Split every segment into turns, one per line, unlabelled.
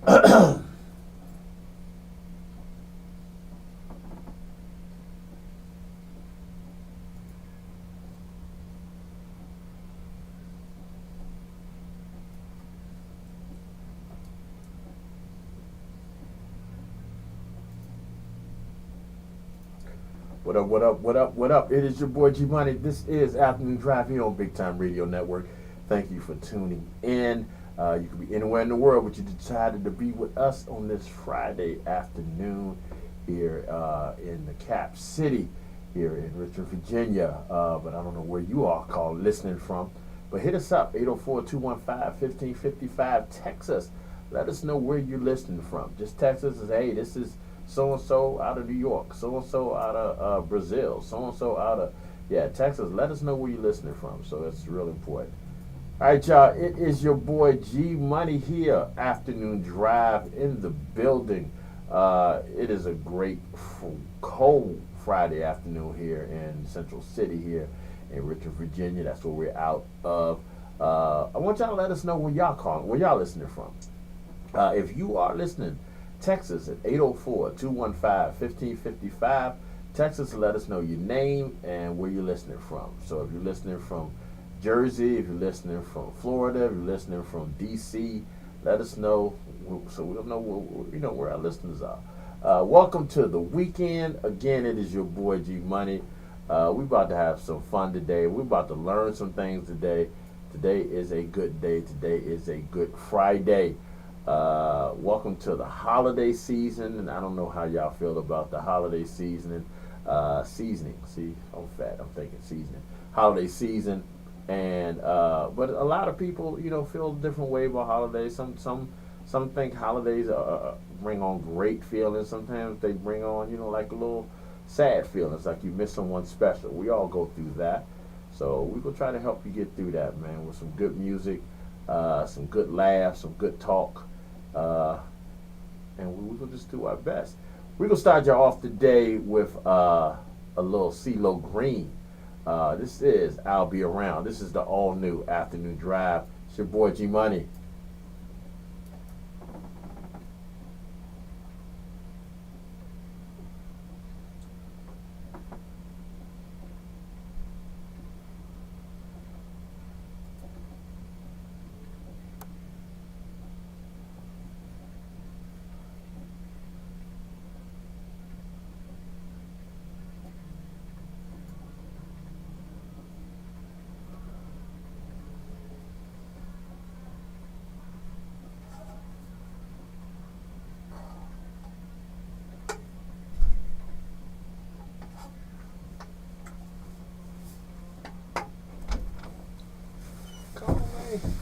What up, what up, what up, what up? It is your boy G Money. This is Afternoon Drive here on Bigtyme Radio Network. Thank you for tuning in. You could be anywhere in the world, but you decided to be with us on this Friday afternoon here in the Cap City, here in Richmond, Virginia. But I don't know where you are called listening from. But hit us up, 804-215-1555. Text us. Let us know where you're listening from. Just text us and say, hey, this is so-and-so out of New York, so-and-so out of Brazil, so-and-so out of, Texas. Let us know where you're listening from. So that's real important. All right, y'all, it is your boy G Money here, Afternoon Drive in the building. It is a great, cold Friday afternoon here in Central City here in Richmond, Virginia. That's where we're out of. I want y'all to let us know where y'all listening from. If you are listening, text us at 804-215-1555. Text us and let us know your name and where you're listening from. So if you're listening from Jersey, if you're listening from Florida, if you're listening from DC, let us know so we'll know where our listeners are. Welcome to the weekend. Again, it is your boy G Money. We're about to have some fun today. We're about to learn some things today. Today is a good day. Today is a good Friday. Welcome to the holiday season, and I don't know how y'all feel about the holiday seasoning. Seasoning. See, I'm fat. I'm thinking seasoning. Holiday season, and but a lot of people, feel a different way about holidays. Some think holidays bring on great feelings. Sometimes they bring on, like a little sad feelings, like you miss someone special. We all go through that, so we will try to help you get through that, man, with some good music, some good laughs, some good talk. And we're going to just do our best. We're going to start y'all off today with a little CeeLo Green. This is I'll Be Around. This is the all-new Afternoon Drive. It's your boy G Money.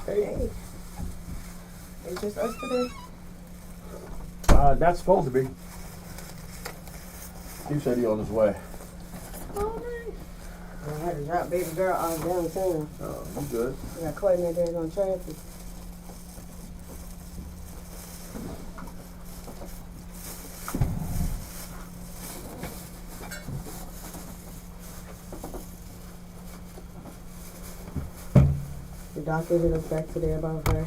Hey.
It's just us today?
That's supposed to be. He said he on his way.
Oh, man. I had to drop baby girl off downtown.
Oh, you good.
I got caught in that there on traffic. The doctor hit us back today about her.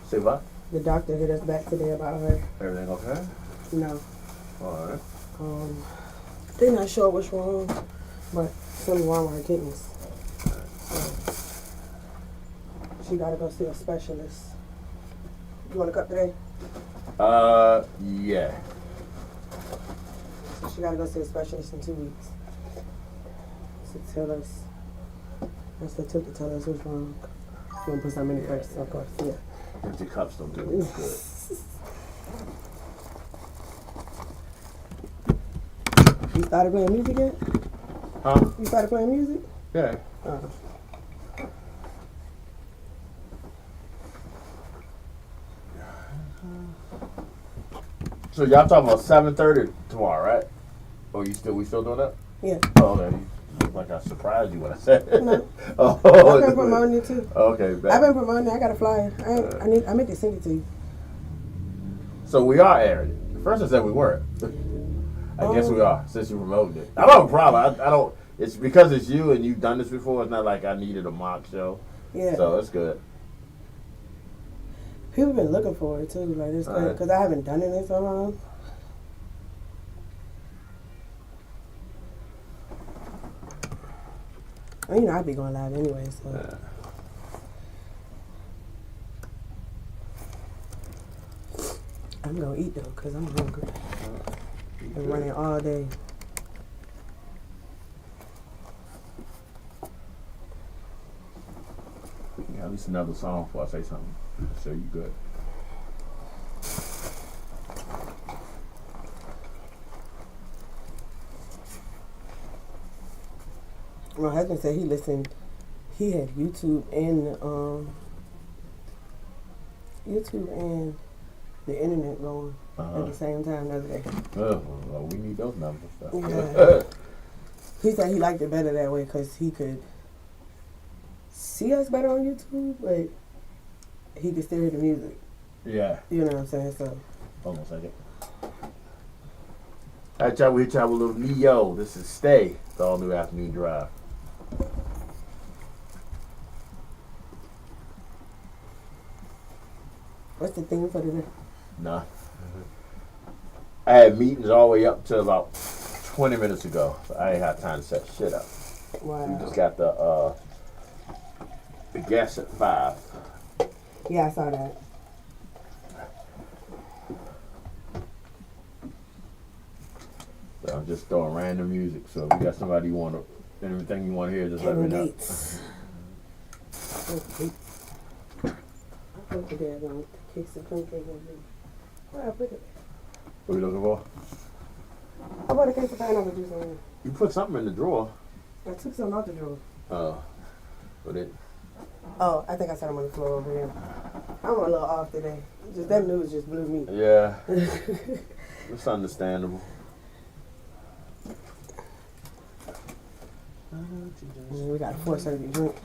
Say what?
The doctor hit us back today about her.
Everything okay?
No.
All right.
They're not sure what's wrong, but something wrong with her kidneys. So she gotta go see a specialist. You wanna cut today?
Yeah.
So she gotta go see a specialist in 2 weeks. To tell us. That's the tip to tell us what's wrong. You wanna put something in it first, of course, yeah.
Empty cups don't do it. Good.
You started playing music yet?
Huh?
You started playing music?
Yeah. So y'all talking about 7:30 tomorrow, right? Oh, we still doing that?
Yeah.
Oh, okay. You look like I surprised you when I said it.
No.
Oh,
I've been promoting it too.
Okay,
I've been promoting it. I got a flyer. I meant to send it to you.
So we are airing it. First I said we weren't. I guess we are, since you promoted it. I don't have a problem. I don't. It's because it's you and you've done this before. It's not like I needed a mock show.
Yeah.
So it's good.
People been looking for it too. Like it's crazy because I haven't done it in so long. Well, you know, I'd be going live anyway, so.
Yeah.
I'm gonna eat though, cause I'm hungry. Been running all day.
Yeah, at least another song before I say something. So you good.
My husband said he had YouTube and the internet going at the same time the other day.
Well, we need those numbers. So.
Yeah. He said he liked it better that way because he could see us better on YouTube, but he could still hear the music.
Yeah.
You know what I'm saying? So.
Hold on a second. All right, y'all, we hit y'all with a little Neo. This is Stay, the all new afternoon drive.
What's the theme for today?
Nah. I had meetings all the way up to about 20 minutes ago. So I ain't had time to set shit up.
Wow.
We just got the guest at 5.
Yeah, I saw that.
So I'm just throwing random music. So if you got somebody anything you want to hear, just let me know.
Gates. Okay. I put the dad on case of pancake on me. Where I put it?
What are you looking for?
I bought a case of pineapple juice on there.
You put something in the drawer.
I took some out the drawer.
But it.
Oh, I think I set them on the floor over here. I'm a little off today. Just that news just blew me.
Yeah. It's understandable.
We got a 4-serving drink.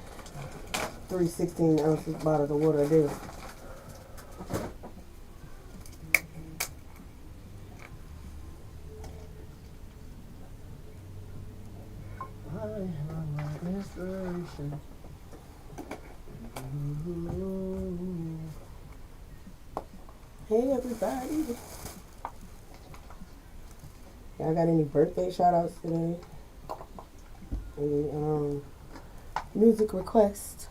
3 16-ounce bottles of water a day. Hey everybody. Y'all got any birthday shout outs today? Any music requests?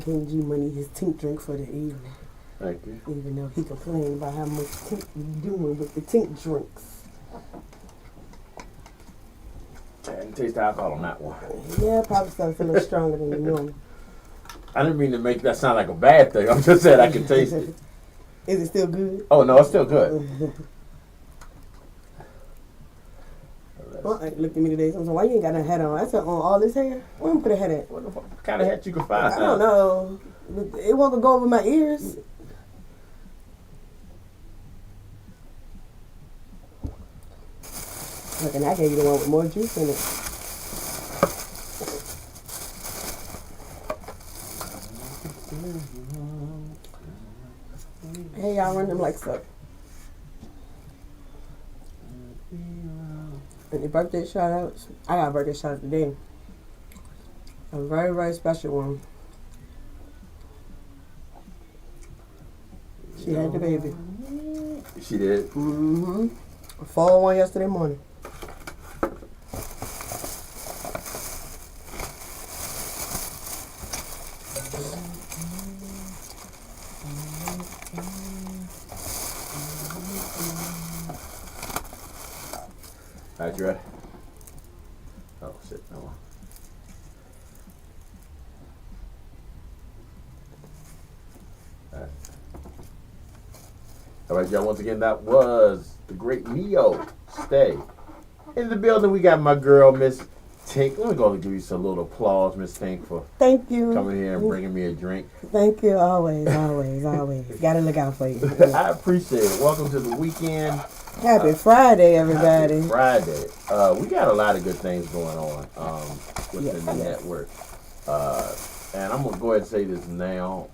King G Money his tink drink for the evening.
Thank you.
Even though he complained about how much tink we doing with the tink drinks.
I didn't taste the alcohol on that one.
Yeah, probably started feeling stronger than the normal.
I didn't mean to make that sound like a bad thing. I'm just saying I can taste it.
Is it still good?
Oh, no, it's still good.
Well, I looked at me today. So why you ain't got a hat on? I said, on all this hair? Where you put a hat at?
What the fuck? What kind of hat you can find?
I don't know. It won't go over my ears. Look, and I gave you the one with more juice in it. Hey, y'all run them lights up. Any birthday shout outs? I got a birthday shout out today. A very, very special one. She had the baby.
She did?
Mm-hmm. 401 yesterday morning.
All right, you ready? Oh, shit, no one. All right, y'all, once again, that was the great Neo. Stay. In the building, we got my girl, Miss Tink. Let me go and give you some little applause, Miss Tink, for
Thank you.
coming here and bringing me a drink.
Thank you. Always, always, always. Gotta look out for you.
I appreciate it. Welcome to the weekend.
Happy Friday, everybody.
Happy Friday. We got a lot of good things going on within the network. And I'm going to go ahead and say this now.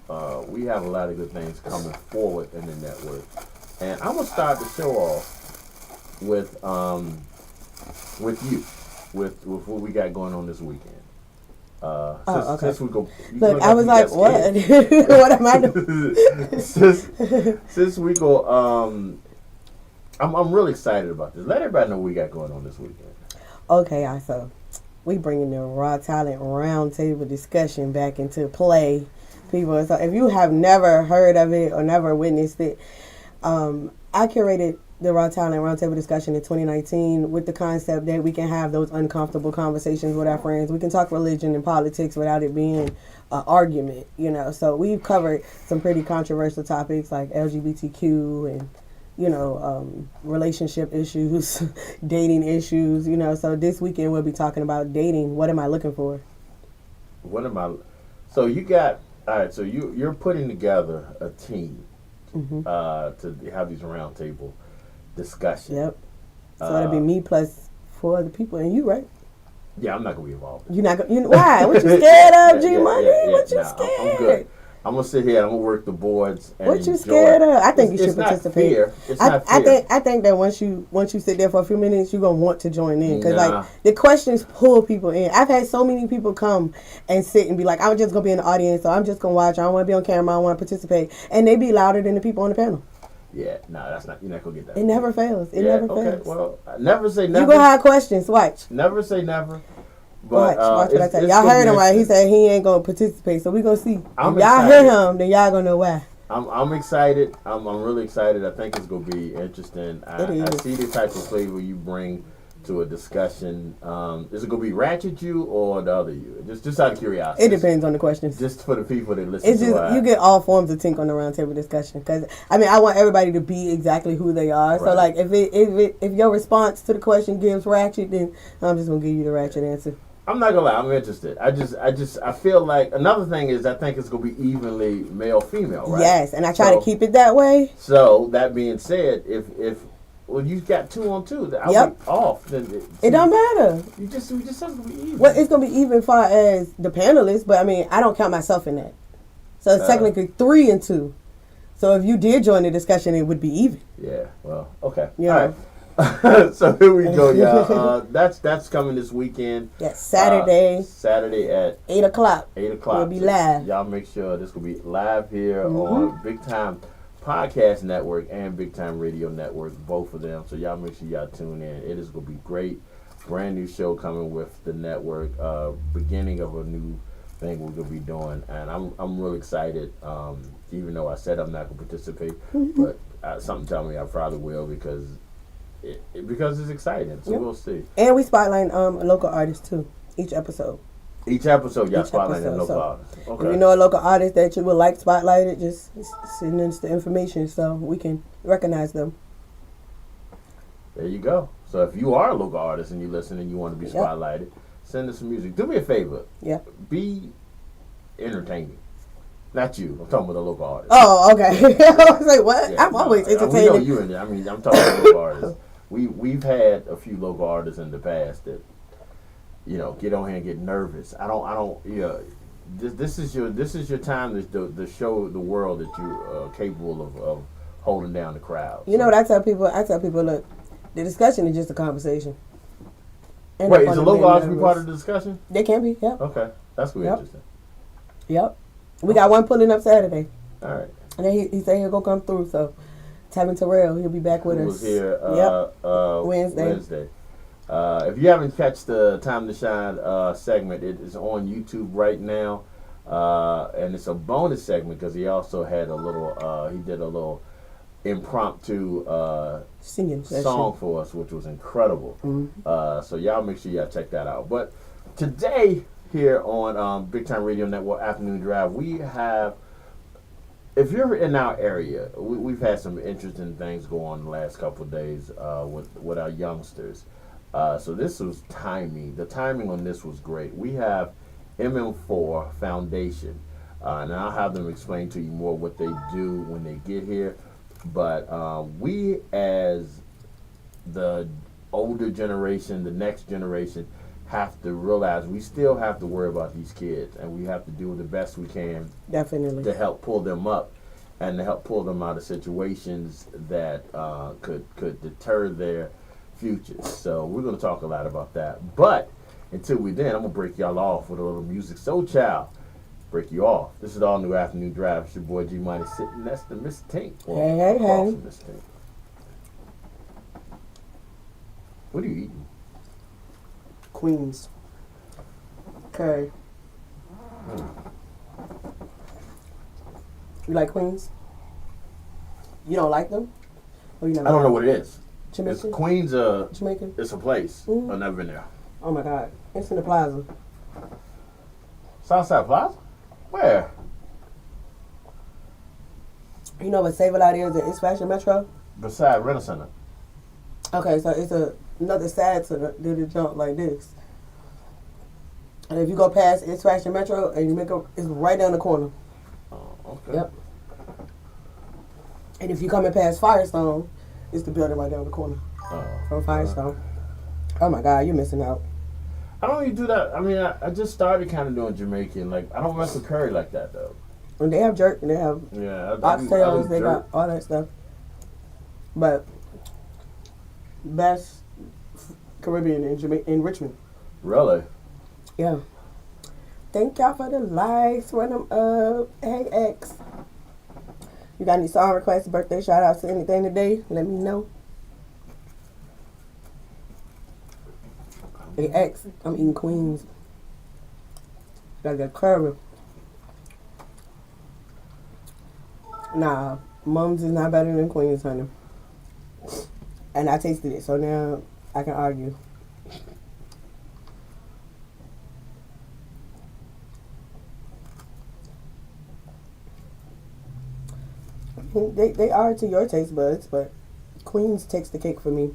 We have a lot of good things coming forward in the network. And I'm going to start the show off with you, with what we got going on this weekend. Since we go,
look, I was like, what? What am I doing?
since we go, I'm really excited about this. Let everybody know what we got going on this weekend.
Okay, so we bringing the Raw Talent Roundtable discussion back into play, people. So if you have never heard of it or never witnessed it, I curated the Raw Talent Roundtable discussion in 2019 with the concept that we can have those uncomfortable conversations with our friends. We can talk religion and politics without it being an argument, you know. So we've covered some pretty controversial topics like LGBTQ and, you know, relationship issues, dating issues, you know. So this weekend we'll be talking about dating. What am I looking for?
So you got, all right, so you're putting together a team to have these roundtable discussions.
Yep. So it'll be me plus 4 other people and you, right?
Yeah, I'm not going to be involved.
You're not going to, why? What you scared of, G-Money? What you scared?
I'm good. I'm gonna sit here. I'm gonna work the boards. And
what you scared of? I think you should participate.
It's not fair.
I think that once you sit there for a few minutes, you're gonna want to join in because like the questions pull people in. I've had so many people come and sit and be like, I'm just gonna be in the audience, or I'm just gonna watch. I don't want to be on camera. I don't want to participate, and they be louder than the people on the panel.
Yeah, no, that's not. You're not gonna get that.
It never fails. It never fails.
Well, never say never.
You gonna have questions? Watch.
Never say never. But,
watch what I tell you. Y'all heard him right. He said he ain't gonna participate, so we gonna see. If y'all hear him, then y'all gonna know why.
I'm excited. I'm really excited. I think it's gonna be interesting. I see the type of flavor you bring to a discussion. Is it gonna be ratchet you or the other you? Just out of curiosity.
It depends on the questions.
Just for the people that listen.
It's just you get all forms of tink on the roundtable discussion because I mean I want everybody to be exactly who they are. Right. So like if your response to the question gives ratchet, then I'm just gonna give you the ratchet answer.
I'm not gonna lie, I'm interested. I feel like another thing is I think it's gonna be evenly male female, right?
Yes, and I try to keep it that way.
So that being said, if you got 2 on 2, I'll be off. Then
it don't matter.
We just have to be even.
Well, it's gonna be even far as the panelists, but I mean I don't count myself in that. So it's technically 3 and 2. So if you did join the discussion, it would be even.
Yeah. Well, okay.
Yeah.
All right. So here we go, y'all. That's coming this weekend.
Yes, Saturday.
Saturday at
8 o'clock.
8 o'clock.
We'll be live.
Y'all make sure this will be live here on Bigtyme Podcast Network and Bigtyme Radio Network, both of them. So y'all make sure y'all tune in. It is gonna be great. Brand new show coming with the network. Beginning of a new thing we're gonna be doing, and I'm really excited. Even though I said I'm not gonna participate, but something tells me I probably will because it's exciting. So we'll see. And we
spotlight local artists too. Each episode,
y'all spotlight a local artist. Okay.
If you know a local artist that you would like spotlighted, just send us the information so we can recognize them.
There you go. So if you are a local artist and you listen and you want to be spotlighted, send us some music. Do me a favor.
Yeah.
Be entertaining. Not you. I'm talking about the local artist.
Oh, okay. I was like, what? Yeah, I'm always entertaining.
We know you in there. I mean, I'm talking about local artists. We've had a few local artists in the past that, you know, get on here and get nervous. I don't. You know, this is your time to show the world that you're capable of holding down the crowd.
You know what I tell people? Look, the discussion is just a conversation.
Wait, is the local artist be part of the discussion?
They can be. Yep.
Okay, that's good. Interesting.
Yep. We got one pulling up Saturday.
All right.
And then he said he'll go come through. So, Tavin Terrell, he'll be back with us.
Was here Wednesday. If you haven't catch the Time to Shine segment, it is on YouTube right now, and it's a bonus segment because he also had a little. He did a little impromptu
singing
song for us, which was incredible. So y'all make sure y'all check that out. But today, here on Bigtyme Radio Network Afternoon Drive, we have, if you're in our area, we've had some interesting things go on the last couple of days with our youngsters. So this was timing. The timing on this was great. We have MM4 Foundation, and I'll have them explain to you more what they do when they get here. But we as the older generation, the next generation, have to realize we still have to worry about these kids, and we have to do the best we can
Definitely.
to help pull them up and to help pull them out of situations that could deter their futures. So we're going to talk a lot about that. But until we then, I'm going to break y'all off with a little music. So, child, break you off. This is All New Afternoon Drive. It's your boy G Money sitting next to Miss Tink.
Hey.
Miss Tink. What are you eating?
Queens. Curry. You like Queens? You don't like them? Or you never
I don't
had
know what it is.
Jamaican?
It's Queens.
Jamaican?
It's a place.
Mhm.
I've never been there.
Oh my God. It's in the plaza.
Southside Plaza? Where?
You know what Save a Lot is at East Fashion Metro?
Beside Renner Center.
Okay, so it's another side to the jump like this. And if you go past East Fashion Metro and you it's right down the corner.
Oh, okay.
Yep. And if you coming past Firestone, it's the building right down the corner from Firestone. Oh my God, you're missing out.
I don't even do that. I mean, I just started kind of doing Jamaican. Like, I don't mess with curry like that, though.
And they have jerk and they have oxtails, they got all that stuff. But best Caribbean in Richmond.
Really?
Yeah. Thank y'all for the likes. Run them up. Hey, X. You got any song requests, birthday shout outs, anything today? Let me know. Hey, X. I'm eating Queens. Gotta get curry. Nah, Mums is not better than Queens, honey. And I tasted it, so now I can argue. They are to your taste buds, but Queens takes the cake for me.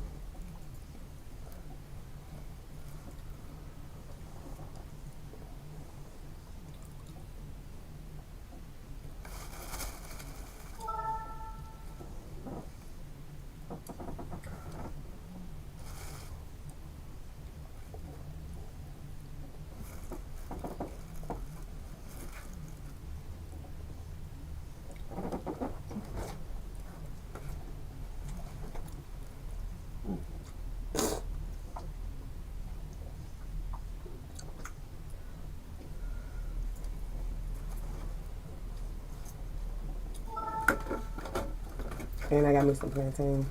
And I got me some plantain.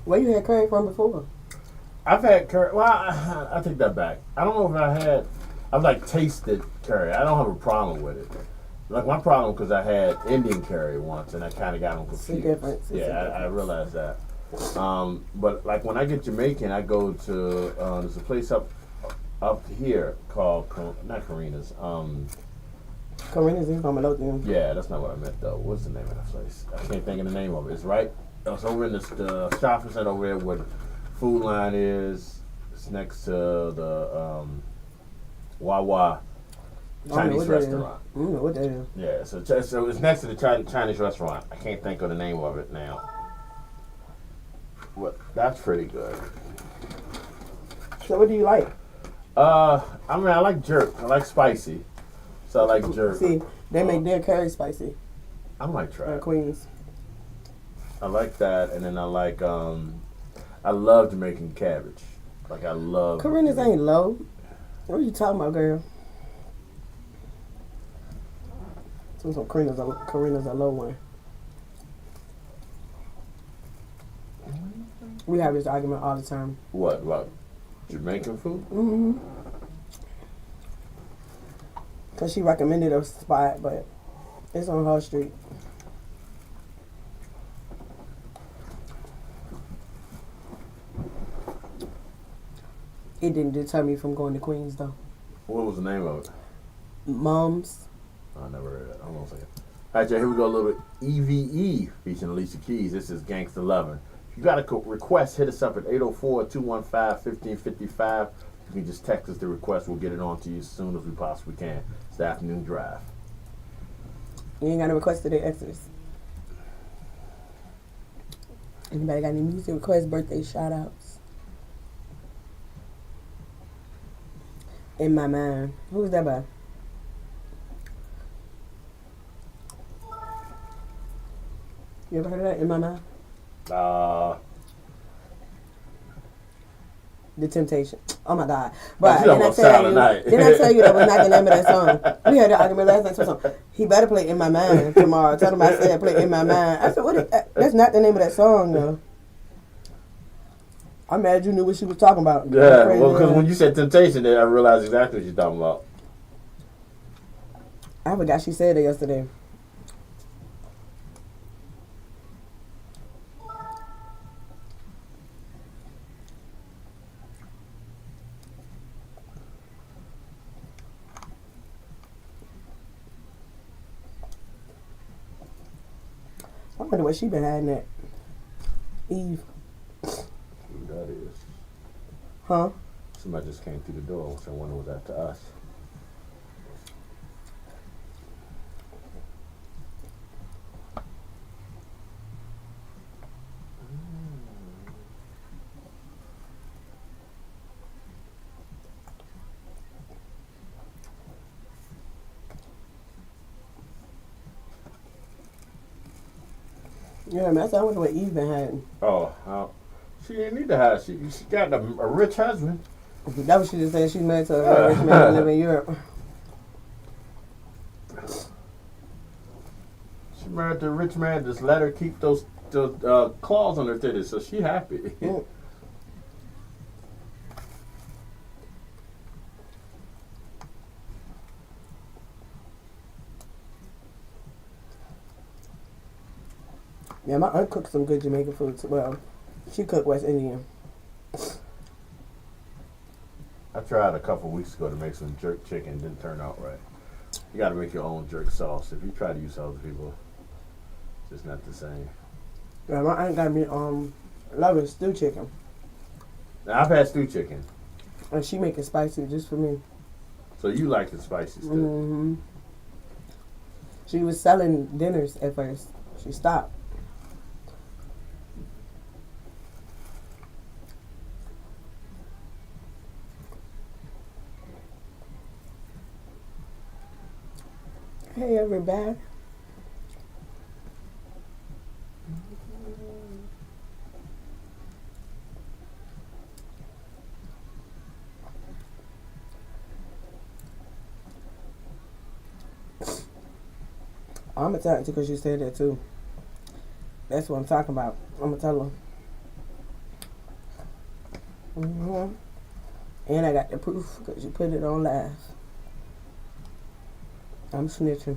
Where you had curry from before?
I've had curry. Well, I take that back. I don't know if I've like tasted curry. I don't have a problem with it. Like my problem because I had Indian curry once and I kind of got them confused.
It's a difference.
I realized that. But like when I get Jamaican, I go to there's a place up here called not Karina's.
Karina's is from Midlothian.
Yeah, that's not what I meant though. What's the name of that place? I can't think of the name of it. It's right. It's over in the shopping center over there where the food line is. It's next to the Wawa Chinese restaurant.
I don't know what that is.
Yeah, so it's next to the Chinese restaurant. I can't think of the name of it now. What? That's pretty good.
So what do you like?
I mean, I like jerk. I like spicy. So I like jerk.
See, they make their curry spicy.
I might try it.
Queens.
I like that, and then I like I love Jamaican cabbage. Like I love.
Karina's ain't low. What are you talking about, girl? So Karina's a low one. We have this argument all the time.
What about Jamaican food?
Mm-hmm. Cause she recommended a spot, but it's on Hall Street. It didn't deter me from going to Queens though.
What was the name of it?
Mums.
I never heard of that. Hold on a second. All right, y'all, here we go. A little bit EVE featuring Alicia Keys. This is Gangsta Lovin'. If you got a request, hit us up at 804-215-1555. You can just text us the request. We'll get it on to you as soon as we possibly can. It's the afternoon drive.
You ain't got no request today, Exodus. Anybody got any music requests, birthday shout outs? In My Mind. Who was that by? You ever heard of that? In My Mind? The Temptation. Oh my God. But didn't I tell you that was not the name of that song? We had an argument last night. So he better play In My Mind tomorrow. Tell him I said play In My Mind. I said, that's not the name of that song though. I'm mad you knew what she was talking about.
Yeah, well, because when you said Temptation, then I realized exactly what you're talking about.
I forgot she said it yesterday. I wonder what she been hiding at. Eve.
Who that is?
Huh?
Somebody just came through the door, so I wonder was that to us.
Yeah, man, I wonder what Eve been hiding.
Oh, she didn't need to hide. She got a rich husband.
That was she just said. She's married to a rich man who live in Europe.
She married to a rich man. Just let her keep those claws on her titties, so she happy.
Mm. Yeah, my aunt cooked some good Jamaican food. Well, she cooked West Indian.
I tried a couple weeks ago to make some jerk chicken. Didn't turn out right. You got to make your own jerk sauce. If you try to use other people, it's just not the same.
Yeah, my aunt got me loving stew chicken.
Now, I've had stew chicken.
And she make it spicy just for me.
So you like the spicy stew?
Mm-hmm. She was selling dinners at first. She stopped. Hey, everybody. I'm going to tell her because you said that too. That's what I'm talking about. I'm going to tell her. Mm-hmm. And I got the proof because you put it on live. I'm snitching.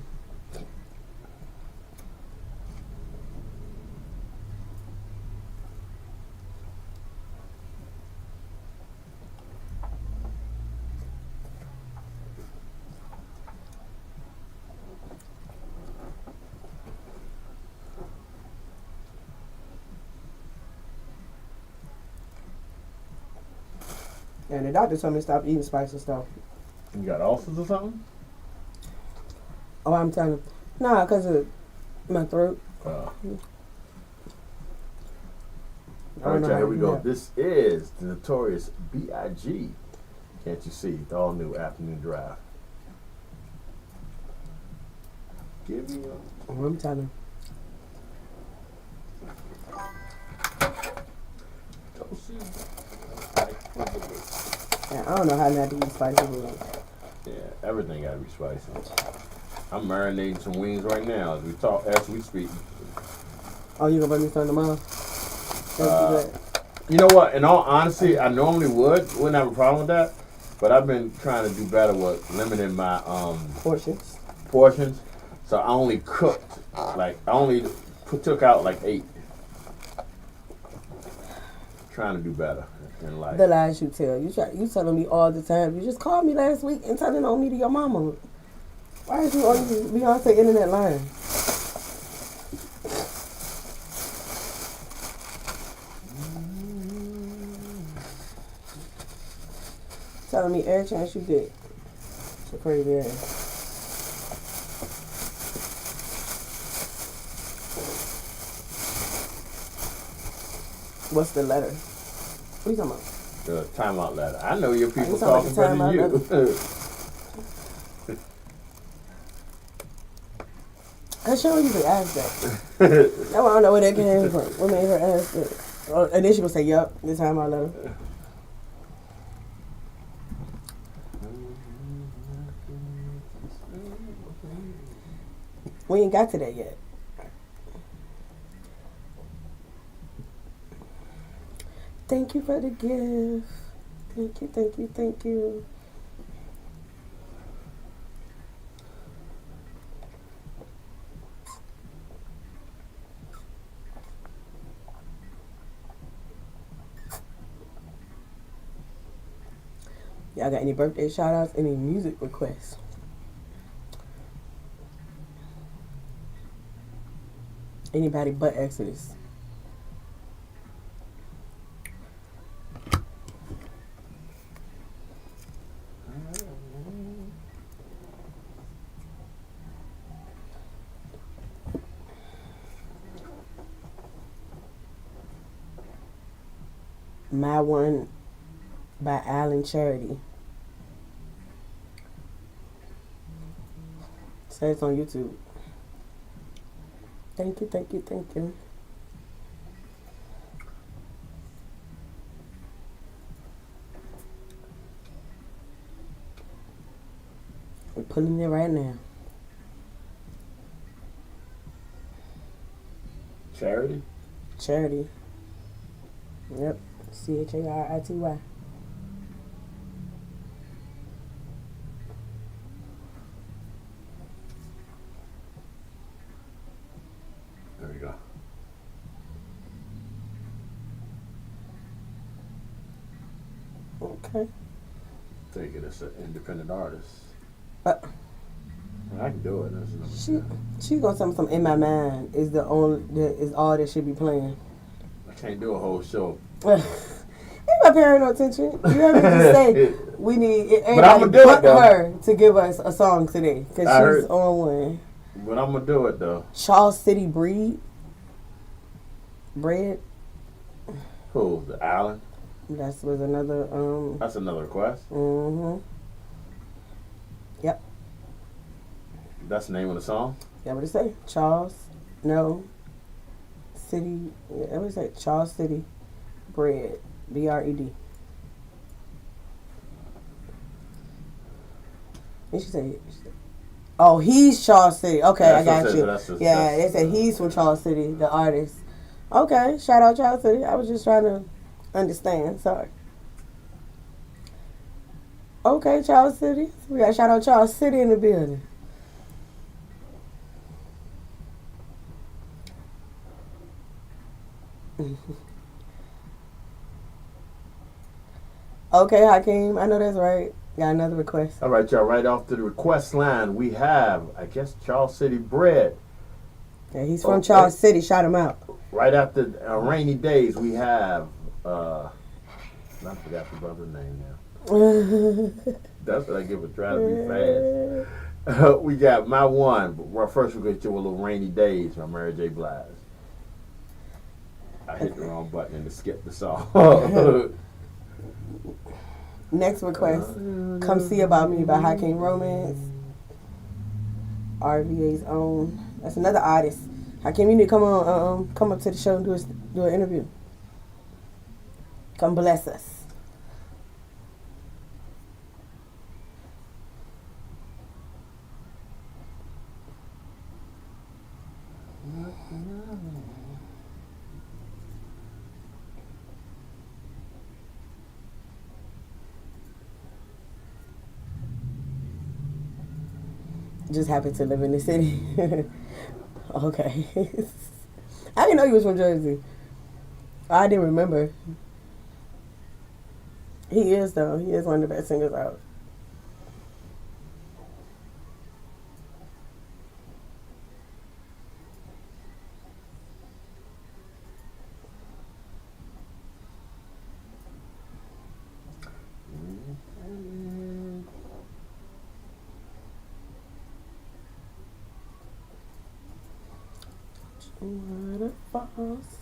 And the doctor told me to stop eating spicy stuff.
You got ulcers or something?
Oh, I'm telling you. Nah, because of my throat.
All right, y'all, here we go. This is the notorious B.I.G. Can't you see? The all new afternoon drive. Give me a...
Oh, I'm telling yeah, I don't know how not to eat spicy food.
Yeah, everything gotta be spicy. I'm marinating some wings right now as we speak.
Oh, you gonna bring me some tomorrow?
You know what? In all honesty, I normally wouldn't have a problem with that, but I've been trying to do better with limiting my
portions.
So I only cooked took out like 8. Trying to do better in life.
The lies you tell. You telling me all the time. You just called me last week and telling on me to your mama. Why is you on this Beyonce internet line? telling me every chance you get to pray there. What's the letter? What are you talking about?
The timeout letter. I know your people
talking
talking
about
better
the
than you.
I sure usually ask that. That's why I don't know where that came from. What made her ask that? Oh, and then she gonna say, "Yup, the timeout letter." We ain't got to that yet. Thank you for the gift. Thank you, thank you, thank you. Y'all got any birthday shout outs, any music requests? Anybody but Exodus? My One by Alan Charity. Say it's on YouTube. Thank you, thank you, thank you. We're pulling it right now.
Charity?
Charity. Yep. CHARITY.
There we go.
Okay.
Take it as an independent artist.
I
can do it.
She's gonna tell me something. In My Mind is the only is all that should be playing.
I can't do a whole show.
Ain't my paying no attention. You heard me just say we need
I'ma
everybody
do it,
but
though.
her to give us a song today because she's on one.
But I'm gonna do it though.
Charles City Bread.
Who? The Island?
That was another.
That's another request.
Yep.
That's the name of the song.
Yeah, what it say? Charles. No. City. Yeah, what it say? Charles City Bread. BRED. And she said, "Oh, he's Charles City." Okay,
Yeah,
I got you. They said he's from Charles City, the artist. Okay, shout out Charles City. I was just trying to understand. Sorry. Okay, Charles City. We got shout out Charles City in the building. Okay, Hakeem. I know that's right. Got another request.
All right, y'all. Right off to the request line, we have, I guess, Charles City Bread.
Yeah, he's from Charles City. Shout him out.
Right after Rainy Days, we have, I forgot the brother's name now. That's what I give it, try to be fast. We got My One. But first, we're going to get you a little Rainy Days by Mary J. Blige. I hit the wrong button and skipped the song.
Next request, Come See About Me by Hakeem Romance. RVA's own. That's another artist. Hakeem, you need to come up to the show and do an interview. Come bless us. Just happened to live in the city. Okay. I didn't know you was from Jersey. I didn't remember. He is, though. He is one of the best singers out. Waterfalls.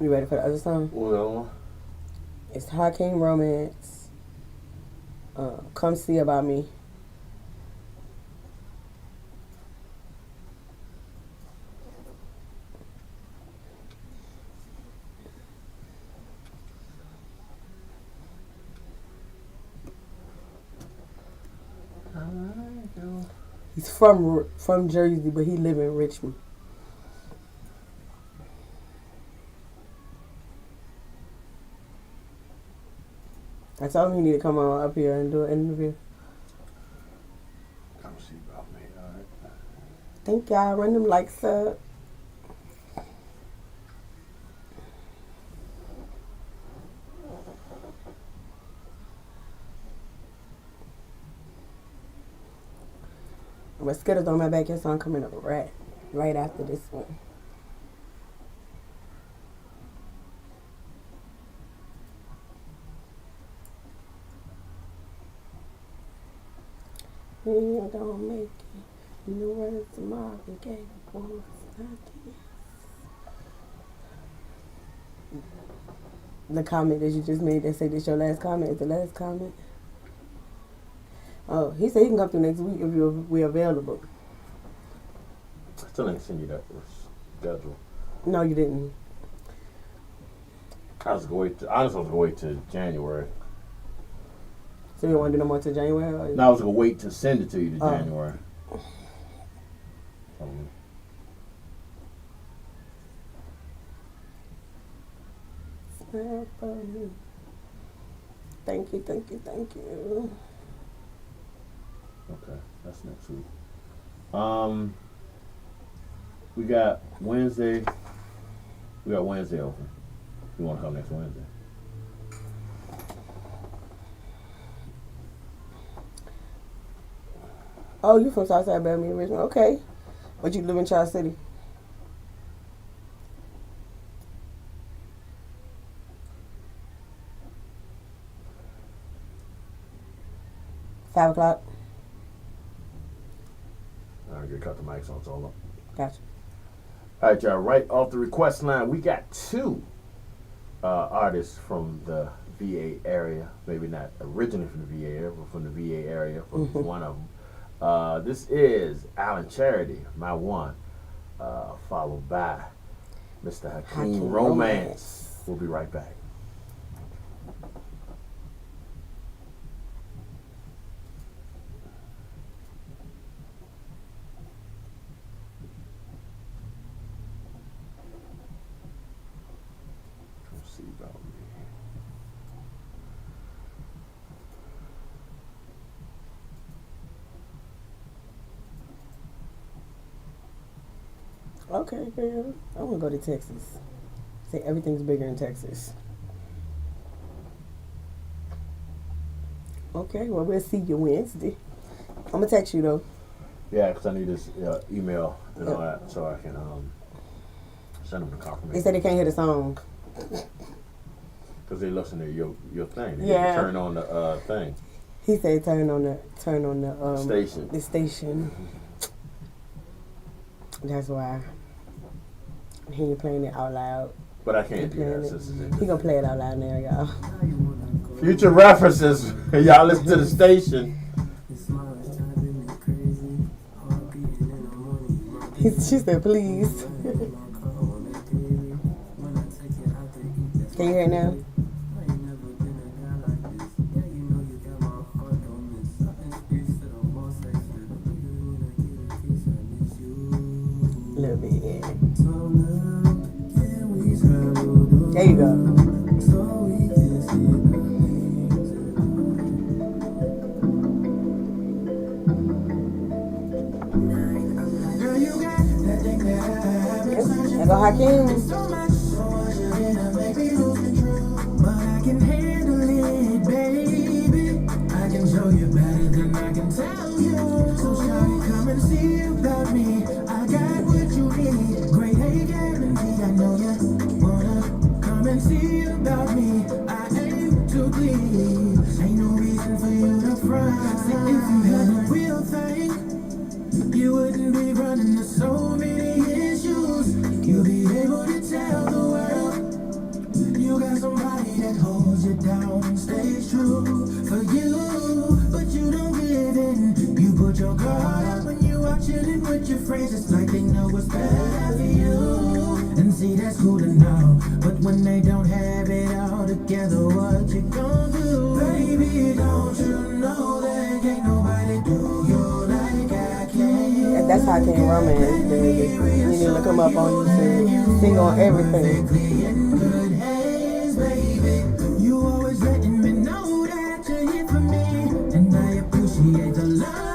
You ready for the other song?
Well,
it's Hakeem Romance. Come See About Me. He's from Jersey, but he live in Richmond. I told him he need to come on up here and do an interview.
Come see about me, all right?
Thank y'all. Run them likes up. My Skittles on my back. Your song coming up right after this one. You don't make it. You know where it's tomorrow. You gave one. The comment that you just made that say this your last comment is the last comment. Oh, he said he can come through next week if we're available.
I still didn't send you that schedule.
No, you didn't.
I was going to wait till January.
So you don't want to do no more till January? Or?
No, I was going to wait to send it to you to January.
Thank you.
Okay, that's next week. We got Wednesday. We got Wednesday open. You want to come next Wednesday?
Oh, you from Southside Birmingham, Richmond? Okay, but you live in Charles City. $5 o'clock.
I'll get cut the mics on, so
Gotcha.
All right, y'all. Right off the request line, we got two artists from the VA area. Maybe not originally from the VA area, but from the VA area. From one of them. This is Alan Charity, my one, followed by Mr. Hakeem Romance. We'll be right back. Let's see about me.
Okay, girl. I want to go to Texas. Say everything's bigger in Texas. Okay, well, we'll see you Wednesday. I'm going to text you, though.
Yeah, because I need this email and all that so I can send them the confirmation.
They said they can't hear the song.
Because they listen to your thing. They
Yeah.
turn on the thing.
He said turn on the
Station.
The station. That's why. He ain't playing it out loud.
But I can't do that.
He gonna play it out loud now, y'all.
Future references. Y'all listen to the station.
She said, please. Can you hear it now? A little bit, yeah. There you go. There go Hakeem.
Show you better than I can tell you. So shawty, come and see about me. see about me, I aim to please. Ain't no reason for you to fry. See, if you had a real thing, you wouldn't be running to so many issues. You'll be able to tell the world you got somebody that holds you down and stays true for you. But you don't give in. You put your guard up when you are chilling with your friends. It's like they know what's better for you. And see, that's cool to know. But when they don't have it all together, what you gonna do? Baby, don't you know that ain't nobody do you like I can?
And that's how King Romance, baby. You need to look him up on YouTube. Sing on everything.
In good hands, baby. You always letting me know that you're here for me. And I appreciate the love.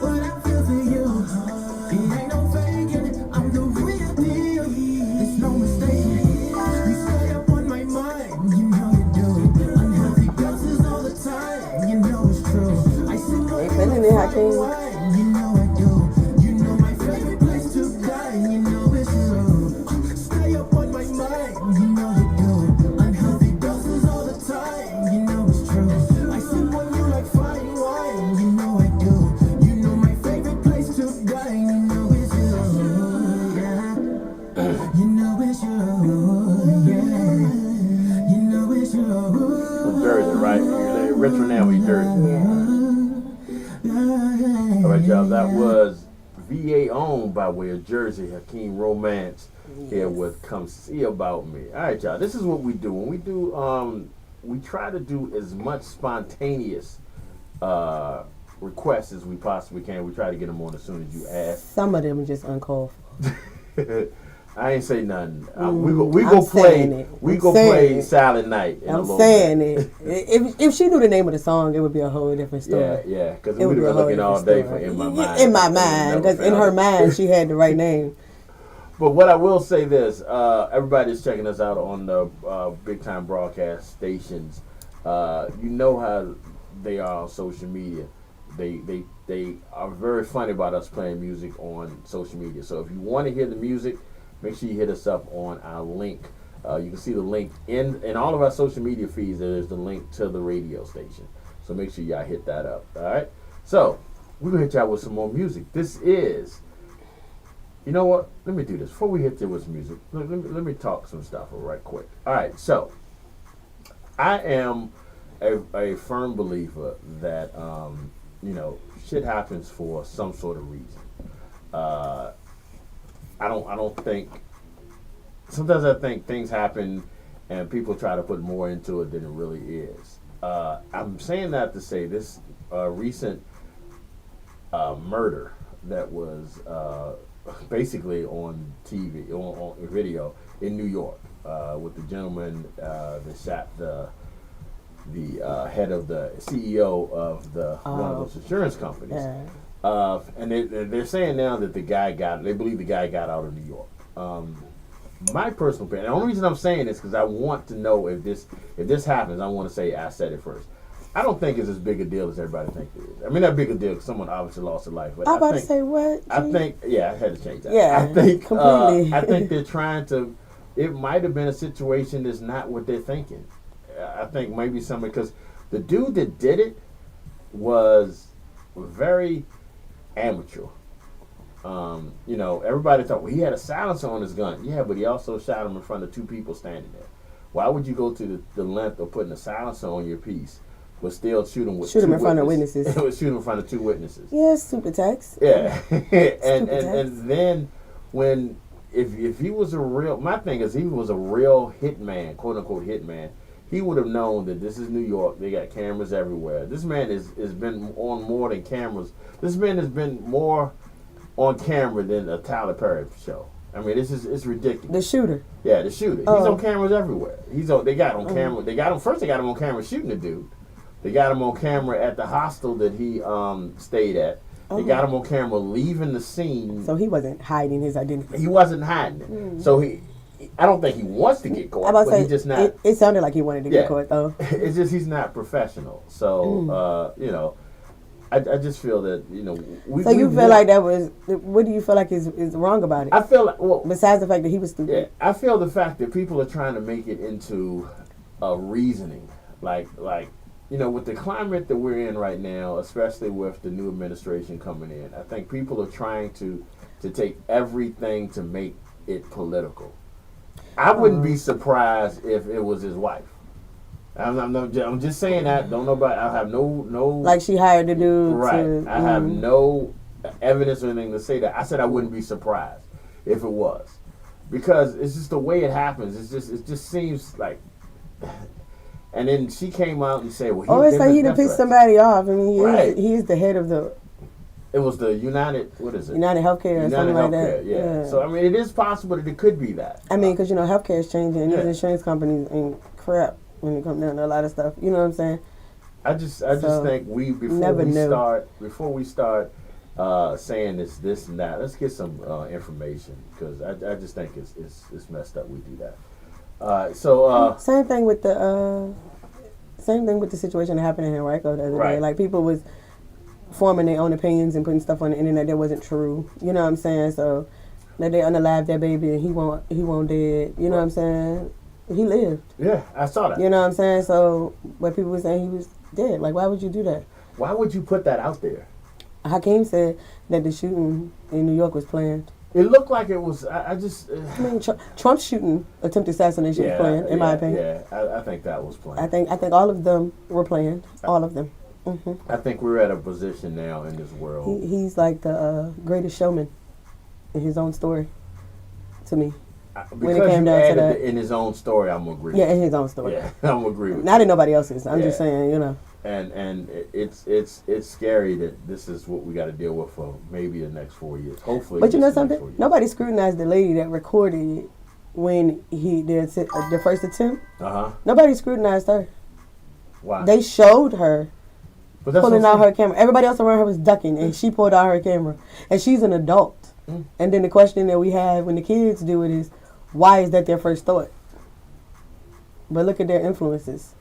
What I feel for you. It ain't no faking. I'm the real deal. It's no mistake. You stay up on my mind. You know you do. Unhealthy doses all the time. You know it's true. I sip on
Ain't feeling it, Hakeem.
wine. You know I do. You know my favorite place to die. You know it's true. Stay up on my mind. You know you do. Unhealthy doses all the time. You know it's true. I sip on you like fine wine. You know I do. You know my favorite place to die. You know it's you. Yeah. You know it's you. Yeah. You know it's you.
Jersey, right? You're Richmond now, we Jersey. All right, y'all. That was VA owned by way of Jersey, Hakeem Romance here with Come See About Me. All right, y'all. This is what we do. When we do, we try to do as much spontaneous requests as we possibly can. We try to get them on as soon as you ask.
Some of them are just uncalled for.
I ain't say nothing. We go play Silent Night.
I'm saying it. If she knew the name of the song, it would be a whole different story.
Yeah, because we would have been looking all day for In My Mind.
In My Mind, because in her mind, she had the right name.
But what I will say this, everybody's checking us out on the Bigtyme broadcast stations. You know how they are on social media. They are very funny about us playing music on social media. So if you want to hear the music, make sure you hit us up on our link. You can see the link in all of our social media feeds. There's the link to the radio station. So make sure y'all hit that up. All right. So we're gonna hit y'all with some more music. This is. You know what? Let me do this. Before we hit there with music, let me talk some stuff right quick. All right, so I am a firm believer that, shit happens for some sort of reason. I don't think, sometimes I think things happen and people try to put more into it than it really is. I'm saying that to say this recent murder that was basically on TV, on video in New York, with the gentleman that shot the head of the CEO of one of those insurance companies. Yeah. And they're saying now that they believe the guy got out of New York. My personal opinion, the only reason I'm saying this because I want to know if this happens, I want to say I said it first. I don't think it's as big a deal as everybody thinks it is. I mean, not big a deal because someone obviously lost their life. But
I'm about to say what?
I think, I had to change that.
Yeah, completely.
I think they're trying to. It might have been a situation that's not what they're thinking. I think maybe because the dude that did it was very amateur. Everybody thought, well, he had a silencer on his gun. Yeah, but he also shot him in front of two people standing there. Why would you go to the length of putting a silencer on your piece? But still shoot him in
front of witnesses.
Shoot him in front of two witnesses.
Yeah, stupid text.
Yeah, and then when if he was my thing is he was a real hitman, quote unquote hitman, he would have known that this is New York. They got cameras everywhere. This man has been on more than cameras. This man has been more on camera than a Tyler Perry show. I mean, it's ridiculous.
The shooter.
Yeah, the shooter. He's on cameras everywhere. They got on camera. They got him on camera shooting the dude. They got him on camera at the hostel that he stayed at. They got him on camera leaving the scene.
So he wasn't hiding his identity.
He wasn't hiding it. So I don't think he wants to get caught, but he's just not.
It sounded like he wanted to get caught, though.
It's just he's not professional. So, I just feel that, you know,
So you feel like that was, what do you feel like is wrong about it?
I feel like, well,
besides the fact that he was stupid.
yeah, I feel the fact that people are trying to make it into a reasoning, like you know, with the climate that we're in right now, especially with the new administration coming in, I think people are trying to take everything to make it political. I wouldn't be surprised if it was his wife. I'm just saying that. Don't know about. I have no.
Like she hired the dude.
Right. I have no evidence or anything to say that. I said I wouldn't be surprised if it was, because it's just the way it happens. It just seems like. And then she came out and said, "Well,
it's like he done pissed somebody off. I mean, he is the head of the."
It was the United. What is it?
United Healthcare or something like that.
Yeah. So I mean, it is possible that it could be that.
I mean, because you know, healthcare is changing, and these insurance companies ain't crap when it comes down to a lot of stuff. You know what I'm saying?
I just think before we start saying this and that, let's get some information, because I just think it's messed up we do that.
Same thing with the situation that happened in Henrico the other day. Like, people was forming their own opinions and putting stuff on the internet that wasn't true. You know what I'm saying? So that they unalived that baby and he won't dead. You know what I'm saying? He lived.
Yeah, I saw that.
You know what I'm saying? So what people were saying, he was dead. Like, why would you do that?
Why would you put that out there?
Hakeem said that the shooting in New York was planned.
It looked like it was. I
mean, Trump's shooting, attempted assassination was planned, in my opinion.
Yeah, I think that was planned.
I think all of them were planned. All of them.
I think we're at a position now in this world.
He's like the greatest showman in his own story, to me.
When it came down to that, in his own story, I'm gonna agree.
Yeah, in his own story.
Yeah, I'm gonna agree with.
Not in nobody else's. I'm just saying, you know.
And it's scary that this is what we got to deal with for maybe the next 4 years. Hopefully.
But you know something? Nobody scrutinized the lady that recorded it when he did the first attempt. Nobody scrutinized her.
Why?
They showed her pulling out her camera. Everybody else around her was ducking, and she pulled out her camera. And she's an adult. And then the question that we have when the kids do it is, why is that their first thought? But look at their influences.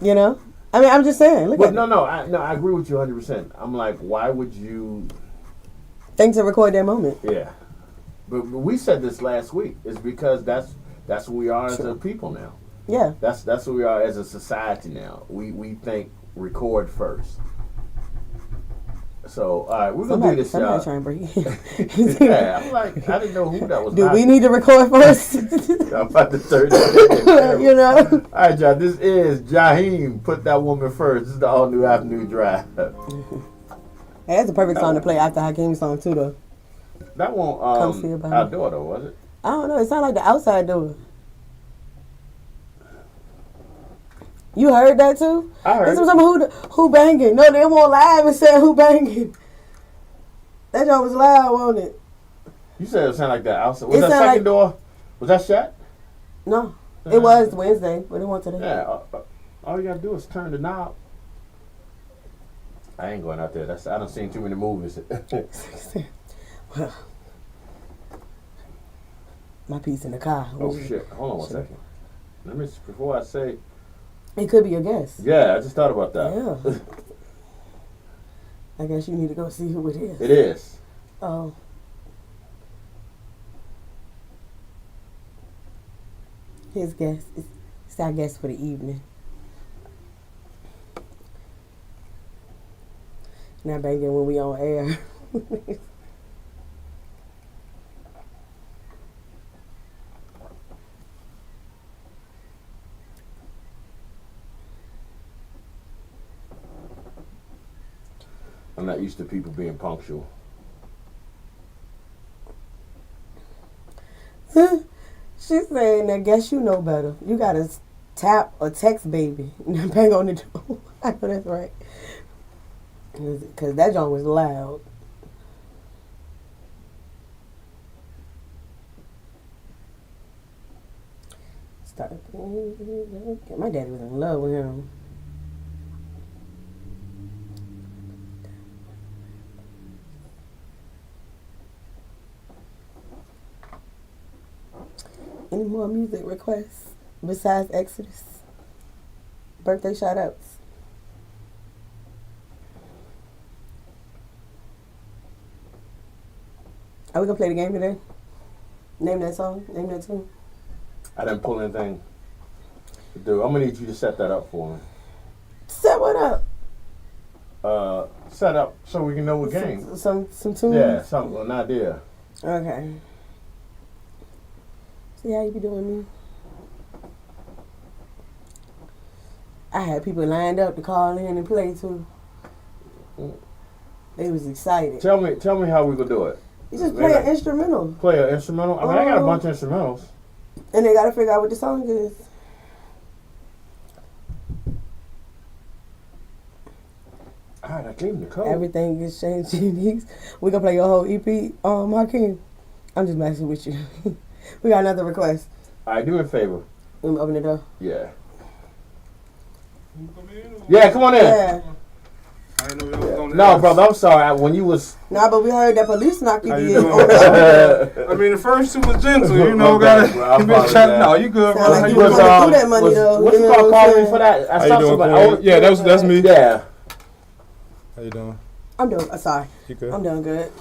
You know? I mean, I'm just saying.
I agree with you 100%. I'm like, why would you
think to record that moment?
Yeah. But we said this last week. It's because that's who we are as a people now.
Yeah.
That's who we are as a society now. We think record first. So, all right, we're going to do this, y'all.
Somebody trying to break.
Yeah, I'm like, I didn't know who that was.
Do we need to record first?
I'm about to turn it.
You know?
All right, y'all, this is Jaheim, Put That Woman First. This is the all-new Afternoon Drive.
Hey, that's a perfect song to play after Hakeem's song, too, though.
That won't outdoor, though, was it?
I don't know. It sounded like the outside door. You heard that too?
I heard.
This was someone who banging. No, they won't live and say who banging. That joint was loud, wasn't it?
You said it sounded like that outside. Was that second door? Was that shut?
No, it was Wednesday, but it went today.
Yeah, all you gotta do is turn the knob. I ain't going out there. I done seen too many movies.
Well, my piece in the car.
Oh shit! Hold on one second. Let me before I say.
It could be your guess.
Yeah, I just thought about that.
Yeah. I guess you need to go see who it is.
It is.
Oh. His guess. It's our guess for the evening. Not banging when we on air.
I'm not used to people being punctual.
She's saying, I guess you know better. You gotta tap or text baby and bang on the door. I know that's right. Because that joint was loud. My daddy was in love with him. Any more music requests besides Exodus? Birthday shout outs. Are we gonna play the game today? Name that song. Name that tune.
I didn't pull anything to do. I'm gonna need you to set that up for me.
Set what up?
Set up so we can know what game.
Some tunes.
Yeah, something, an idea.
Okay. See how you be doing me? I had people lined up to call in and play too. They was excited.
Tell me how we gonna do it.
You just play an instrumental.
Play an instrumental. I mean, I got a bunch of instrumentals.
And they gotta figure out what the song is.
All right, I gave him the code.
Everything is changing. We gonna play your whole EP, Marquis. I'm just messing with you. We got another request.
All right, do me a favor.
Let me open the door.
Yeah. Yeah, come on in.
Yeah.
I didn't know you was on the
No,
air.
brother, I'm sorry. When you was...
Nah, but we heard that police knocked you
How you
dead.
doing? I mean, the first two was gentle, you know.
My bad, bro. I
You been chatting. No, you good,
Sound
bro?
like
How
you
you
was
doing?
trying to do that money, though.
What
You
you
know
call
what I'm
calling me
saying?
for that? I
How
saw
you doing,
somebody.
Corey? Yeah, that's me.
Yeah.
How you doing?
I'm doing. Sorry.
You good?
I'm doing good.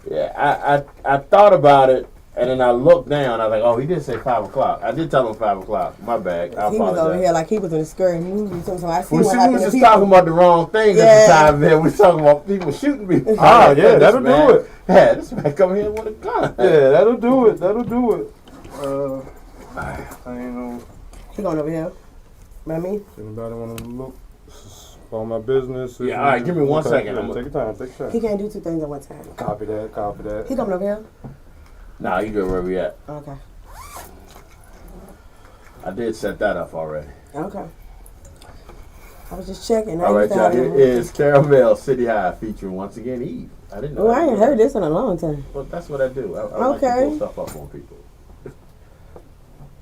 Yeah, I thought about it, and then I looked down. I was like, oh, he did say 5 o'clock. I did tell him 5 o'clock. My bad. I
He was over
apologize.
here like he was in a scary movie. So I see
We
what happened
was
to
just
people.
talking about the wrong thing
Yeah.
at the time, man. We was talking about people shooting people.
Ah, yeah,
This
that'll
man-
do it.
Yeah, this man come here with a gun.
Yeah, that'll do it. That'll do it. I ain't know.
He going over here. By me.
If anybody want to look? This is all my business.
Yeah, all right, give me 1 second.
Yeah, take your time. Take your
He
time.
can't do two things at one time.
Copy that. Copy that.
He coming over here.
Nah, you good where we at.
Okay.
I did set that up already.
Okay. I was just checking.
All right, y'all. Here is Caramel City High featuring once again Eve. I didn't know.
Oh, I ain't heard this in a long time.
Well, that's what I do. I like to
Okay.
pull stuff up on people.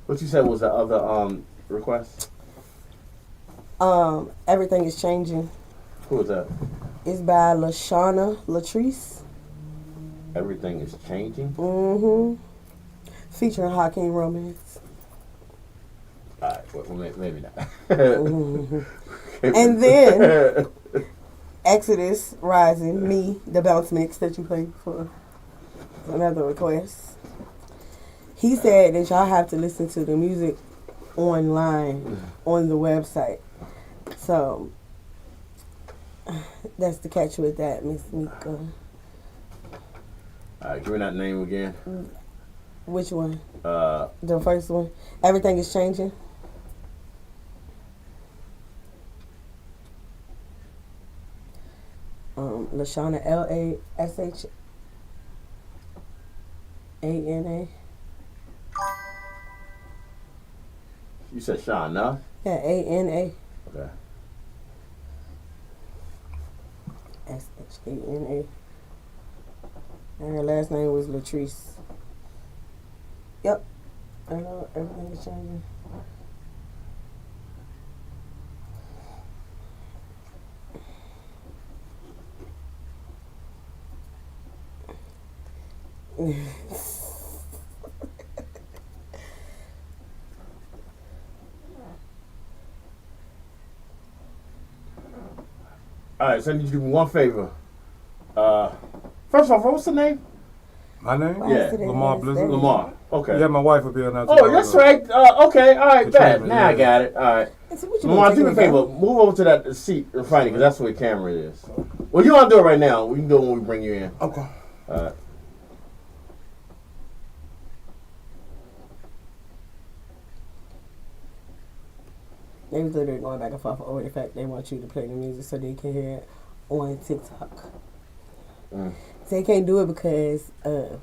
What you said was the other request?
Everything is changing.
Who was that?
It's by Lashana Latrice.
Everything is changing.
Mm-hmm. Featuring Hakeem Romance.
All right, well, maybe not.
Mhm. And then Exodus Rising, me, the bounce mix that you played for. Another request. He said that y'all have to listen to the music online on the website. So that's the catch with that, Miss Mika.
All right, give me that name again.
Which one?
Uh,
The first one. Everything is changing. Lashana Lashana.
you said Shauna.
Yeah, ANA.
Okay.
SHANA. And her last name was Latrice. Yep. I know everything is changing.
All right, so I need you to do me one favor. First off, what's the name?
My name?
Yeah.
Lamar Blizzard.
Lamar. Okay.
Yeah, my wife will be on that.
Oh, that's right. Okay, all right,
The
bet.
treatment,
Now I
yeah.
got it. All right. Lamar, do me a favor. Move over to that seat in front of you, because that's where the camera is. Well, you don't do it right now. We can do it when we bring you in.
Okay.
All right.
They was literally going back and forth over the fact they want you to play the music so they can hear it on TikTok.
Mm.
They can't do it because of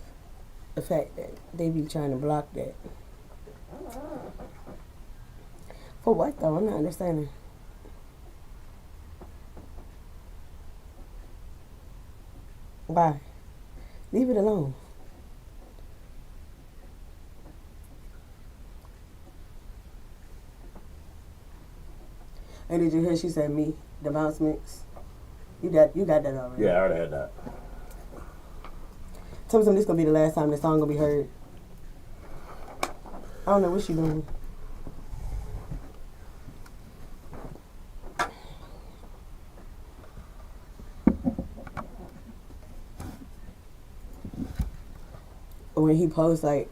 the fact that they be trying to block that. For what though? I'm not understanding. Why? Leave it alone. And did you hear she said me, the bounce mix? You got that already.
Yeah, I already had that.
Tell me something, this gonna be the last time the song gonna be heard. I don't know what she doing. when he posts, like,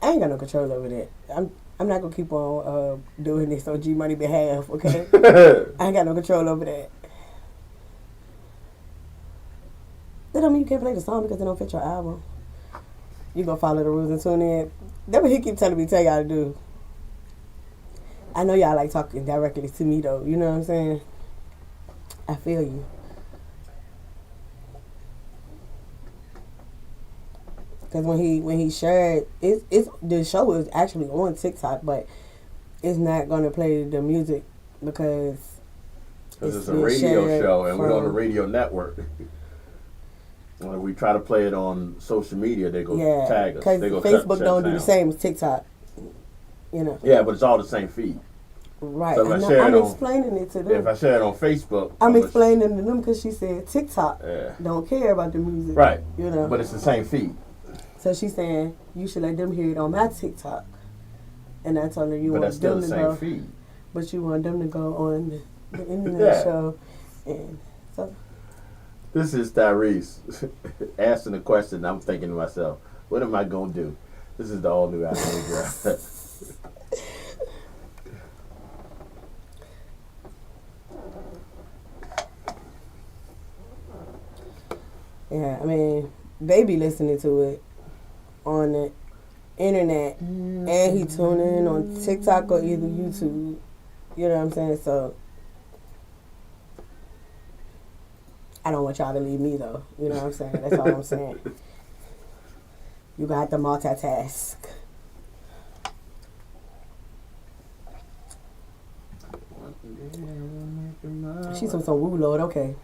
I ain't got no control over that. I'm not gonna keep on doing this on G Money behalf, okay? I ain't got no control over that. That don't mean you can't play the song because it don't fit your album. You gonna follow the rules and tune in. That's what he keep telling me tell y'all to do. I know y'all like talking directly to me though. You know what I'm saying? I feel you. Because when he shared, it's the show is actually on TikTok, but it's not gonna play the music because
it's a radio show and we're on a radio network. When we try to play it on social media, they go tag us.
Because Facebook don't do the same as TikTok. You know.
Yeah, but it's all the same feed.
Right.
So
I'm explaining it to them.
If I share it on Facebook,
I'm explaining to them because she said TikTok don't care about the music.
Right.
You know.
But it's the same feed.
So she's saying you should let them hear it on my TikTok. And I told her you want them to go.
Feed.
But you want them to go on the internet show. And so.
This is Tyrese asking a question. I'm thinking to myself, what am I going to do? This is the all new album.
Yeah, I mean, they be listening to it on the internet, and he tuning in on TikTok or either YouTube. You know what I'm saying? So I don't want y'all to leave me though. You know what I'm saying? That's all I'm saying. You got to multitask. She's on some woo lord, okay.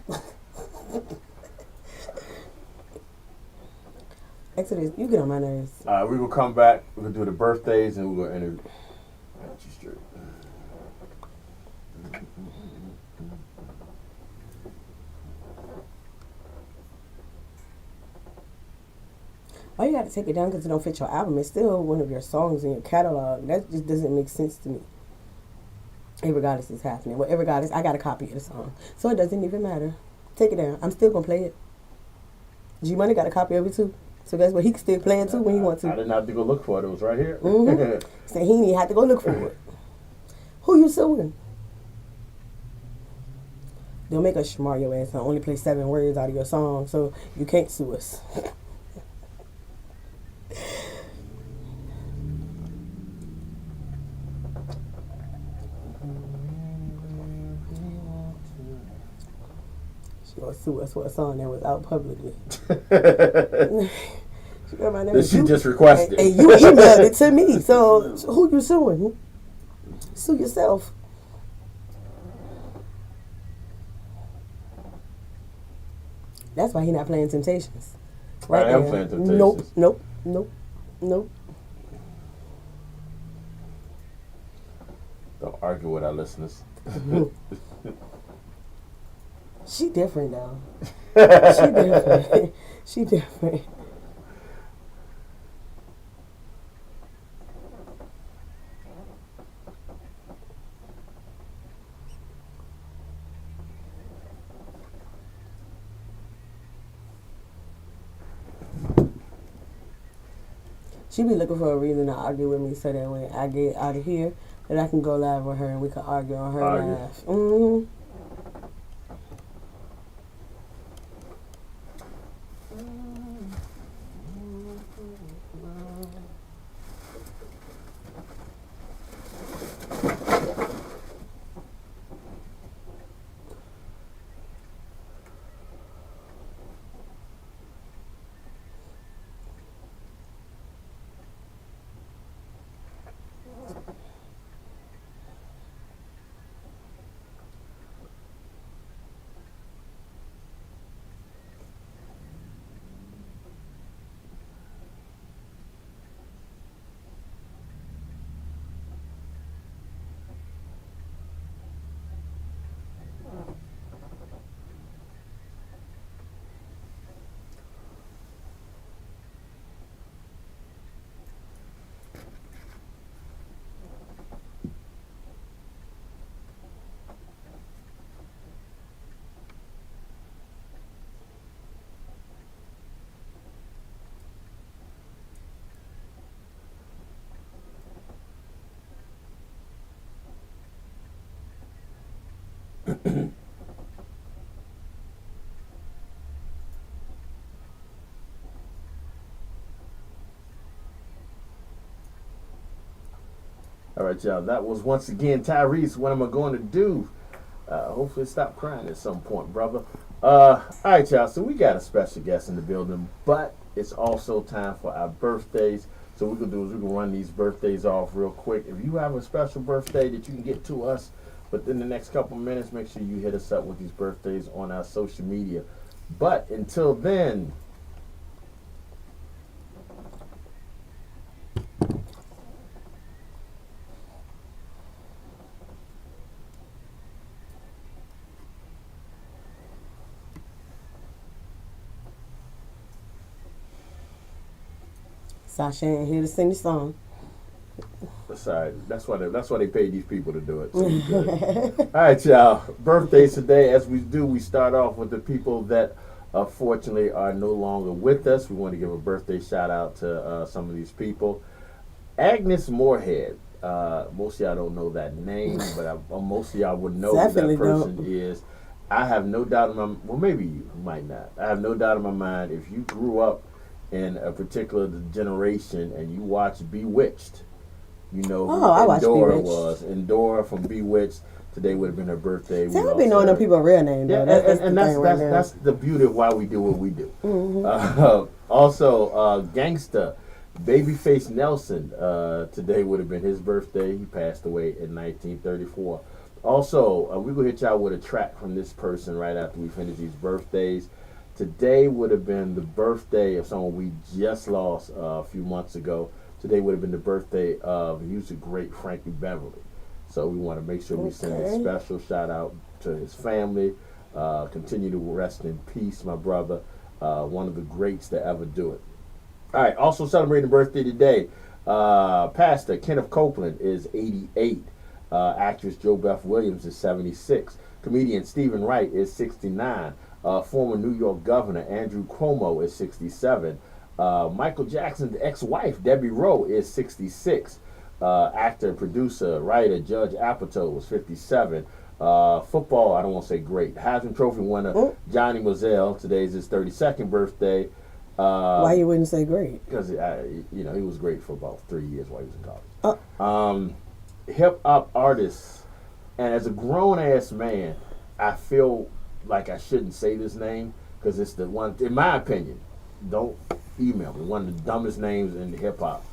Exodus, you get on my nerves.
We will come back. We're going to do the birthdays and we're going to interview. Get you straight.
Why you got to take it down because it don't fit your album? It's still one of your songs in your catalog. That just doesn't make sense to me. Regardless is happening. Well, regardless, I got a copy of the song. So it doesn't even matter. Take it down. I'm still going to play it. G-Money got a copy of it too. So that's what he can still play it too when he wants to.
I didn't have to go look for it. It was right here.
Mm-hmm. So he didn't have to go look for it. Who you suing? They'll make us smart your ass and only play 7 words out of your song, so you can't sue us. She gonna sue us for a song that was out publicly.
She just requested.
And you emailed it to me, so who you suing? Sue yourself. That's why he not playing Temptations.
Right, I am playing Temptations.
Nope.
Don't argue with our listeners.
She different though. She different. She be looking for a reason to argue with me so that when I get out of here, that I can go live with her and we can argue on her live. Mm-hmm.
All right, y'all. That was once again Tyrese. What am I going to do? Hopefully, stop crying at some point, brother. All right, y'all. So we got a special guest in the building, but it's also time for our birthdays. So what we're gonna do is we're gonna run these birthdays off real quick. If you have a special birthday that you can get to us within the next couple minutes, make sure you hit us up with these birthdays on our social media. But until then.
Sasha ain't here to sing the song.
Sorry, that's why they paid these people to do it. So we good. All right, y'all. Birthdays today, as we do, we start off with the people that unfortunately are no longer with us. We want to give a birthday shout out to some of these people. Agnes Moorhead. Most of y'all don't know that name, but most of y'all would know
Definitely
who that person
don't.
is. I have no doubt in my maybe you might not. I have no doubt in my mind if you grew up in a particular generation and you watched Bewitched, you know who
I watched
Endora
Bewitched.
was. Endora from Bewitched. Today would have been her birthday.
See, I be knowing them people real name though.
Yeah,
That's
and
the thing right now.
that's the beauty of why we do what we do.
Mm-hmm.
Also, Gangsta, Babyface Nelson. Today would have been his birthday. He passed away in 1934. Also, we're gonna hit y'all with a track from this person right after we finish these birthdays. Today would have been the birthday of someone we just lost a few months ago. Today would have been the birthday of music great Frankie Beverly. So we want to make sure we send a special shout out to his family. Continue to rest in peace, my brother. One of the greats to ever do it. All right, also celebrating birthday today. Pastor Kenneth Copeland is 88. Actress Jo Beth Williams is 76. Comedian Stephen Wright is 69. Former New York Governor Andrew Cuomo is 67. Michael Jackson's ex-wife Debbie Rowe is 66. Actor, producer, writer Judge Apatow was 57. Football, I don't want to say great. Heisman Trophy winner Johnny Manziel. Today's his 32nd birthday.
Why you wouldn't say great?
Because he was great for about 3 years while he was in college. Hip hop artist, and as a grown ass man, I feel like I shouldn't say this name because it's the one, in my opinion, don't email me, one of the dumbest names in hip hop.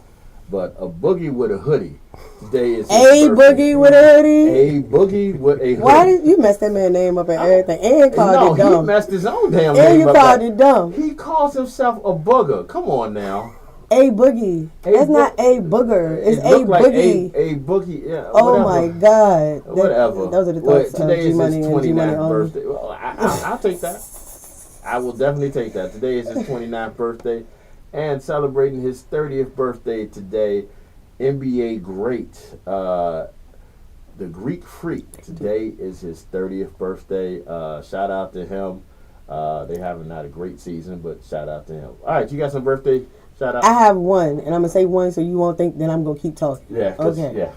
But a boogie with a hoodie today is
A boogie with a hoodie.
A boogie with a hoodie.
Why did you mess that man's name up and everything? And called it dumb.
He messed his own damn
And
name
you
up.
called it dumb.
He calls himself a booger. Come on now.
A boogie. That's not a booger. It's a
looked like
boogie.
A boogie. Yeah.
Oh
whatever.
my God.
Whatever.
Those are the
Well,
thoughts of
today is
G-Money
his
and G-Money
29th
only.
birthday. Well, I'll take that. I will definitely take that. Today is his 29th birthday. And celebrating his 30th birthday today, NBA great, the Greek Freak. Today is his 30th birthday. Shout out to him. They haven't had a great season, but shout out to him. All right, you got some birthday shout out?
I have one, and I'm going to say one so you won't think that I'm going to keep talking.
Yeah.
Okay.
Yeah.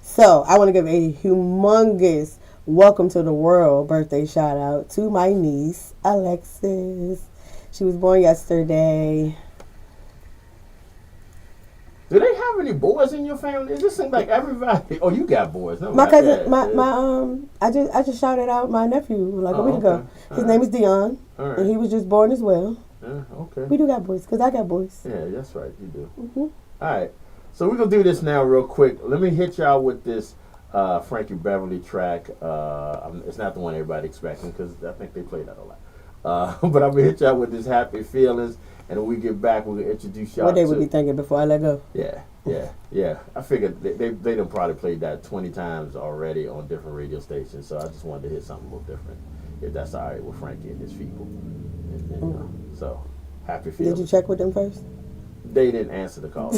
So I want to give a humongous welcome to the world birthday shout out to my niece, Alexis. She was born yesterday.
Do they have any boys in your family? It just seems like everybody. Oh, you got boys. No,
My cousin,
yeah.
I just shouted out my nephew like a week
okay.
ago. His name is Dion,
All right.
and he was just born as well.
Yeah, okay.
We do got boys, because I got boys.
Yeah, that's right. You do.
Mm-hmm.
All right. So we're going to do this now real quick. Let me hit y'all with this Frankie Beverly track. It's not the one everybody expecting because I think they play that a lot. But I'm going to hit y'all with this Happy Feelings. And when we get back, we're going to introduce y'all
What they would be thinking before I let go.
Yeah. I figured they done probably played that 20 times already on different radio stations. So I just wanted to hit something a little different, if that's all right with Frankie and his people. And, so, Happy Feelings.
Did you check with them first?
They didn't answer the call.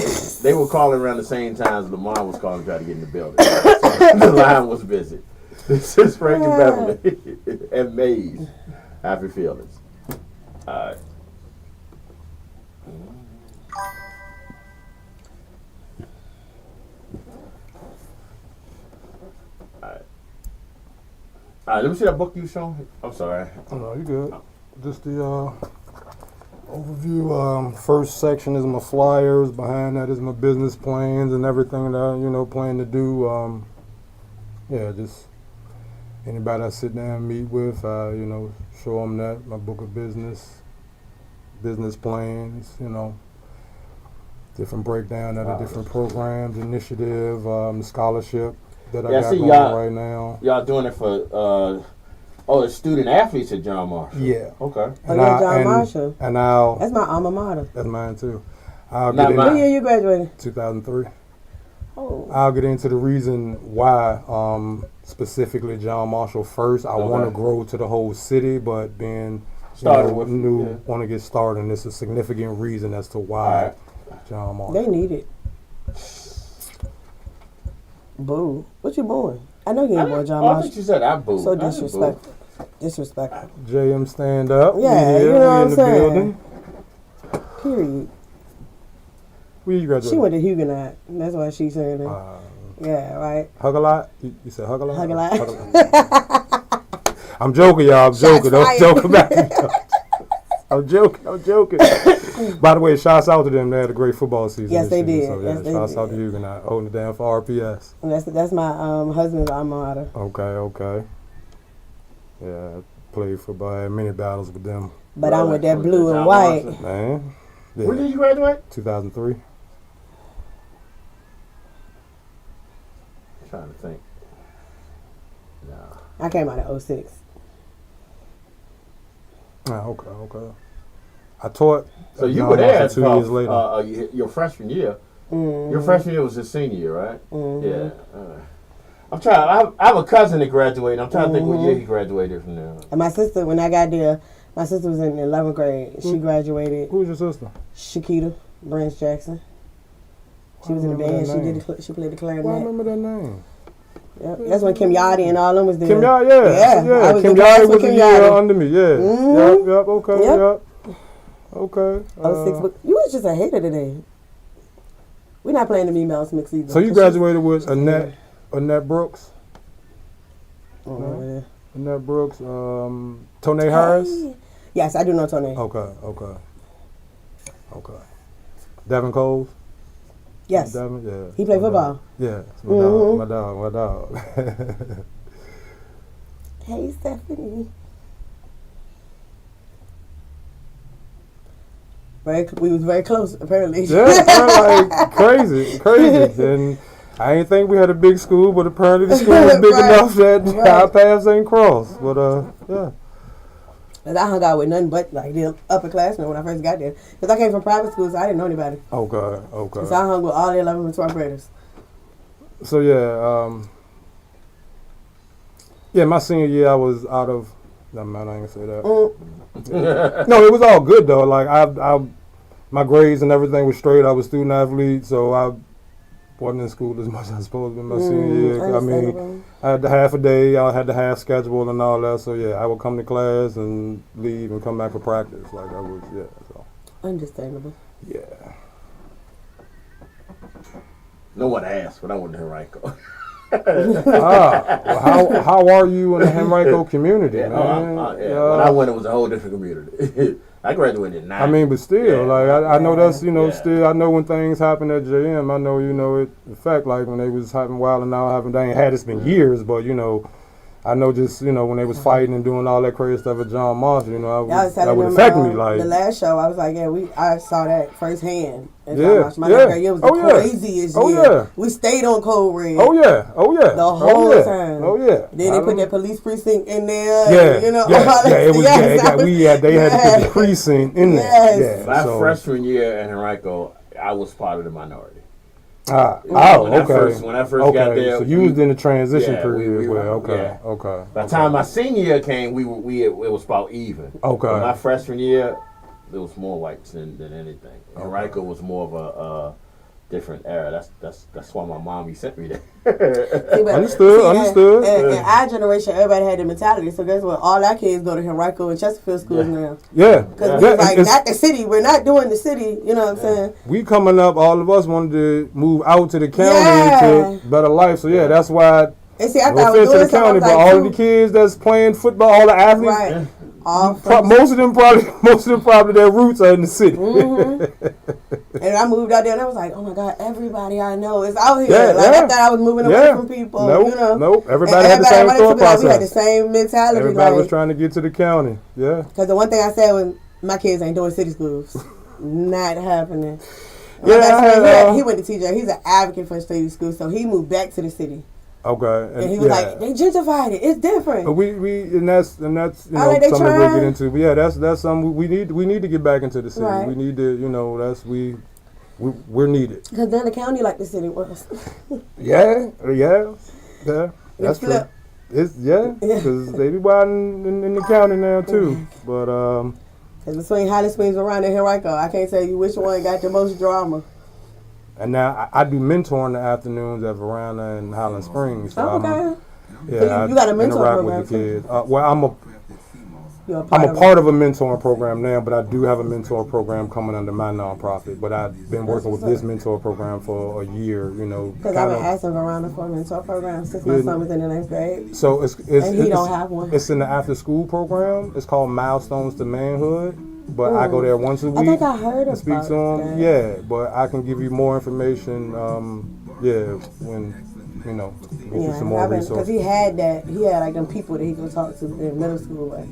They were calling around the same times Lamar was calling to try to get in the building. So the line was busy. This is Frankie Beverly and Maze. Happy Feelings. All right. All right, let me see that book you showing. I'm sorry.
Oh, no, you good. Just the overview. First section is my flyers. Behind that is my business plans and everything that I, plan to do. Yeah, just anybody I sit down and meet with, show them that, my book of business plans, different breakdown of the different programs, initiative, scholarship that I got going right now.
Y'all doing it for the student athletes at John Marshall.
Yeah.
Okay.
John Marshall.
And now
that's my alma mater.
That's mine too.
What year you graduated?
2003.
Oh.
I'll get into the reason why specifically John Marshall first. I want to grow to the whole city, but being want to get started, and it's a significant reason as to why John Marshall.
They need it. Boo. What you booing? I know you ain't born John Marshall.
I think you said I boo.
So disrespectful. Disrespectful.
JM stand up.
Yeah, you know what I'm saying.
Building.
Period.
Where you graduated?
She went to Huguenot. That's why she's saying that. Yeah, right.
Hug a lot? You said hug a lot?
Hug a lot.
I'm joking, y'all. I'm joking. Don't joke about me. I'm joking. By the way, shouts out to them. They had a great football season.
Yes, they did.
So,
yes, they
shouts
did.
out to Huguenot. Holding it down for RPS.
And that's my husband's alma mater.
Okay. Yeah, I played football. I had many battles with them.
But I'm with that blue and white.
Man. Yeah.
When did you graduate?
2003.
I'm trying to think. No.
I came out in 06.
Okay. I taught.
So you were there
2 years later.
Your freshman year.
Mm-hmm.
Your freshman year was your senior year, right?
Mm-hmm.
Yeah. I'm trying. I have a cousin that graduated. I'm trying to think what year he graduated from there.
And my sister, when I got there, my sister was in 11th grade. She graduated.
Who was your sister?
Shakita Branch Jackson. She was in the band. She played the clarinet.
I remember that name.
Yep. That's when Kim Yachty and all them was there.
Kim Yachty, yeah.
I was
Kim
in class
Yachty
with
was
Kim
a year
Yachty.
under me, yeah.
Mm-hmm.
Yep, okay,
Yep.
Okay.
06, but you was just a hater today. We're not playing the Me Mouse mix either.
So you graduated with Annette Brooks?
Oh, yeah.
Annette Brooks, Tone Harris?
Yes, I do know Tone.
Okay. Devin Coles?
Yes.
Devin, yeah.
He played football.
Yeah, it's my dog.
Hey, Stephanie. We was very close, apparently.
Yeah, like crazy. And I ain't think we had a big school, but apparently the school was big enough that our paths ain't crossed. But yeah.
And I hung out with nothing but like the upperclassmen when I first got there, because I came from private school, so I didn't know anybody.
Okay.
So I hung with all the 11th and 12th graders.
So yeah, my senior year I was out of. No, man, I ain't gonna say that. No, it was all good though. Like I my grades and everything was straight. I was student athlete, so I wasn't in school as much as I was supposed to be my senior year. I mean, I had the half a day. I had the half schedule and all that. So yeah, I would come to class and leave and come back for practice. Like I was, So
Understandable.
Yeah.
No one asked, but I went to Henrico.
Well, how are you in the Henrico community, man?
When I went, it was a whole different community. I graduated in 9.
I mean, but still, like I know that's still I know when things happen at JM. I know it. In fact, like when they was having wild and now having, they ain't had it's been years, but I know just when they was fighting and doing all that crazy stuff at John Marshall, that would affect me. Like
the last show, I was like, I saw that firsthand. My year was the craziest year.
Yeah.
We stayed on Code Red.
Oh yeah.
The whole time.
Oh yeah.
Then they put that police precinct in there.
Yeah. They had to put the precinct in there. Yeah.
My freshman year in Henrico, I was part of the minority.
When
I first got there,
so you was in the transition period as well. Okay.
By the time my senior year came, it was about even.
Okay.
But my freshman year, there was more whites than anything. Henrico was more of a different era. That's why my mommy sent me there.
Understood.
In our generation, everybody had the mentality. So guess what? All our kids go to Henrico and Chesterfield schools now.
Yeah.
Because not the city. We're not doing the city. You know what I'm saying?
We coming up, all of us wanted to move out to the county to better life. So that's why
And see, I
No
thought I was
offense to
doing
the county,
something.
but all of the kids that's playing football, all the athletes,
Right. All from
most of them probably their roots are in the city.
And I moved out there, and I was like, "Oh my God, everybody I know is out here."
Yeah,
like
yeah.
I thought I was moving away from people.
Nope,
you know,
nope. Everybody
And
had the same
everybody
thought
took it like we had the
process.
same mentality.
Everybody
like,
was trying to get to the county. Yeah.
Because the one thing I said was, my kids ain't doing city schools. Not happening. My
Yeah,
best friend,
I had,
he went to TJ. He's an advocate for city school, so he moved back to the city.
Okay.
And he was like, they gentrified it. It's different.
But we and that's you know
like they
something we'll
trying.
get into. But yeah, that's something we need to get back into the city.
Right.
We need to we're needed.
Because then the county like the city was.
Yeah. That's true.
flip.
It's because they be wild in the county now too. But
Because between Highland Springs, Verona, and Henrico, I can't tell you which one got the most drama.
and now I do mentoring the afternoons at Verona and Highland Springs. So
Okay.
yeah,
So you got a
I
mentor
interact
program,
with the kids. Well,
You're
I'm a
of
part of a mentoring program now, but I do have a mentor program coming under my nonprofit. But I've been working with this mentor program for a year,
Because I've been asking Verona for a mentor program since my son was in the 9th grade.
So it's
And he don't have one.
It's in the after school program. It's called Milestones to Manhood. But I go there once a week.
I think I heard
and speak
about
to them.
that.
Yeah, but I can give you more information. When get you some more
Because
resources.
he had like them people that he could talk to in middle school. Like,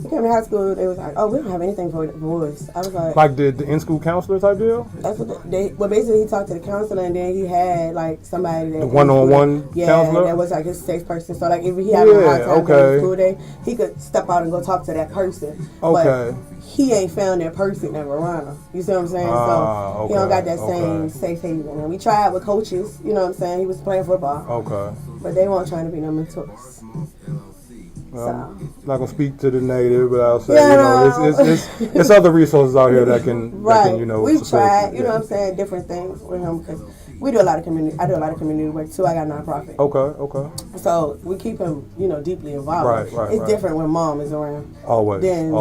he came to high school, they was like, "Oh, we don't have anything for boys." I was like
the in-school counselor type deal.
That's what well, basically he talked to the counselor, and then he had like somebody that
The one-on-one counselor?
that was like his safe person. So like if he had a hard time during the school day, he could step out and go talk to that person.
Okay.
But he ain't found that person in Verona. You see what I'm saying? So he don't got that same safe haven. And we tried with coaches. You know what I'm saying? He was playing football,
Okay.
but they weren't trying to be no mentors.
I'm not gonna speak to the native, but I'll say
Yeah,
it's other resources out here that can
we
support
tried,
you.
you know what I'm saying, different things with him because we do a lot of community. I do a lot of community work too. I got a nonprofit.
Okay.
So we keep him, deeply involved.
Right.
It's different when mom is around.
Always.
Than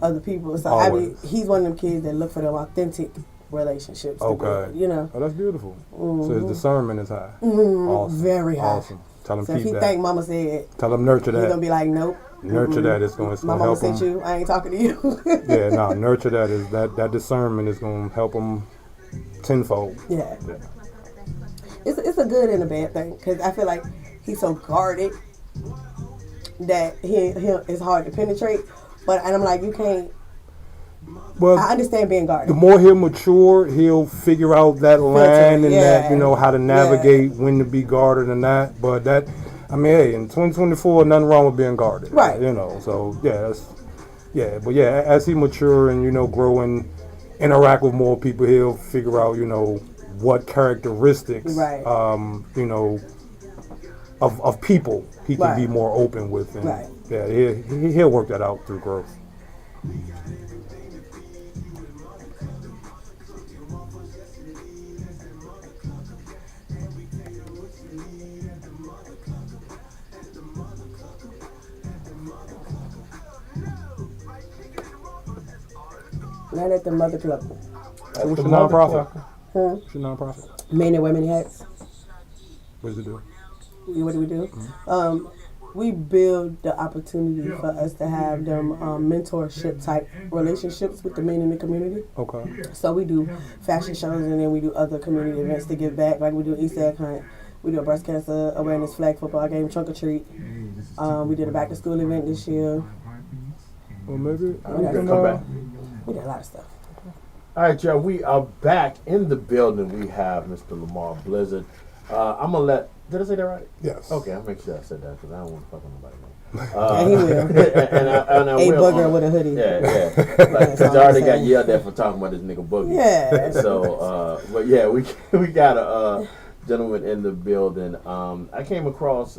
other people. So
Always.
he's one of them kids that look for them authentic relationships.
Okay.
To
Oh, that's beautiful. So his discernment is high. Awesome.
Very high.
Awesome. Tell him
So if
keep
he
that.
think mama said,
Tell him nurture
he's
that.
gonna be like, nope.
Nurture that. It's gonna
My mama
help
sent
him.
you. I ain't talking to you.
Yeah, no, nurture that is that discernment is gonna help him tenfold.
Yeah. It's a good and a bad thing because I feel like he's so guarded that he it's hard to penetrate. And I'm like, you can't.
Well,
I understand being guarded.
the more he'll mature, he'll figure out that line and that how to navigate when to be guarded and that. But that, hey, in 2024, nothing wrong with being guarded,
right?
So but as he mature and grow and interact with more people, he'll figure out what characteristics,
right?
Of people he can be more open with, and
right.
Yeah, he'll work that out through growth.
Not at the Mother Club.
So what's your nonprofit? What's your nonprofit?
Men and Women Hats.
What does it do?
What do we do? We build the opportunity for us to have them mentorship type relationships with the men in the community.
Okay.
So we do fashion shows and then we do other community events to give back. Like we do Easter egg hunt. We do a breast cancer awareness flag football game, trunk or treat. We did a back to school event this year.
Well, maybe
we can come back.
We did a lot of stuff.
All right, y'all. We are back in the building. We have Mr. Lamar Blizzard. I'm gonna let. Did I say that right?
Yes.
Okay, I'll make sure I said that because I don't want to fuck with nobody.
And he will.
and I
A
will.
booger with a hoodie.
Yeah. Because I already got yelled at for talking about this nigga Boogie.
Yeah.
So, but yeah, we got a gentleman in the building. I came across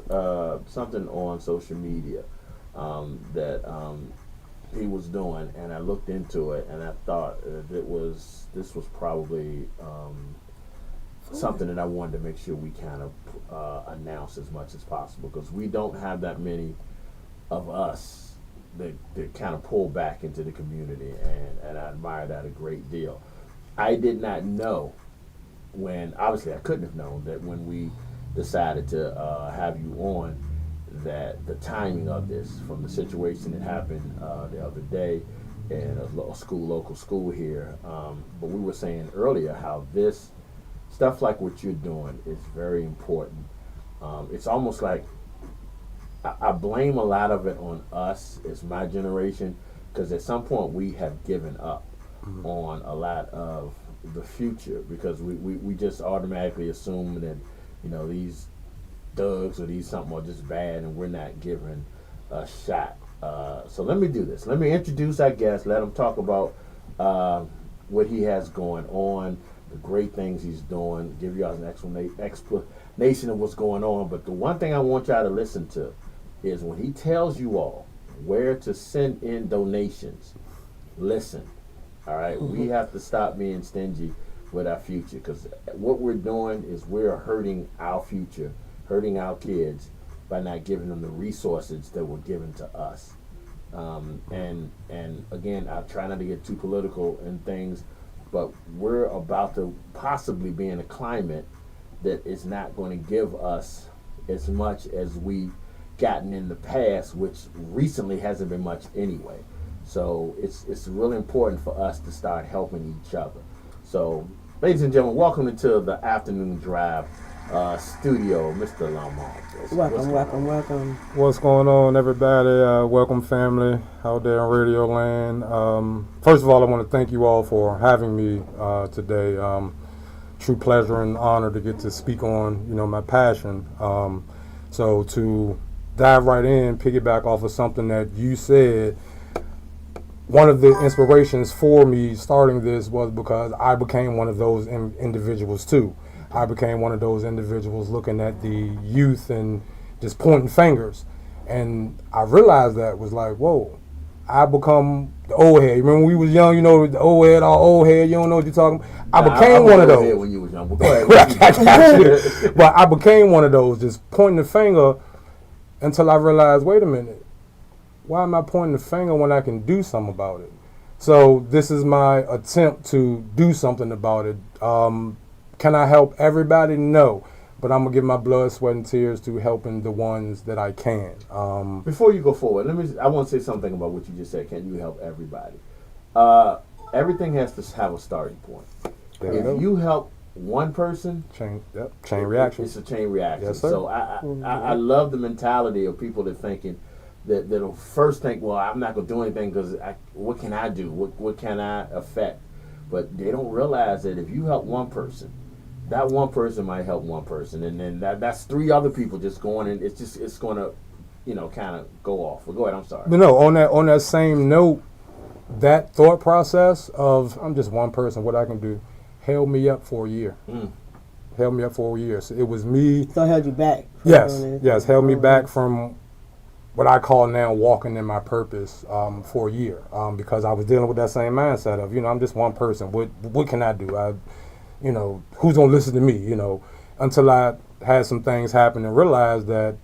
something on social media that he was doing, and I looked into it, and I thought this was probably something that I wanted to make sure we kind of announce as much as possible, because we don't have that many of us that kind of pull back into the community, and I admire that a great deal. I did not know obviously I couldn't have known that when we decided to have you on, that the timing of this, from the situation that happened the other day in a local school here. But we were saying earlier how this stuff like what you're doing is very important. It's almost like I blame a lot of it on us as my generation, because at some point we have given up on a lot of the future, because we just automatically assume that, you know, these thugs or these something are just bad, and we're not giving a shot. So let me do this. Let me introduce our guest. Let him talk about what he has going on, the great things he's doing, give y'all an explanation of what's going on. But the one thing I want y'all to listen to is when he tells you all where to send in donations, listen. All right, we have to stop being stingy with our future, because what we're doing is we're hurting our future, hurting our kids by not giving them the resources that were given to us. And again, I try not to get too political in things, but we're about to possibly be in a climate that is not going to give us as much as we gotten in the past, which recently hasn't been much anyway. So it's really important for us to start helping each other. So, ladies and gentlemen, welcome into the Afternoon Drive studio, Mr. Lamont.
Welcome.
What's going on, everybody? Welcome, family, out there in Radio Land. First of all, I want to thank you all for having me today. True pleasure and honor to get to speak on, my passion. So to dive right in, piggyback off of something that you said, one of the inspirations for me starting this was because I became one of those individuals too. I became one of those individuals looking at the youth and just pointing fingers. And I realized that was like, whoa, I become the old head. Remember when we was young, the old head, all old head, you don't know what you're talking about. I became one of those.
When you was young, but go ahead.
But I became one of those, just pointing the finger until I realized, wait a minute, why am I pointing the finger when I can do something about it? So this is my attempt to do something about it. Can I help everybody? No. But I'm going to give my blood, sweat, and tears to helping the ones that I can.
Before you go forward, I want to say something about what you just said. Can you help everybody? Everything has to have a starting point. If you help one person,
chain reaction.
It's a chain reaction.
Yes, sir.
So I love the mentality of people that thinking that'll first think, well, I'm not going to do anything because what can I do? What can I affect? But they don't realize that if you help one person, that one person might help one person, and then that's three other people just going, and it's going to, kind of go off. Well, go ahead. I'm sorry.
But no, on that same note, that thought process of I'm just one person, what I can do, held me up for a year. Held me up for a year. So it was me.
So it held you back.
Yes, held me back from what I call now walking in my purpose for a year, because I was dealing with that same mindset of, I'm just one person. What can I do? Who's gonna listen to me? Until I had some things happen and realized that,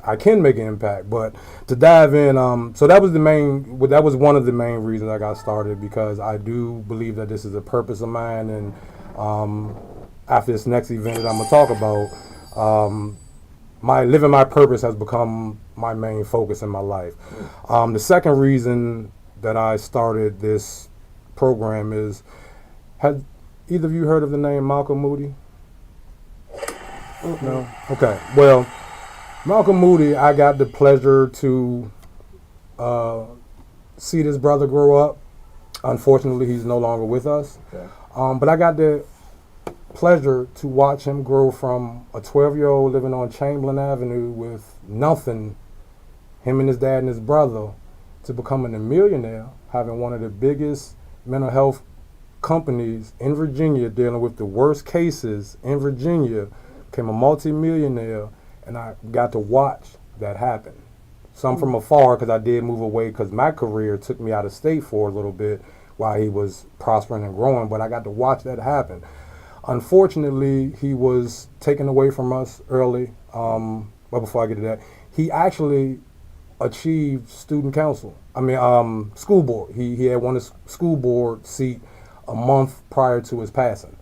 I can make an impact. But to dive in, so that was one of the main reasons I got started, because I do believe that this is a purpose of mine. And after this next event that I'm gonna talk about, living my purpose has become my main focus in my life. The second reason that I started this program is, had either of you heard of the name Malcolm Moody? No? Okay. Well, Malcolm Moody, I got the pleasure to see this brother grow up. Unfortunately, he's no longer with us.
Okay.
But I got the pleasure to watch him grow from a 12-year-old living on Chamberlain Avenue with nothing, him and his dad and his brother, to becoming a millionaire, having one of the biggest mental health companies in Virginia, dealing with the worst cases in Virginia, became a multi-millionaire, and I got to watch that happen. Some from afar, because I did move away because my career took me out of state for a little bit while he was prospering and growing, but I got to watch that happen. Unfortunately, he was taken away from us early. But before I get to that, he actually achieved school board. He had won a school board seat a month prior to his passing.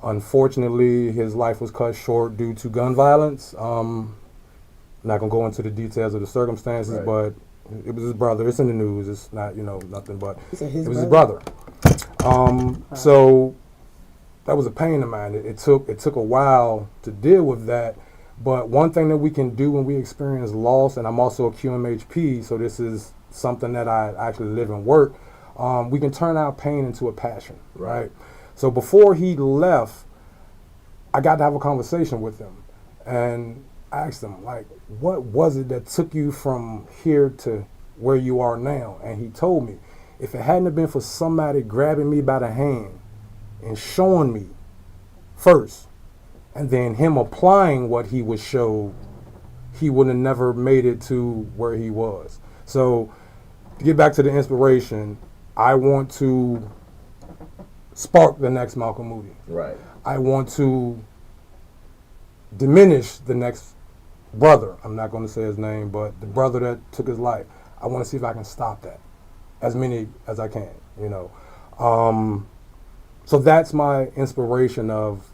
Unfortunately, his life was cut short due to gun violence. I'm not gonna go into the details of the circumstances,
Right.
but it was his brother. It's in the news. It's not, nothing, but
So
it was his brother. So that was a pain of mine. It took a while to deal with that. But one thing that we can do when we experience loss, and I'm also a QMHP, so this is something that I actually live and work, we can turn our pain into a passion, right? So before he left, I got to have a conversation with him and asked him, like, what was it that took you from here to where you are now? And he told me, if it hadn't have been for somebody grabbing me by the hand and showing me first, and then him applying what he was showed, he would have never made it to where he was. So to get back to the inspiration, I want to spark the next Malcolm Moody.
Right.
I want to diminish the next brother. I'm not going to say his name, but the brother that took his life. I want to see if I can stop that, as many as I can, So that's my inspiration of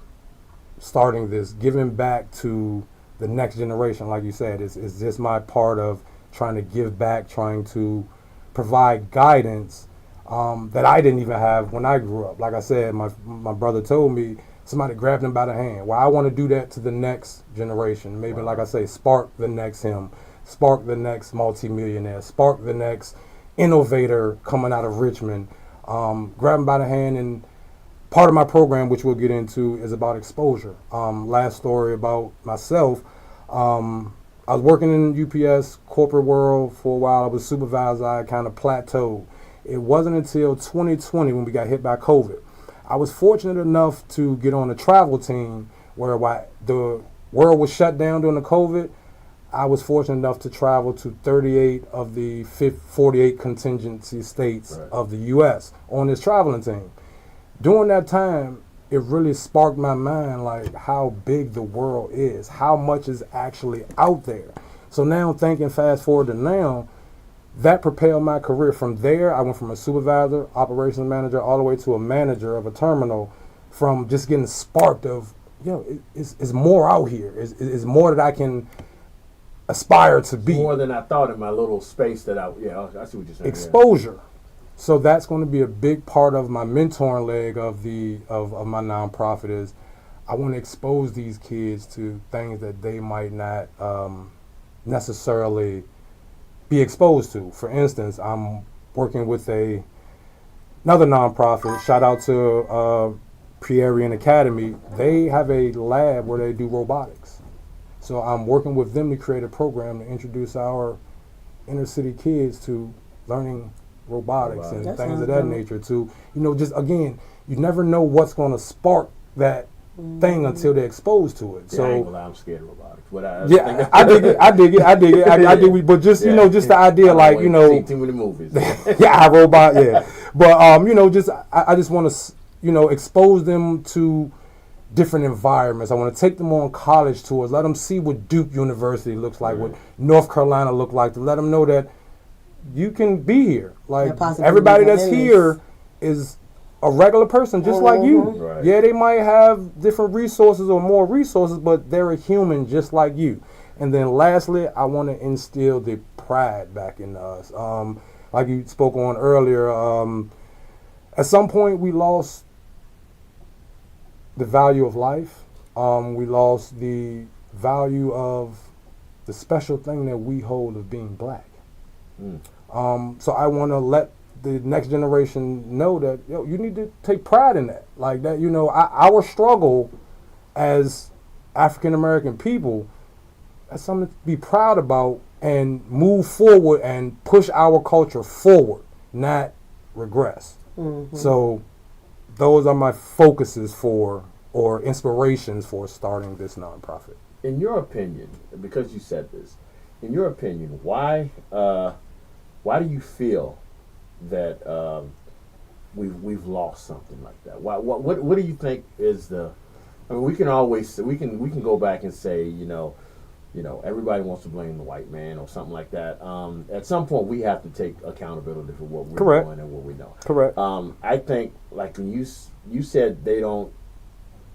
starting this, giving back to the next generation. Like you said, it's just my part of trying to give back, trying to provide guidance that I didn't even have when I grew up. Like I said, my brother told me somebody grabbed him by the hand. Well, I want to do that to the next generation. Maybe, like I say, spark the next him, spark the next multimillionaire, spark the next innovator coming out of Richmond. Grab him by the hand. And part of my program, which we'll get into, is about exposure. Last story about myself. I was working in UPS corporate world for a while. I was supervisor. I kind of plateaued. It wasn't until 2020 when we got hit by COVID. I was fortunate enough to get on a travel team where while the world was shut down during the COVID, I was fortunate enough to travel to 38 of the 48 contingency states of the U.S. on this traveling team. During that time, it really sparked my mind, like how big the world is, how much is actually out there. So now thinking fast forward to now, that propelled my career. From there, I went from a supervisor, operations manager, all the way to a manager of a terminal, from just getting sparked of, it's more out here. It's more that I can aspire to be.
More than I thought in my little space that I see what you're saying.
Exposure. So that's going to be a big part of my mentoring leg of my nonprofit is I want to expose these kids to things that they might not necessarily be exposed to. For instance, I'm working with another nonprofit. Shout out to Prairie Academy. They have a lab where they do robotics. So I'm working with them to create a program to introduce our inner city kids to learning robotics and
That
things of
sounds
that
dope.
nature too. Just again, you never know what's going to spark that thing until they're exposed to it.
Yeah, I ain't
So
gonna lie, I'm scared of robotics.
I dig it. But just just the idea, like
seen too many movies.
yeah, iRobot, yeah. But I just want to expose them to different environments. I want to take them on college tours, let them see what Duke University looks like, what North Carolina look like, to let them know that you can be here. Like everybody that's here is a regular person just like you.
Right.
Yeah, they might have different resources or more resources, but they're a human just like you. And then lastly, I want to instill the pride back in us. Like you spoke on earlier, at some point we lost the value of life. We lost the value of the special thing that we hold of being black. So I want to let the next generation know that you need to take pride in that. Like that, our struggle as African American people, that's something to be proud about and move forward and push our culture forward, not regress. So those are my focuses for, or inspirations for, starting this nonprofit.
In your opinion, because you said this, in your opinion, why do you feel that we've lost something like that? What do you think is the? I mean, we can go back and say everybody wants to blame the white man or something like that. At some point, we have to take accountability for what we're doing and what we know.
Correct.
I think, like when you said they don't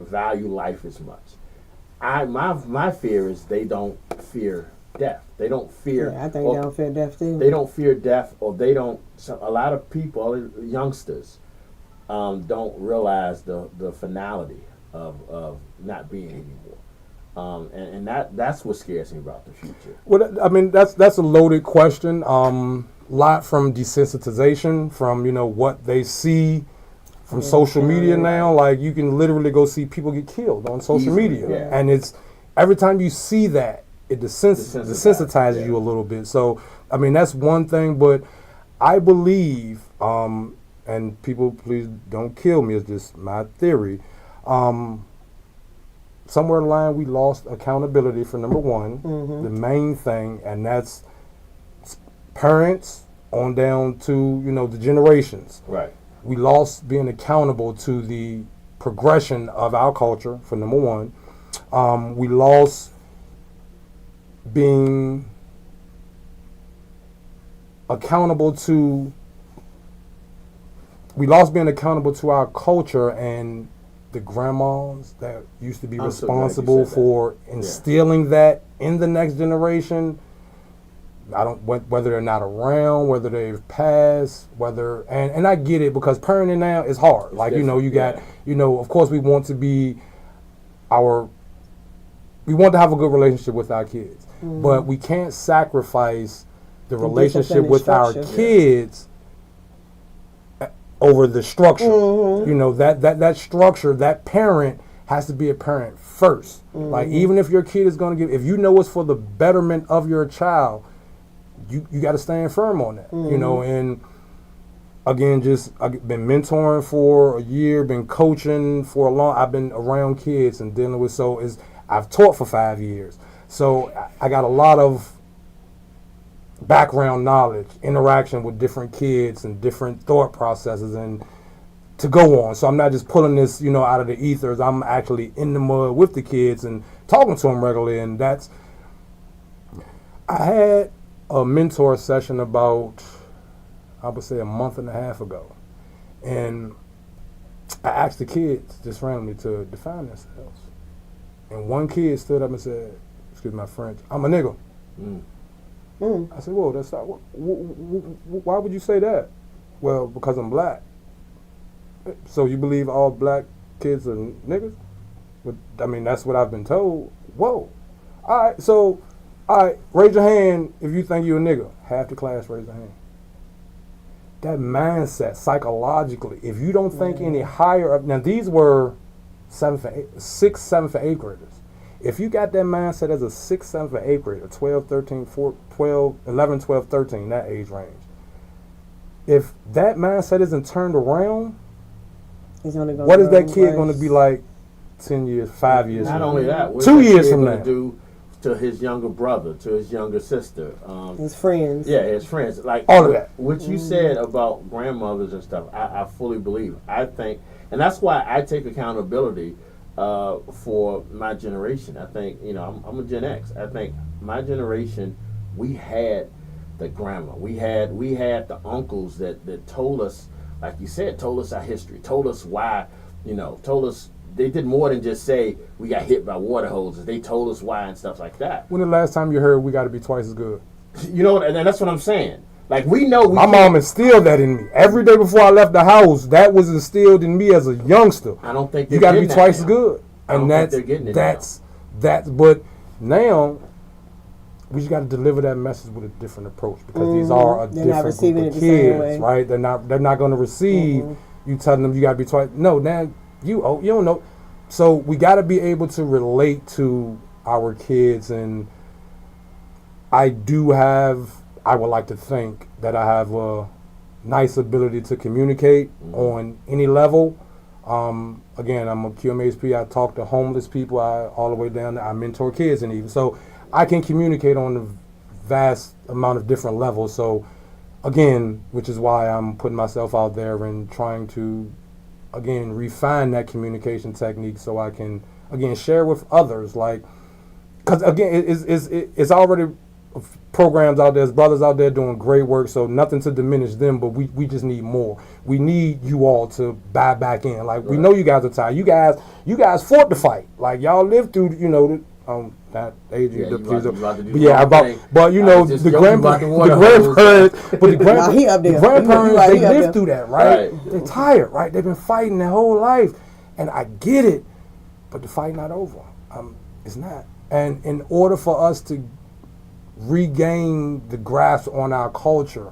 value life as much. My fear is they don't fear death. They don't fear.
Yeah, I think they don't fear death too.
They don't fear death, or they don't. So a lot of people, youngsters, don't realize the finality of not being anymore. And that's what scares me about the future.
Well, I mean, that's a loaded question. Lot from desensitization, from what they see from social media now. Like, you can literally go see people get killed on social media, and it's every time you see that, it desensitizes you a little bit. So, I mean, that's one thing. But I believe, and people, please don't kill me, it's just my theory. Somewhere in the line, we lost accountability for number one, the main thing, and that's parents on down to the generations.
Right.
We lost being accountable to the progression of our culture for number one. We lost being accountable to our culture and the grandmas that used to be responsible for instilling that in the next generation. Whether they're not around, whether they've passed, and I get it, because parenting now is hard. It's like, of course we want to have a good relationship with our kids, but we can't sacrifice the relationship with our kids over the structure. That structure, that parent has to be a parent first. Like, even if your kid is going to if it's for the betterment of your child, you got to stand firm on that. And again, I've been mentoring for a year, been coaching for a long. I've been around kids and dealing with. I've taught for 5 years, so I got a lot of background knowledge, interaction with different kids and different thought processes, and to go on. So I'm not just pulling this, out of the ethers. I'm actually in the mud with the kids and talking to them regularly, and I had a mentor session about, I would say, a month and a half ago, and I asked the kids just randomly to define themselves, and one kid stood up and said, excuse my French, "I'm a nigga." I said, "Whoa, that's not. Why would you say that?" "Well, because I'm black." "So you believe all black kids are niggas?" "But I mean, that's what I've been told." "Whoa, all right, raise your hand if you think you're a nigga." Half the class raised their hand. That mindset, psychologically, if you don't think any higher up, now these were 6th, 7th, and 8th graders. If you got that mindset as a 6th, 7th, and 8th grader, 12, 13, 12, 11, 12, 13, that age range, if that mindset isn't turned around, what is that kid going to be like 10 years, 5 years
Not
from now?
only that, what
2
is that
years
kid
from
gonna
now?
do to his younger brother, to his younger sister,
his friends.
Yeah, his friends. Like
all of that.
What you said about grandmothers and stuff, I fully believe. I think, and that's why I take accountability for my generation. I think, I'm a Gen X. I think my generation, we had the grandma, we had the uncles that told us, like you said, told us our history, told us why, told us. They did more than just say we got hit by water hoses. They told us why and stuff like that.
When the last time you heard we got to be twice as good?
And that's what I'm saying. Like, we know
my mom instilled that in me every day before I left the house. That was instilled in me as a youngster.
I don't think
you got to be twice as good, and that's But now we just got to deliver that message with a different approach, because these are different group of kids, right? They're not going to receive you telling them you got to be twice. No, now. You don't know. So we got to be able to relate to our kids, and I would like to think that I have a nice ability to communicate on any level. Again, I'm a QMHP. I talk to homeless people all the way down to I mentor kids, and even so I can communicate on a vast amount of different levels. So again, which is why I'm putting myself out there and trying to refine that communication technique so I can, share with others. Like, because, again, it's already programs out there, there's brothers out there doing great work, so nothing to diminish them, but we just need more. We need you all to buy back in. Like, we know you guys are tired. You guys fought the fight. Like, y'all lived through, that age,
Yeah,
but you know, the grandparents, they lived through that, right? They're tired, right? They've been fighting their whole life, and I get it, but the fight not over. It's not. And in order for us to regain the grasp on our culture,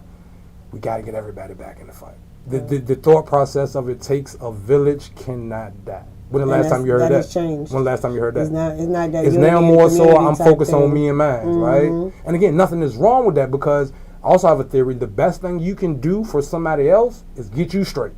we got to get everybody back in the fight. The thought process of it takes a village cannot die. When the last time you heard that? When the last time you heard that?
It's not that.
It's now more so I'm focused on me and mine, right? And again, nothing is wrong with that, because I also have a theory. The best thing you can do for somebody else is get you straight.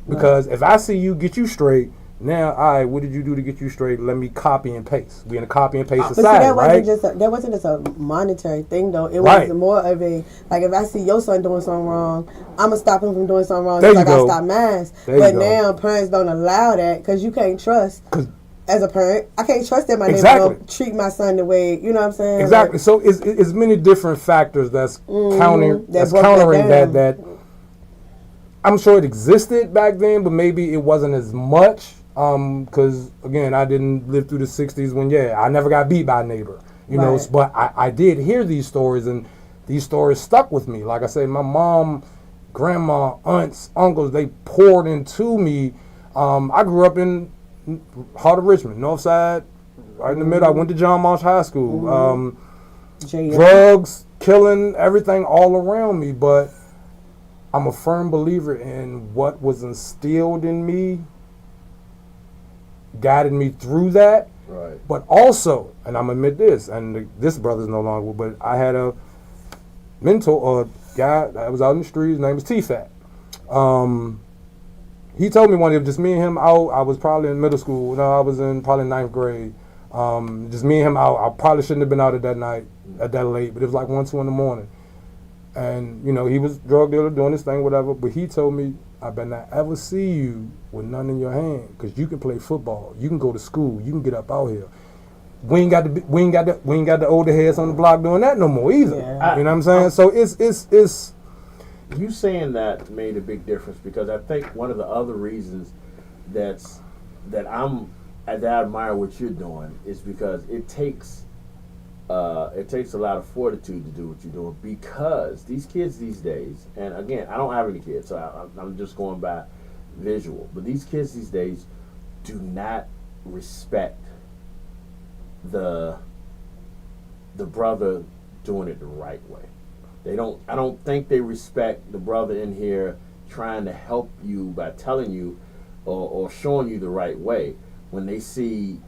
Because if I see you get you straight, now, all right, what did you do to get you straight? Let me copy and paste. We in a copy and paste society, right?
That wasn't just a monetary thing, though. It was more of a, like, if I see your son doing something wrong, I'm going to stop him from doing something wrong just like I stop mine. But now parents don't allow that, because you can't trust. As a parent, I can't trust that my neighbor don't treat my son the way, you know what I'm saying?
Exactly. So it's many different factors that's countering that. I'm sure it existed back then, but maybe it wasn't as much. Because again, I didn't live through the 60s when, I never got beat by a neighbor, you know, but I did hear these stories, and these stories stuck with me. Like I said, my mom, grandma, aunts, uncles, they poured into me. I grew up in heart of Richmond, North Side, right in the middle. I went to John Marsh High School. Drugs, killing, everything all around me, but I'm a firm believer in what was instilled in me guided me through that, but also, and I'm admit this, and this brother's no longer, but I had a mentor, a guy that was out in the streets, his name was T-Fat. He told me one day, just me and him out, I was probably in middle school, I was in probably 9th grade, just me and him out. I probably shouldn't have been out at that night, at that late, but it was like 1, 2 in the morning. And, he was a drug dealer, doing his thing, whatever, but he told me, I better not ever see you with nothing in your hand, because you can play football, you can go to school, you can get up out here. We ain't got the older heads on the block doing that no more either. Yeah. You know what I'm saying? So it's
you saying that made a big difference, because I think one of the other reasons that I admire what you're doing is because it takes a lot of fortitude to do what you're doing, because these kids these days, and again, I don't have any kids, so I'm just going by visual, but these kids these days do not respect the brother doing it the right way. I don't think they respect the brother in here trying to help you by telling you or showing you the right way. When they see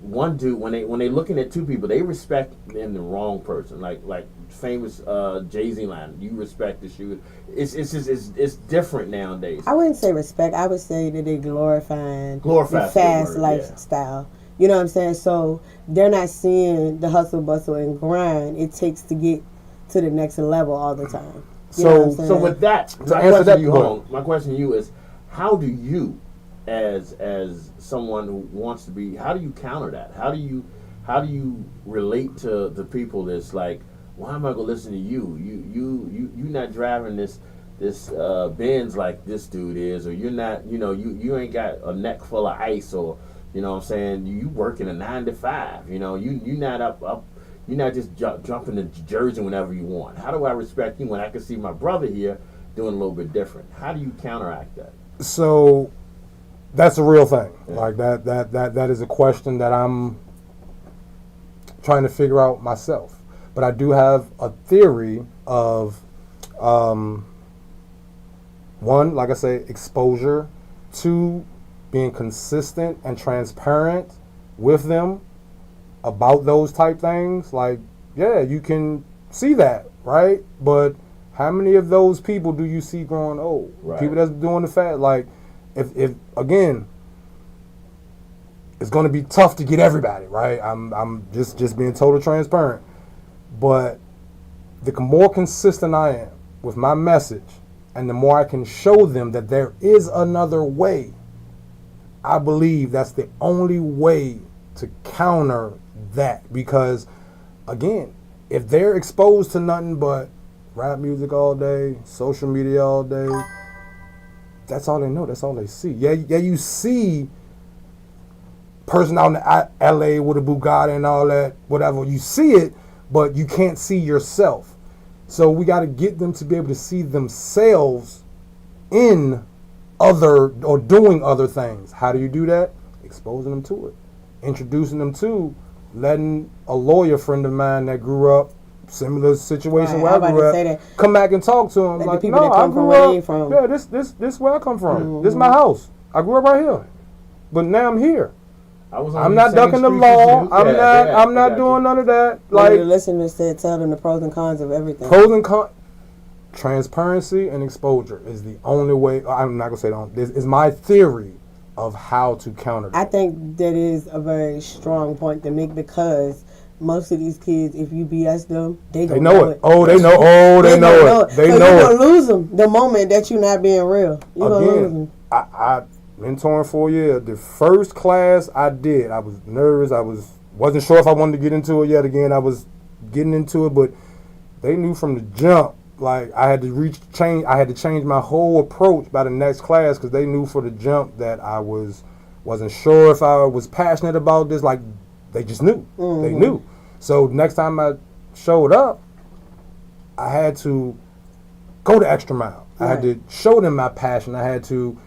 one dude, when they looking at two people, they respect in the wrong person. Like famous Jay-Z line, you respect the shooter. It's different nowadays.
I wouldn't say respect. I would say that they glorify the fast lifestyle. Yeah. You know what I'm saying? So they're not seeing the hustle, bustle, and grind it takes to get to the next level all the time.
So with that, my question to you is, how do you, as someone who wants to be, how do you counter that? How do you relate to the people that's like, why am I gonna listen to you? You not driving this Benz like this dude is, or you're not, you ain't got a neck full of ice, or you know what I'm saying, you working a 9 to 5. You not up. You're not just jumping to Jersey whenever you want. How do I respect you when I can see my brother here doing a little bit different? How do you counteract that?
So that's a real thing. Yeah. Like that is a question that I'm trying to figure out myself. But I do have a theory of one, like I say, exposure. 2, being consistent and transparent with them about those type things. Like, yeah, you can see that, right? But how many of those people do you see growing old? Right. People that's doing the fat, like, if again, it's going to be tough to get everybody, right? I'm just being total transparent. But the more consistent I am with my message, and the more I can show them that there is another way, I believe that's the only way to counter that. Because again, if they're exposed to nothing but rap music all day, social media all day, that's all they know. That's all they see. Yeah, you see person out in L.A. with a Bugatti and all that, whatever. You see it, but you can't see yourself. So we got to get them to be able to see themselves in other or doing other things. How do you do that? Exposing them to it. Introducing them to letting a lawyer friend of mine that grew up similar situation where I grew up come back and talk to him. Like, no, I grew up. Yeah, this where I come from. Mm-hmm. This is my house. I grew up right here, but now I'm here. I'm not ducking the law. I'm not doing none of that.
Like your listeners said, tell them the pros and cons of everything.
Pros and cons. Transparency and exposure is the only way. I'm not gonna say that. This is my theory of how to counter that.
I think that is a very strong point to make because most of these kids, if you BS them, they know it.
Oh, they know. Oh, they know it. They know it.
You're gonna lose them the moment that you're not being real. You're gonna lose them.
I mentoring for a year. The first class I did, I was nervous. Wasn't sure if I wanted to get into it yet. Again, I was getting into it, but they knew from the jump. Like I had to change my whole approach by the next class because they knew for the jump that I wasn't sure if I was passionate about this. Like they just knew. Mm-hmm. They knew. So next time I showed up, I had to go the extra mile. Right. I had to show them my passion. I had to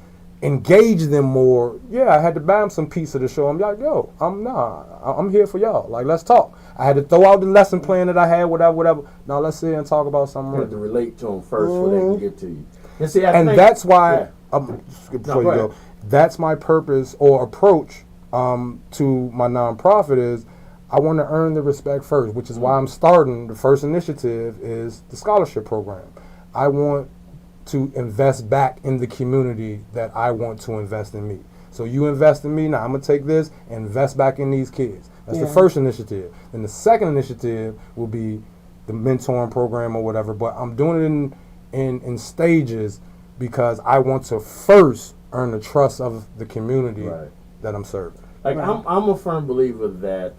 engage them more. Yeah, I had to buy them some pizza to show them, like, yo, I'm here for y'all. Like, let's talk. I had to throw out the lesson plan that I had, whatever. Now let's sit and talk about something.
You have to relate to them first before they can get to you. And see,
that's why, before you go, that's my purpose or approach to my nonprofit is I want to earn the respect first, which is why I'm starting. The first initiative is the scholarship program. I want to invest back in the community that I want to invest in me. So you invest in me, now I'm going to take this and invest back in these kids. That's the first initiative. Then the second initiative will be the mentoring program or whatever, but I'm doing it in stages because I want to first earn the trust of the community that I'm serving.
Like I'm a firm believer that,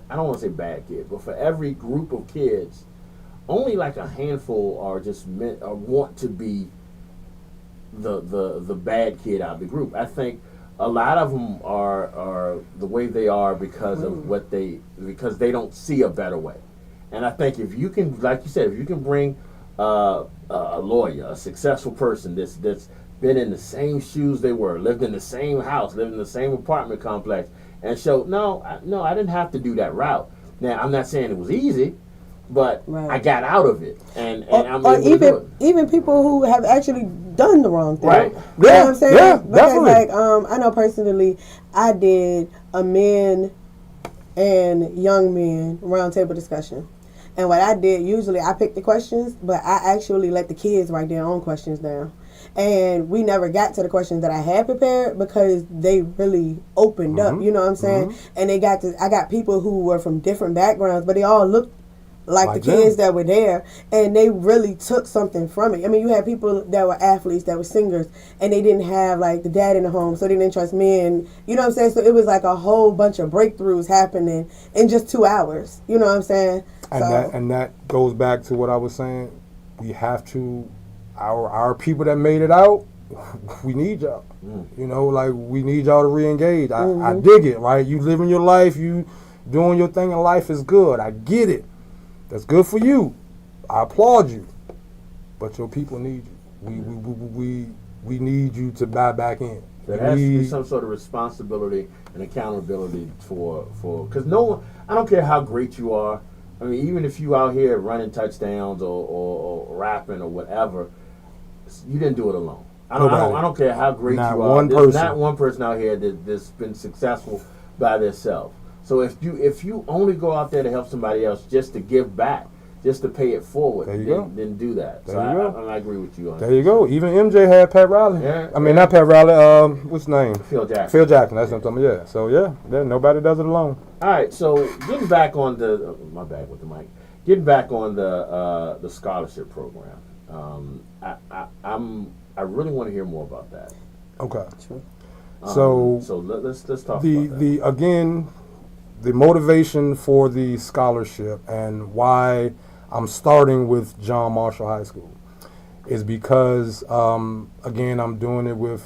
I don't want to say bad kid, but for every group of kids, only like a handful are just meant or want to be the bad kid out of the group. I think a lot of them are the way they are because of because they don't see a better way. And I think if you can, like you said, if you can bring a lawyer, a successful person that's been in the same shoes they were, lived in the same house, lived in the same apartment complex, and show I didn't have to do that route. Now I'm not saying it was easy, but I got out of it, and I'm able to do it.
Even people who have actually done the wrong thing.
Right.
You know what I'm saying?
Yeah,
because
definitely.
like I know personally, I did a men and young men roundtable discussion. And what I did, usually I picked the questions, but I actually let the kids write their own questions down. And we never got to the questions that I had prepared because they really opened up, you know what I'm saying? And I got people who were from different backgrounds, but they all looked like the kids that were there, and they really took something from it. I mean, you had people that were athletes, that were singers, and they didn't have like the dad in the home, so they didn't trust men. You know what I'm saying? So it was like a whole bunch of breakthroughs happening in just 2 hours. You know what I'm saying?
And that goes back to what I was saying. We have to, our people that made it out, we need y'all. You know, like we need y'all to re-engage. I dig it, right? You living your life, you doing your thing in life is good. I get it. That's good for you. I applaud you. But your people need you. We need you to buy back in.
There has to be some sort of responsibility and accountability for because no one, I don't care how great you are. I mean, even if you out here running touchdowns or rapping or whatever, you didn't do it alone. I don't care how great you are. There's not one person out here that's been successful by themselves. So if you only go out there to help somebody else just to give back, just to pay it forward, then do that. So I agree with you on that.
There you go. Even MJ had Pat Riley. Yeah, I mean, not Pat Riley. What's his name?
Phil Jackson.
Phil Jackson. That's what I'm talking about. Yeah. So nobody does it alone.
All right. So getting back on my bad with the mic. Getting back on the scholarship program. I really want to hear more about that.
Okay.
Sure.
So let's talk about that.
Again, the motivation for the scholarship and why I'm starting with John Marshall High School is because, again, I'm doing it with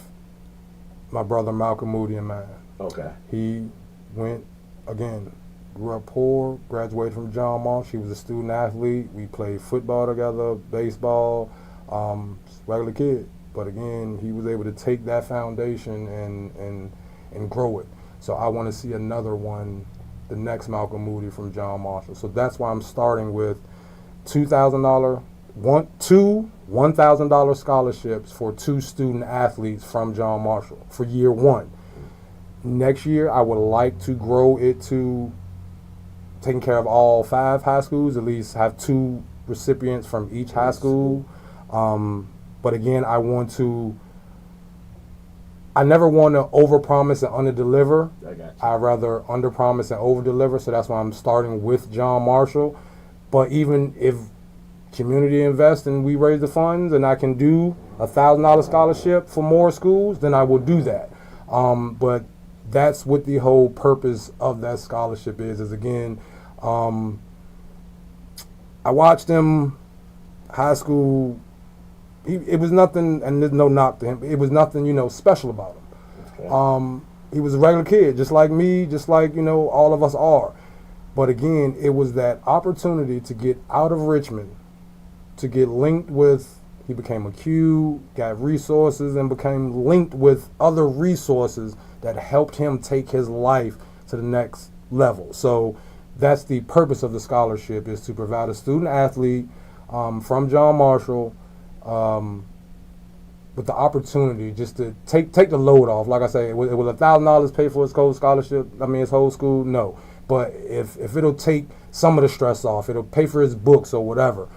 my brother Malcolm Moody and man.
Okay.
He went, again, grew up poor, graduated from John Marshall. He was a student athlete. We played football together, baseball, regular kid. But again, he was able to take that foundation and grow it. So I want to see another one, the next Malcolm Moody from John Marshall. So that's why I'm starting with two $1,000 scholarships for 2 student athletes from John Marshall for year 1. Next year, I would like to grow it to taking care of all 5 high schools, at least have 2 recipients from each high school. But again, I never want to overpromise and underdeliver.
I got you.
I rather underpromise and overdeliver. So that's why I'm starting with John Marshall. But even if community invests and we raise the funds and I can do a $1,000 scholarship for more schools, then I will do that. But that's what the whole purpose of that scholarship is again, I watched him high school. It was nothing, and there's no knock to him. It was nothing, special about him. Okay. He was a regular kid, just like me, just like, all of us are. But again, it was that opportunity to get out of Richmond, to get linked with, he became a Q, got resources, and became linked with other resources that helped him take his life to the next level. So that's the purpose of the scholarship, is to provide a student athlete from John Marshall with the opportunity just to take the load off. Like I say, will $1,000 pay for his whole scholarship? His whole school? No. But if it'll take some of the stress off, it'll pay for his books or whatever,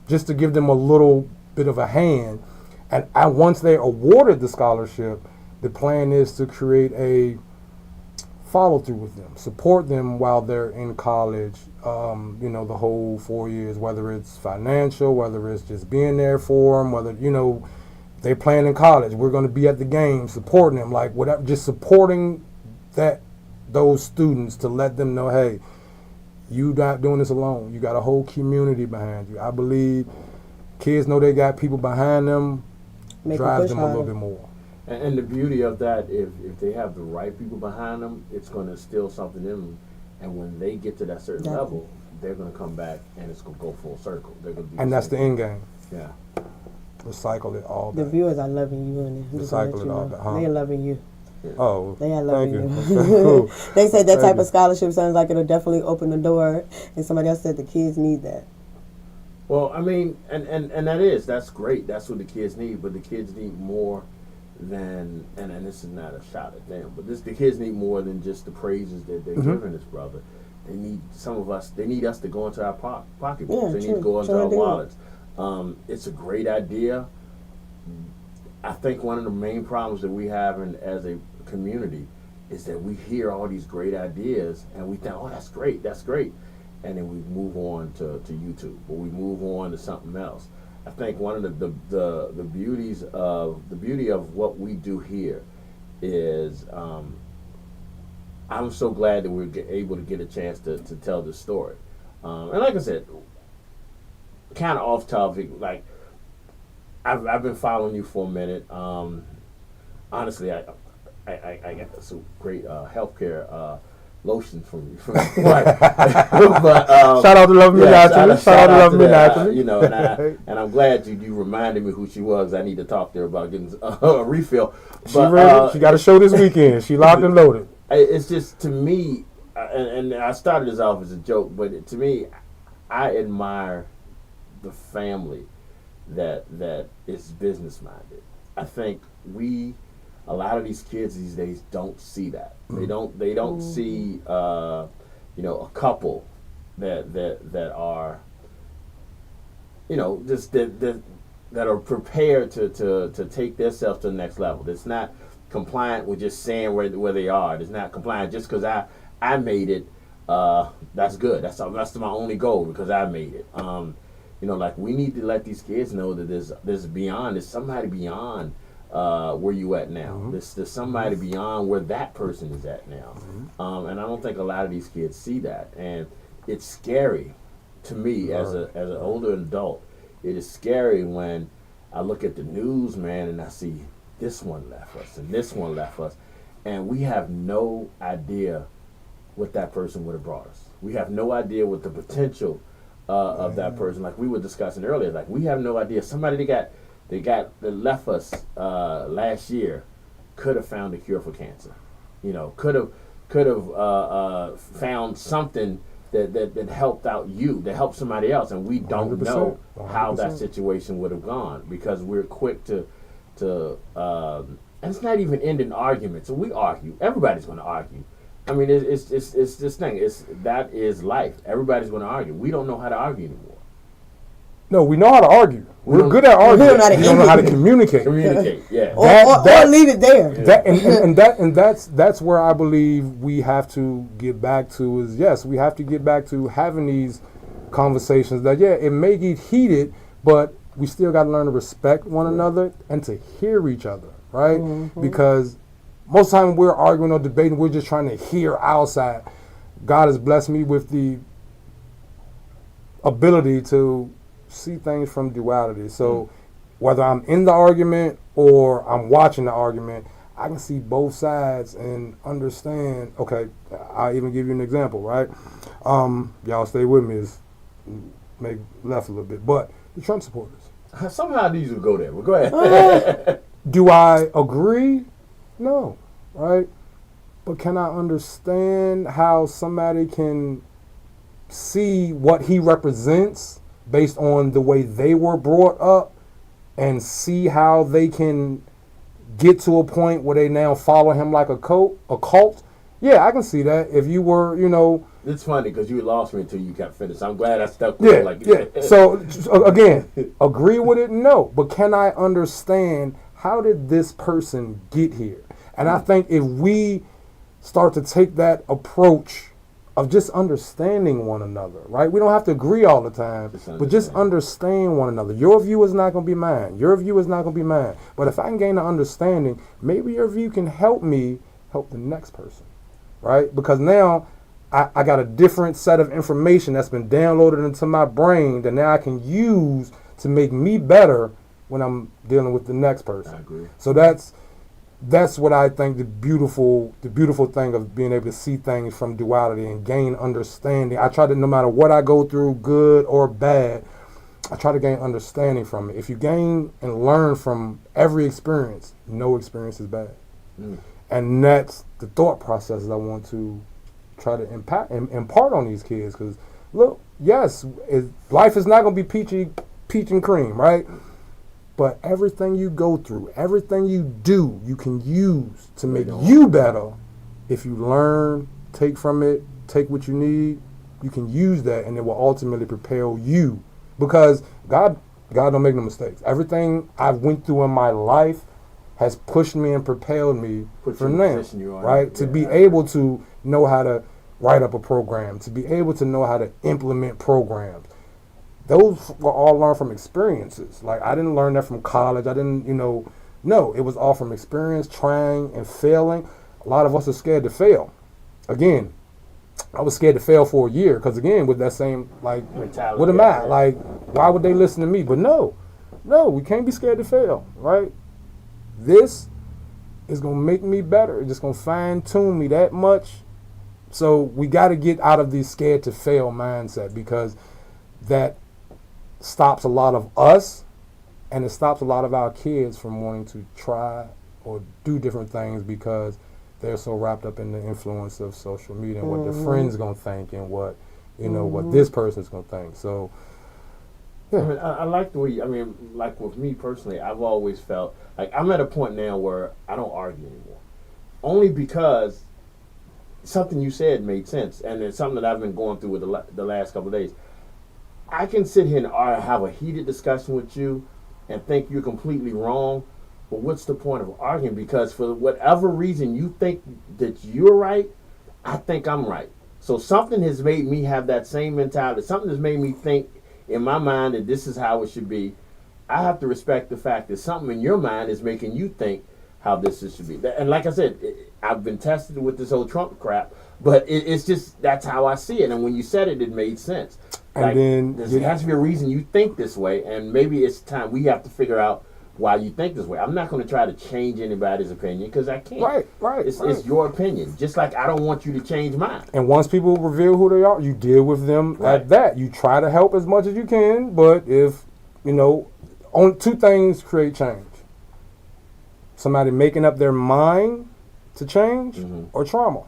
just to give them a little bit of a hand. And once they're awarded the scholarship, the plan is to create a follow-through with them, support them while they're in college, the whole 4 years, whether it's financial, whether it's just being there for them, whether, they're playing in college, we're going to be at the game, supporting them, like whatever, just supporting those students to let them know, hey, you not doing this alone. You got a whole community behind you. I believe kids know they got people behind them, drives them a little bit more.
And the beauty of that, if they have the right people behind them, it's going to instill something in them. And when they get to that certain level, they're going to come back and it's going to go full circle. They're going to do
and that's the end game.
Yeah.
Recycle it all day.
The viewers are loving you, and
recycle it all day. Huh?
They're loving you.
Yeah.
Oh,
they are loving
you.
They said that type of scholarship sounds like it'll definitely open the door, and somebody else said the kids need that.
Well, and that's great. That's what the kids need, but the kids need more than, and this is not a shot at them, but the kids need more than just the praises that they're giving this brother. They need they need us to go into our pocketbooks.
Yeah,
they need to go into our wallets. It's a great idea. I think one of the main problems that we have as a community is that we hear all these great ideas and we think, oh, that's great, and then we move on to YouTube, or we move on to something else. I think one of the beauty of what we do here is I'm so glad that we're able to get a chance to tell this story. And like I said, kind of off topic, like I've been following you for a minute. Honestly, I got some great healthcare lotion from you. But,
shout out to Love Me Naturally. Shout out to Love Me Naturally.
And I'm glad you reminded me who she was. I need to talk to her about getting a refill.
She got a show this weekend. She locked and loaded.
It's just, to me, and I started this off as a joke, but to me, I admire the family that is business minded. I think a lot of these kids these days don't see that. They don't see a couple that are just that are prepared to take themselves to the next level. That's not compliant with just saying where they are. It's not compliant just because I made it. That's good. That's my only goal because I made it. Like we need to let these kids know that there's somebody beyond where you at now. There's somebody beyond where that person is at now. And I don't think a lot of these kids see that. And it's scary to me as an older adult. It is scary when I look at the news, man, and I see this one left us and this one left us. And we have no idea what that person would have brought us. We have no idea what the potential of that person, like we were discussing earlier, like we have no idea. Somebody that left us last year could have found a cure for cancer. You know, could have found something that helped out you, that helped somebody else, and we don't
100%,
know how
100%.
that situation would have gone because we're quick to and it's not even ending arguments. So we argue. Everybody's going to argue. I mean, it's this thing. That is life. Everybody's going to argue. We don't know how to argue anymore.
No, we know how to argue. We're good at arguing. We don't know how to communicate.
Communicate, yeah.
Or leave it there.
That's where I believe we have to get back to is, yes, we have to get back to having these conversations that, yeah, it may get heated, but we still got to learn to respect one another and to hear each other, right? Because most of the time we're arguing or debating, we're just trying to hear our side. God has blessed me with the ability to see things from duality. So whether I'm in the argument or I'm watching the argument, I can see both sides and understand. Okay, I'll even give you an example, right? Y'all stay with me, is make left a little bit, but the Trump supporters.
Somehow these will go there. Well, go ahead.
Do I agree? No, right? But can I understand how somebody can see what he represents based on the way they were brought up and see how they can get to a point where they now follow him like a cult? Yeah, I can see that. If you were,
It's funny because you lost me until you kept finished. I'm glad I stuck with it.
Yeah. So again, agree with it? No. But can I understand how did this person get here? And I think if we start to take that approach of just understanding one another, right? We don't have to agree all the time, but just understand one another. Your view is not going to be mine. Your view is not going to be mine. But if I can gain an understanding, maybe your view can help me help the next person, right? Because now I got a different set of information that's been downloaded into my brain that now I can use to make me better when I'm dealing with the next person.
I agree.
So that's what I think the beautiful thing of being able to see things from duality and gain understanding. I try to, no matter what I go through, good or bad, I try to gain understanding from it. If you gain and learn from every experience, no experience is bad. And that's the thought processes I want to try to impart on these kids. Because look, yes, life is not going to be peach and cream, right? But everything you go through, everything you do, you can use to make you better. If you learn, take from it, take what you need, you can use that, and it will ultimately propel you. Because God don't make no mistakes. Everything I've went through in my life has pushed me and propelled me for now, right? To be able to know how to write up a program, to be able to know how to implement programs. Those were all learned from experiences. Like, I didn't learn that from college. I didn't, no, it was all from experience, trying and failing. A lot of us are scared to fail. Again, I was scared to fail for a year because, again, with that same, like, mentality, what am I? Like, why would they listen to me? But no, we can't be scared to fail, right? This is going to make me better. It's just going to fine-tune me that much. So we got to get out of this scared to fail mindset, because that stops a lot of us, and it stops a lot of our kids from wanting to try or do different things because they're so wrapped up in the influence of social media and what their friends gonna think and what what this person's gonna think. So yeah.
I mean, I like the way like with me personally, I've always felt like I'm at a point now where I don't argue anymore, only because something you said made sense, and it's something that I've been going through with the last couple of days. I can sit here and have a heated discussion with you and think you're completely wrong, but what's the point of arguing? Because for whatever reason you think that you're right, I think I'm right. So something has made me have that same mentality. Something has made me think in my mind that this is how it should be. I have to respect the fact that something in your mind is making you think how this should be. And like I said, I've been tested with this whole Trump crap, but it's just, that's how I see it. And when you said it, it made sense.
And
like,
then
there has to be a reason you think this way, and maybe it's time we have to figure out why you think this way. I'm not going to try to change anybody's opinion because I can't.
Right.
It's your opinion. Just like I don't want you to change mine.
And once people reveal who they are, you deal with them at that. You try to help as much as you can, but if, only two things create change. Somebody making up their mind to change or trauma.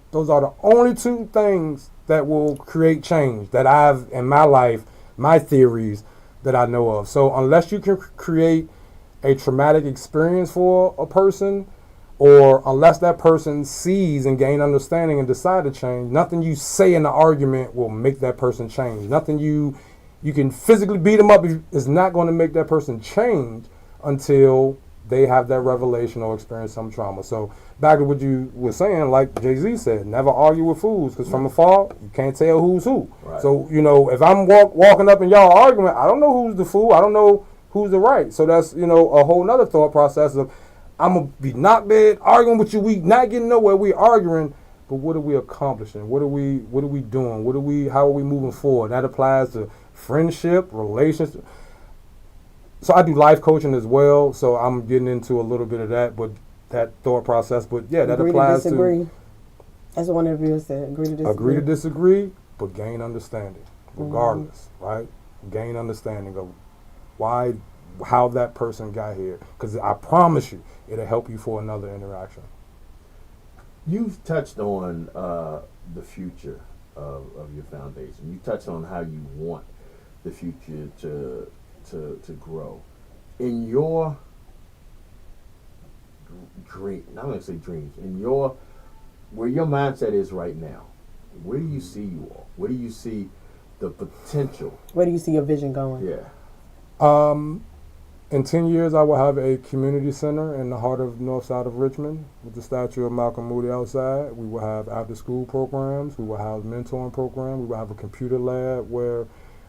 Those are the only two things that will create change that I've, in my life, my theories that I know of. So unless you can create a traumatic experience for a person, or unless that person sees and gain understanding and decide to change, nothing you say in the argument will make that person change. Nothing you can physically beat them up is not going to make that person change until they have that revelation or experience some trauma. So back to what you were saying, like Jay-Z said, never argue with fools, because from afar, you can't tell who's who.
Right.
So, if I'm walking up in y'all argument, I don't know who's the fool. I don't know who's the right. So that's, a whole nother thought process of, I'm going to be not bad arguing with you. We not getting nowhere. We arguing, but what are we accomplishing? What are we doing? How are we moving forward? That applies to friendship, relationships. So I do life coaching as well. So I'm getting into a little bit of that, but that thought process. But yeah, that applies to.
Agree to disagree. That's what one of you said. Agree to disagree.
Agree to disagree, but gain understanding, regardless, right? Gain understanding of how that person got here. Because I promise you, it'll help you for another interaction.
You've touched on the future of your foundation. You touched on how you want the future to grow. In your dream, I'm going to say dreams, where your mindset is right now, where do you see you all? Where do you see the potential?
Where do you see your vision going?
Yeah.
In 10 years, I will have a community center in the heart of north side of Richmond with the statue of Malcolm Moody outside. We will have after-school programs. We will have mentoring programs. We will have a computer lab where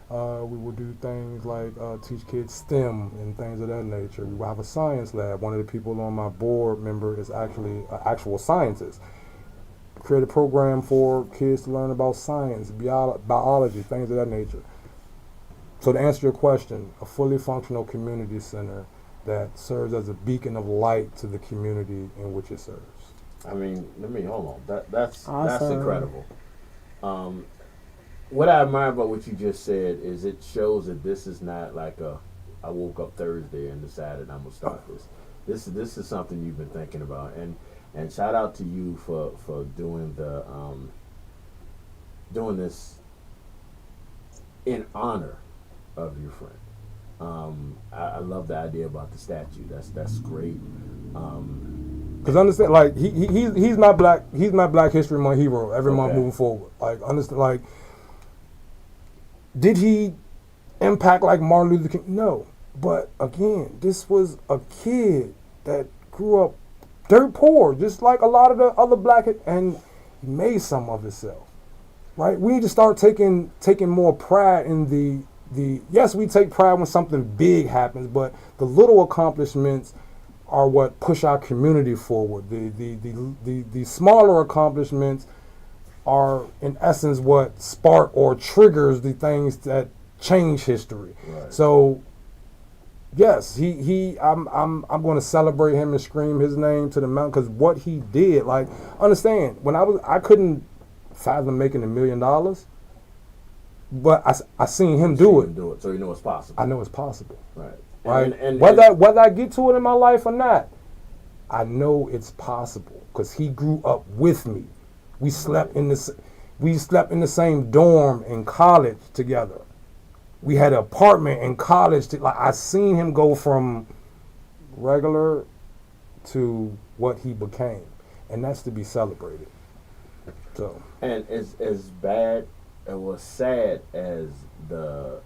we will do things like teach kids STEM and things of that nature. We will have a science lab. One of the people on my board member is actually an actual scientist. Create a program for kids to learn about science, biology, things of that nature. So to answer your question, a fully functional community center that serves as a beacon of light to the community in which it serves.
I mean, hold on. That's
Awesome.
incredible. What I admire about what you just said is it shows that this is not like I woke up Thursday and decided I'm gonna start this. This is something you've been thinking about, and shout out to you for doing doing this in honor of your friend. I love the idea about the statue. That's great.
Because understand, like he's my Black History Month hero every month moving forward. Like understand, like did he impact like Martin Luther King? No, but again, this was a kid that grew up dirt poor, just like a lot of the other black, and he made some of himself. Right? We need to start taking more pride in the yes, we take pride when something big happens, but the little accomplishments are what push our community forward. The smaller accomplishments are in essence what spark or triggers the things that change history.
Right.
So yes, I'm going to celebrate him and scream his name to the mountain, because what he did, like, understand, when I couldn't fathom making $1 million, but I seen him do it.
So you know it's possible.
I know it's possible.
Right.
Right.
And
whether I get to it in my life or not, I know it's possible because he grew up with me. We slept in the same dorm in college together. We had an apartment in college. I seen him go from regular to what he became, and that's to be celebrated. So.
And as bad, it was sad as the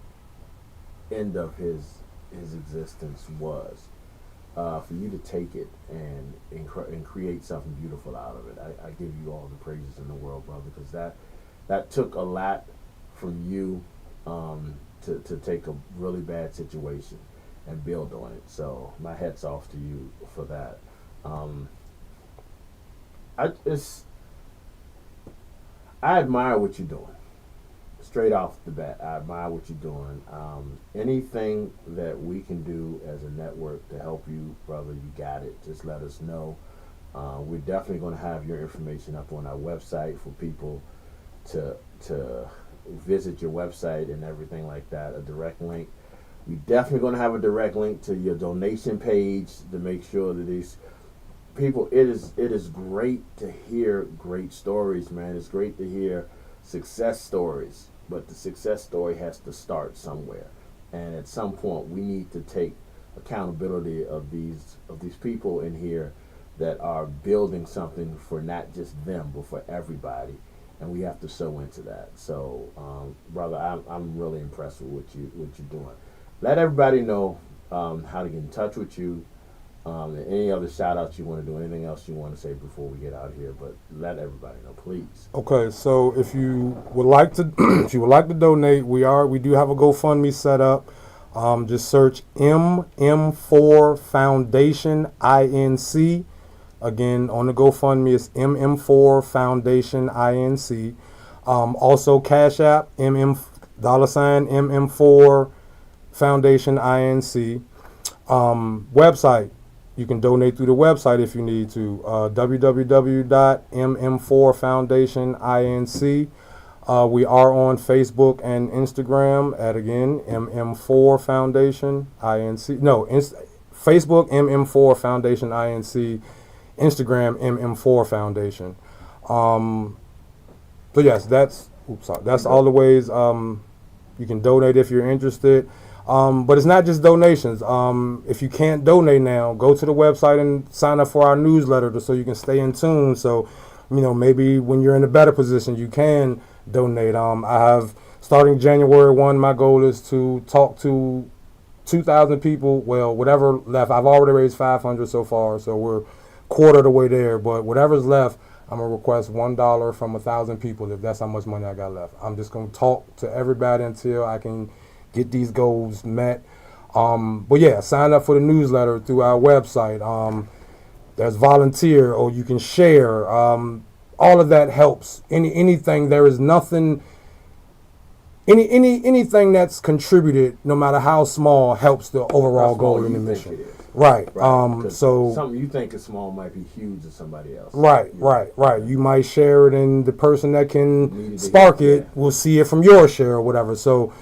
end of his existence was, for you to take it and create something beautiful out of it. I give you all the praises in the world, brother, because that took a lot from you to take a really bad situation and build on it. So my hat's off to you for that. I admire what you're doing. Straight off the bat, I admire what you're doing. Anything that we can do as a network to help you, brother, you got it. Just let us know. We're definitely going to have your information up on our website for people to visit your website and everything like that. A direct link. We're definitely going to have a direct link to your donation page to make sure that these people. It is great to hear great stories, man. It's great to hear success stories, but the success story has to start somewhere, and at some point we need to take accountability of these people in here that are building something for not just them but for everybody, and we have to sow into that. So brother, I'm really impressed with what you're doing. Let everybody know how to get in touch with you, and any other shout outs you want to do, anything else you want to say before we get out here, but let everybody know, please.
Okay, so if you would like to donate, we do have a GoFundMe set up. Just search MM4 Foundation INC. Again, on the GoFundMe, it's MM4 Foundation INC. Also, Cash App, $MM4 Foundation INC. Website, you can donate through the website if you need to. www.mm4foundationinc. We are on Facebook and Instagram at, again, MM4 Foundation INC. No, Facebook, MM4 Foundation INC. Instagram, MM4 Foundation. So yes, that's all the ways you can donate if you're interested. But it's not just donations. If you can't donate now, go to the website and sign up for our newsletter so you can stay in tune. So, maybe when you're in a better position, you can donate. I have, starting January 1, my goal is to talk to 2,000 people. Well, whatever left. I've already raised 500 so far, so we're quarter of the way there. But whatever's left, I'm going to request $1 from 1,000 people if that's how much money I got left. I'm just going to talk to everybody until I can get these goals met. But yeah, sign up for the newsletter through our website. There's volunteer, or you can share. All of that helps. Anything, there is nothing, anything that's contributed, no matter how small, helps the overall goal in the mission. Right. So
something you think is small might be huge to somebody else.
Right. You might share it, and the person that can spark it will see it from your share or whatever. So,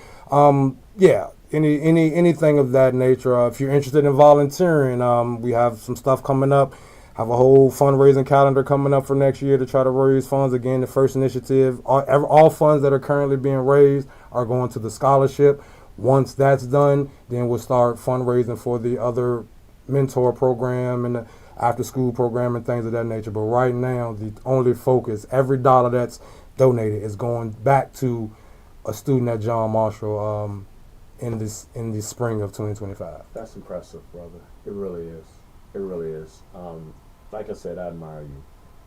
yeah, anything of that nature. If you're interested in volunteering, we have some stuff coming up. Have a whole fundraising calendar coming up for next year to try to raise funds. Again, the first initiative, all funds that are currently being raised are going to the scholarship. Once that's done, then we'll start fundraising for the other mentor program and the after school program and things of that nature. But right now, the only focus, every dollar that's donated is going back to a student at John Marshall in the spring of 2025.
That's impressive, brother. It really is. It really is. Like I said, I admire you.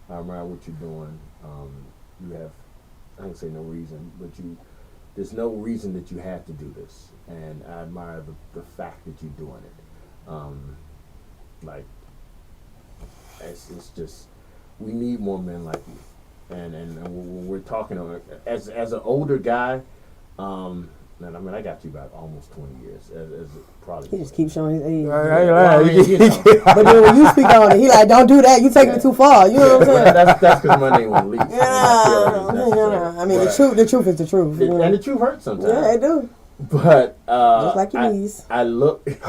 I admire what you're doing. You have, I don't say no reason, but there's no reason that you have to do this. And I admire the fact that you're doing it. It's just, we need more men like you. And when we're talking, as an older guy, and I got you about almost 20 years. As probably.
He just keeps showing his age.
Well,
but then when you speak on it, he like, don't do that. You taking it too far. You know what I'm saying?
That's because my name was Lee.
Yeah. I mean, the truth is the truth.
And the truth hurts sometimes.
Yeah, it do.
But
just like your knees.
I look.
Shot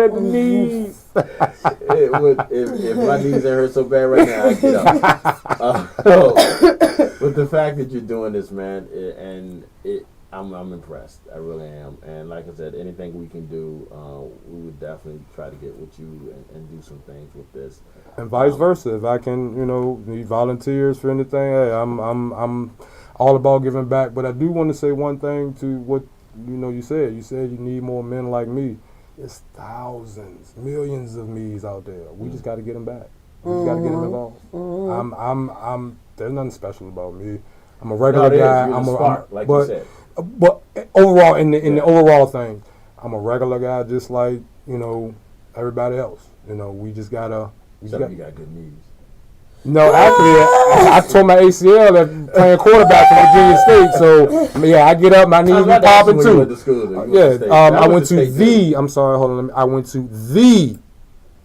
at the knees.
If my knees ain't hurt so bad right now, I get up. But the fact that you're doing this, man, I'm impressed. I really am. And like I said, anything we can do, we would definitely try to get with you and do some things with this.
And vice versa. If I can, need volunteers for anything, hey, I'm all about giving back. But I do want to say one thing to what you said. You said you need more men like me. It's thousands, millions of me's out there. We just got to get them back. We just got to get them involved. There's nothing special about me. I'm a regular guy.
I'm a spark, like you said.
But overall, in the overall thing, I'm a regular guy, just like everybody else. We just gotta.
You got good knees.
No, actually, I tore my ACL at playing quarterback for Virginia State. So yeah, I get up, my knees be popping too. I went to the. I'm sorry, hold on. I went to the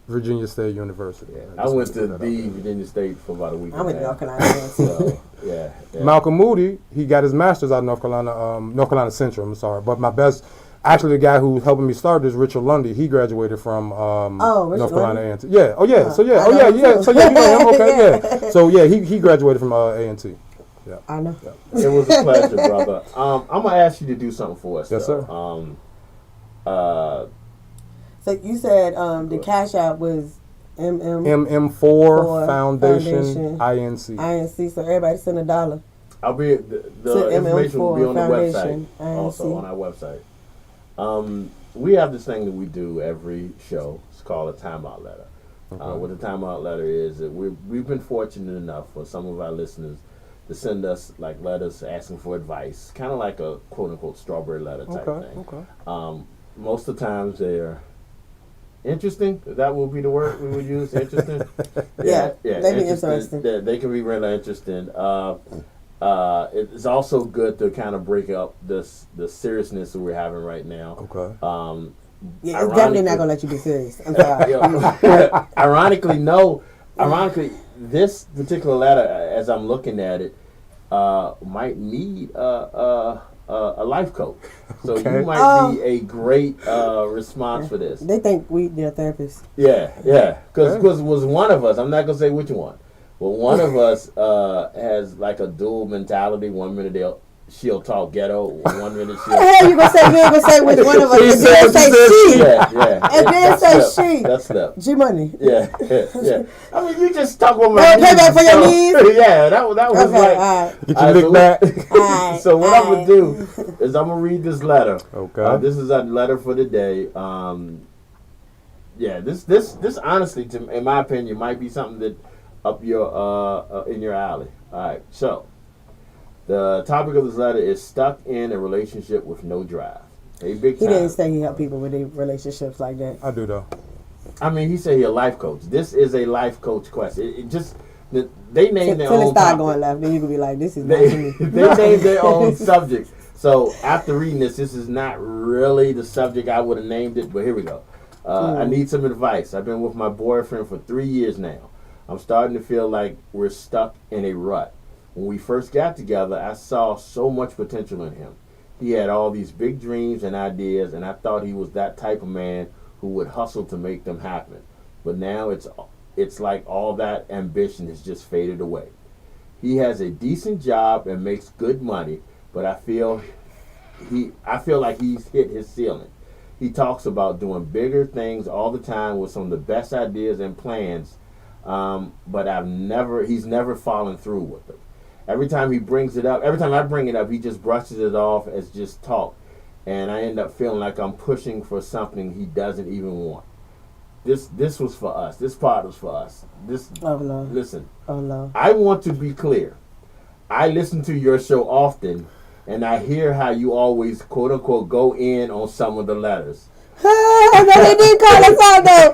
Virginia State University.
Yeah, I went to the Virginia State for about a week.
I went to North Carolina.
So, yeah.
Malcolm Moody, he got his master's out of North Carolina Central. I'm sorry, but my best. Actually, the guy who's helping me start is Richard Lundy. He graduated from North Carolina A&T. Yeah. Oh yeah. So yeah. Oh yeah. So yeah. You know him. Okay. Yeah. So yeah, he graduated from A&T. Yeah.
I know.
Yeah. It was a pleasure, brother. I'm gonna ask you to do something for us.
Yes, sir.
So you said the cash out was
MM4 Foundation INC.
INC. So everybody send $1.
I'll be the information will be on the website.
INC.
Also on our website. We have this thing that we do every show. It's called a timeout letter.
Okay.
What a timeout letter is, that we've been fortunate enough for some of our listeners to send us like letters asking for advice, kind of like a quote unquote strawberry letter type thing.
Okay.
Most of the times they're interesting. That will be the word we would use. Interesting.
Yeah. They be interesting.
They can be really interesting. It's also good to kind of break up the seriousness that we're having right now.
Okay.
Yeah, it's definitely not gonna let you be serious. I'm sorry.
Ironically, this particular letter, as I'm looking at it, might need a life coach. So you might be a great response for this.
They think they're therapists.
Yeah. Because it was one of us. I'm not gonna say which one. Well, one of us has like a dual mentality. 1 minute she'll talk ghetto. 1 minute she'll.
You gonna say which one of us? And then say she.
Yeah.
And then say she.
That's the
G Money.
Yeah. I mean, you just talk about my
knees. Payback for your knees.
Yeah, that was
okay,
like.
All right.
Get your lick back.
So what I'm gonna do is I'm gonna read this letter.
Okay.
This is a letter for the day. This honestly, in my opinion, might be something that. Up your in your alley. All right. So, the topic of this letter is stuck in a relationship with no drive. Hey, Bigtyme.
He didn't say he helped people with their relationships like that.
I do though.
I mean, he said he's a life coach. This is a life coach question. It just they named their own.
Till it start going left, then you could be like, "This is
they named their own subject." So after reading this is not really the subject I would have named it. But here we go. I need some advice. I've been with my boyfriend for 3 years now. I'm starting to feel like we're stuck in a rut. When we first got together, I saw so much potential in him. He had all these big dreams and ideas, and I thought he was that type of man who would hustle to make them happen. But now it's like all that ambition has just faded away. He has a decent job and makes good money, but I feel like he's hit his ceiling. He talks about doing bigger things all the time with some of the best ideas and plans. But he's never fallen through with it. Every time I bring it up, he just brushes it off as just talk. And I end up feeling like I'm pushing for something he doesn't even want. This was for us. This part was for us. Listen.
Oh, no.
I want to be clear. I listen to your show often, and I hear how you always, quote unquote, go in on some of the letters.
No, they didn't call us out though.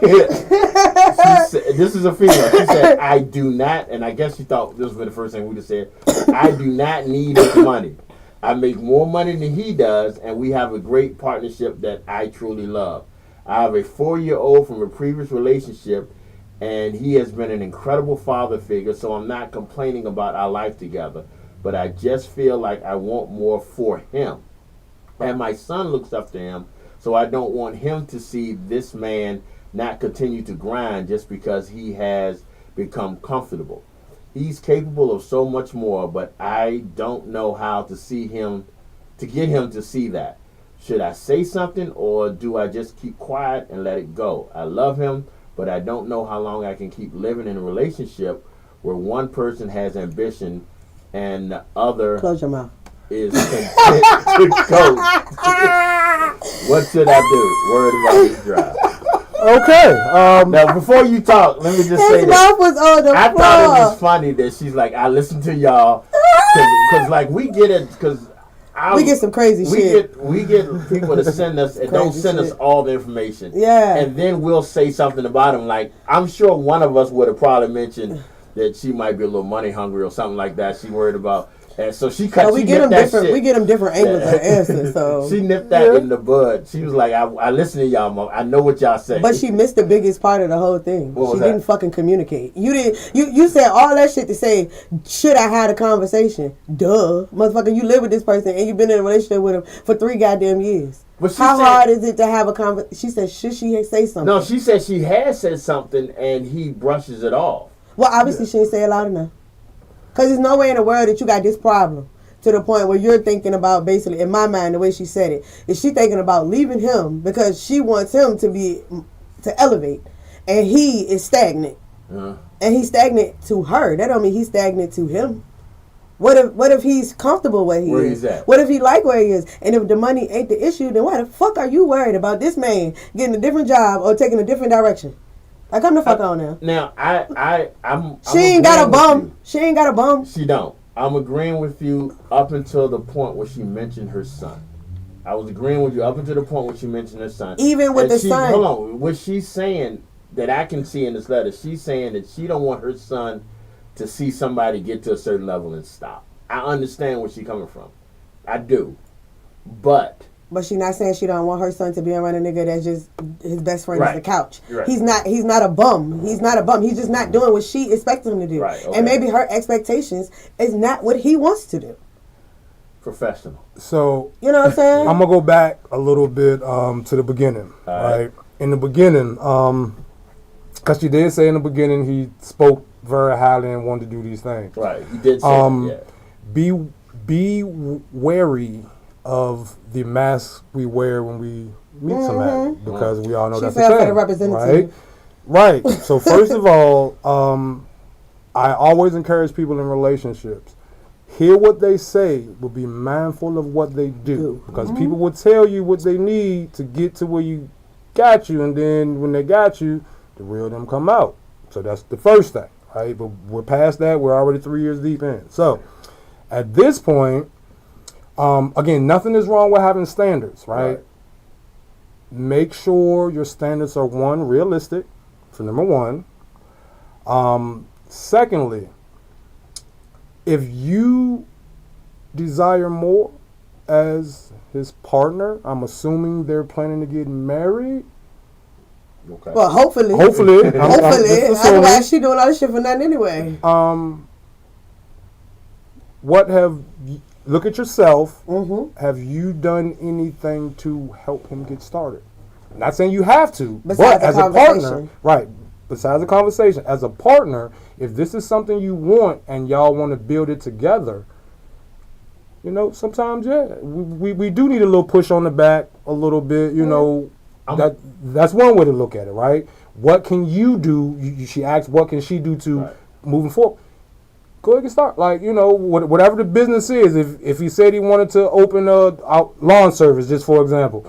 This is a female. She said, I do not, and I guess she thought this was the first thing we just said, I do not need his money. I make more money than he does, and we have a great partnership that I truly love. I have a 4-year-old from a previous relationship, and he has been an incredible father figure, so I'm not complaining about our life together, but I just feel like I want more for him. And my son looks up to him, so I don't want him to see this man not continue to grind just because he has become comfortable. He's capable of so much more, but I don't know how to get him to see that. Should I say something, or do I just keep quiet and let it go? I love him, but I don't know how long I can keep living in a relationship where one person has ambition and the other
Close your mouth.
is content to coach. What should I do? Word about this drive.
Okay.
Now, before you talk, let me just say
His
this.
mouth was on the
I
floor.
thought it was funny that she's like, I listen to y'all. Because like, we get it, because
We get some crazy shit.
We get people to send us and don't send us all the information.
Yeah.
And then we'll say something about them. Like, I'm sure one of us would have probably mentioned that she might be a little money hungry or something like that. She worried about. And so she cut.
We get them different. We get them different angles of the answer. So
she nipped that in the bud. She was like, "I listen to y'all, Mom. I know what y'all say."
But she missed the biggest part of the whole thing.
What was
She
that?
didn't fucking communicate. You didn't. You said all that shit to say, should I had a conversation? Duh, motherfucker. You live with this person and you've been in a relationship with him for 3 goddamn years. How hard is it to have a conversation? She said, should she say something?
No, she said she had said something and he brushes it off.
Well, obviously she didn't say it loud enough. Because there's no way in the world that you got this problem to the point where you're thinking about, basically, in my mind, the way she said it, is she thinking about leaving him because she wants him to elevate. And he is stagnant. And he's stagnant to her. That don't mean he's stagnant to him. What if he's comfortable where he is?
He's at?
What if he like where he is? And if the money ain't the issue, then why the fuck are you worried about this man getting a different job or taking a different direction? Like, come the fuck on now.
Now, I'm
She ain't got a bum. She ain't got a bum.
She don't. I'm agreeing with you up until the point where she mentioned her son. I was agreeing with you up until the point where she mentioned her son.
Even with the son.
Hold on. What she's saying that I can see in this letter, she's saying that she don't want her son to see somebody get to a certain level and stop. I understand where she's coming from. I do. But
she not saying she don't want her son to be around a nigga that's just his best friend is the couch.
Right.
He's not a bum. He's not a bum. He's just not doing what she expects him to do.
Right, okay.
And maybe her expectations is not what he wants to do.
Professional.
So,
you know what I'm saying?
I'm going to go back a little bit to the beginning. Right. In the beginning, because she did say in the beginning he spoke very highly and wanted to do these things.
Right. He did say that, yeah.
Be wary of the mask we wear when we meet somebody, because we all know that's the thing,
representative.
Right. So first of all, I always encourage people in relationships, hear what they say, but be mindful of what they do, because people will tell you what they need to get to where you got you, and then when they got you, the real them come out. So that's the first thing, right? But we're past that. We're already 3 years deep in. So at this point, again, nothing is wrong with having standards, right? Make sure your standards are, one, realistic, for number one. Secondly, if you desire more as his partner, I'm assuming they're planning to get married.
Okay.
Well, hopefully. Otherwise, she doing all this shit for nothing anyway.
Look at yourself. Have you done anything to help him get started? I'm not saying you have to, but as a partner, right? Besides the conversation, as a partner, if this is something you want and y'all want to build it together, you know, sometimes we do need a little push on the back, a little bit. You know, that's one way to look at it, right? What can you do? She asked, what can she do to moving forward? Go ahead and start. Like, you know, whatever the business is. If he said he wanted to open a lawn service, just for example,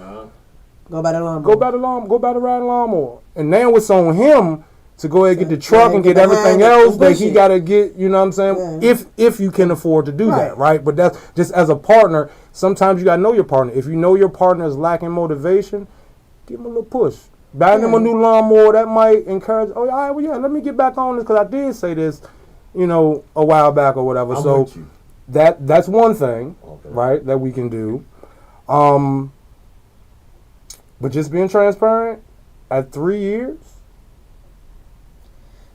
go buy the lawnmower.
Go buy the riding lawnmower. And now it's on him to go ahead and get the truck and get everything else that he got to get. You know what I'm saying? Yeah. If you can afford to do that, right? But that's just as a partner. Sometimes you got to know your partner. If you know your partner is lacking motivation, give him a little push. Buy them a new lawnmower. That might encourage. Oh, all right, well, yeah. Let me get back on this because I did say this, you know, a while back or whatever. So that's one thing, right, that we can do. But just being transparent, at 3 years,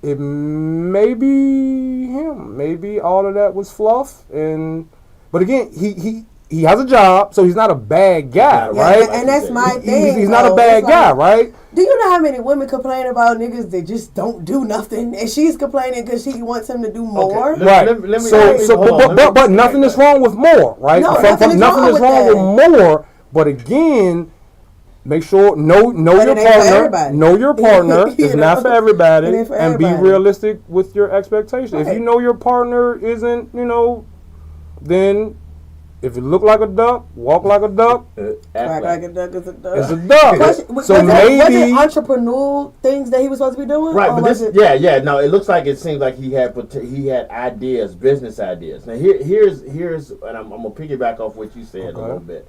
it may be him. Maybe all of that was fluff. But again, he has a job, so he's not a bad guy, right?
And that's my thing.
He's not a bad guy, right?
Do you know how many women complain about niggas that just don't do nothing, and she's complaining because she wants him to do more?
Right. But nothing is wrong with more, right?
No, nothing is wrong
with more. But again, make sure know your partner. Know your partner. It's not for everybody, and be realistic with your expectations. If you know your partner isn't, you know, then if it look like a duck, walk like a duck,
Act like a duck is a duck.
it's a duck.
Was
So
it
maybe
entrepreneurial things that he was supposed to be doing?
Right,
or
but
was
this,
it-
no, it looks like it seems like he had ideas, business ideas. Now here's, and I'm gonna piggyback off what you said a little bit.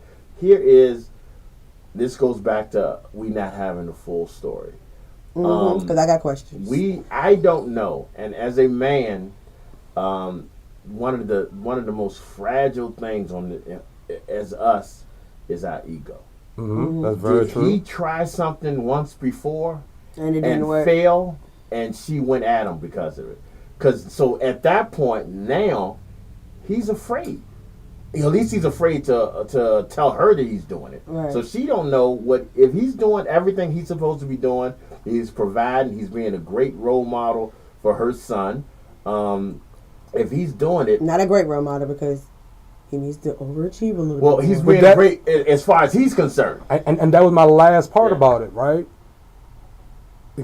This goes back to we not having the full story.
Because I got questions.
I don't know, and as a man, one of the most fragile things as us is our ego.
That's very
Did
true.
he try something once before
and it didn't work.
fail, and she went at him because of it? So at that point now, he's afraid. At least he's afraid to tell her that he's doing it.
Right.
So she don't know if he's doing everything he's supposed to be doing. He's providing. He's being a great role model for her son. If he's doing it,
Not a great role model because he needs to overachieve a little
well,
bit.
he's
more.
being great as far as he's concerned.
And that was my last part
Yeah.
about it, right?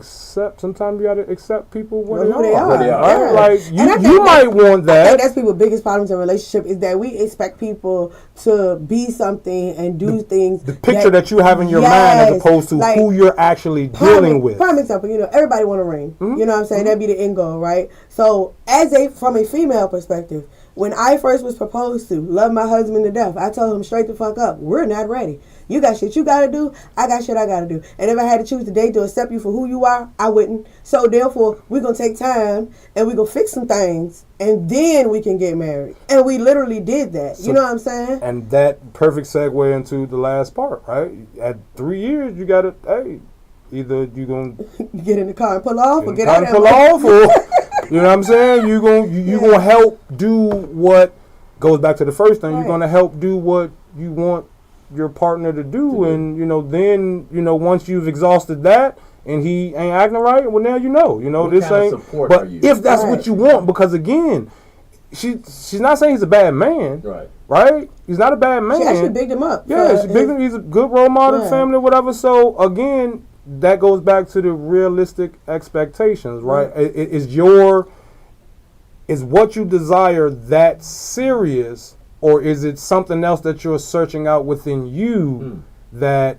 Sometimes you gotta accept people where
Who
they are.
Where they are.
Yeah.
Like
And I
you
think
might want
I think
that.
that's people's biggest problems in relationship is that we expect people to be something and do things.
The picture that you have in your mind as opposed to
like,
who you're actually dealing with.
Prime example, everybody want a ring.
Mm-hmm.
You know what I'm saying? That'd be the end goal, right? So, from a female perspective, when I first was proposed to, love my husband to death, I told him straight the fuck up, we're not ready. You got shit you gotta do, I got shit I gotta do. And if I had to choose today to accept you for who you are, I wouldn't. So therefore, we're gonna take time and we're gonna fix some things and then we can get married. And we literally did that. You know what I'm saying?
And that perfect segue into the last part, right? At 3 years, you gotta, either you gonna
You get in the car and pull off or get out
pull off, or you know what I'm saying? You gonna help do what goes back to the first thing.
Right.
You're gonna help do what you want your partner to do, and then once you've exhausted that and he ain't acting right, well now
What
this
kind of
ain't.
support
But
are you?
if that's
Right.
what you want, because again, she's not saying he's a bad man, right? He's not a bad man.
She actually bigged him up.
Yeah, she bigged him. He's a good role model,
Yeah.
family, whatever. So again, that goes back to the realistic expectations, right? Is what you desire that serious, or is it something else that you're searching out within you that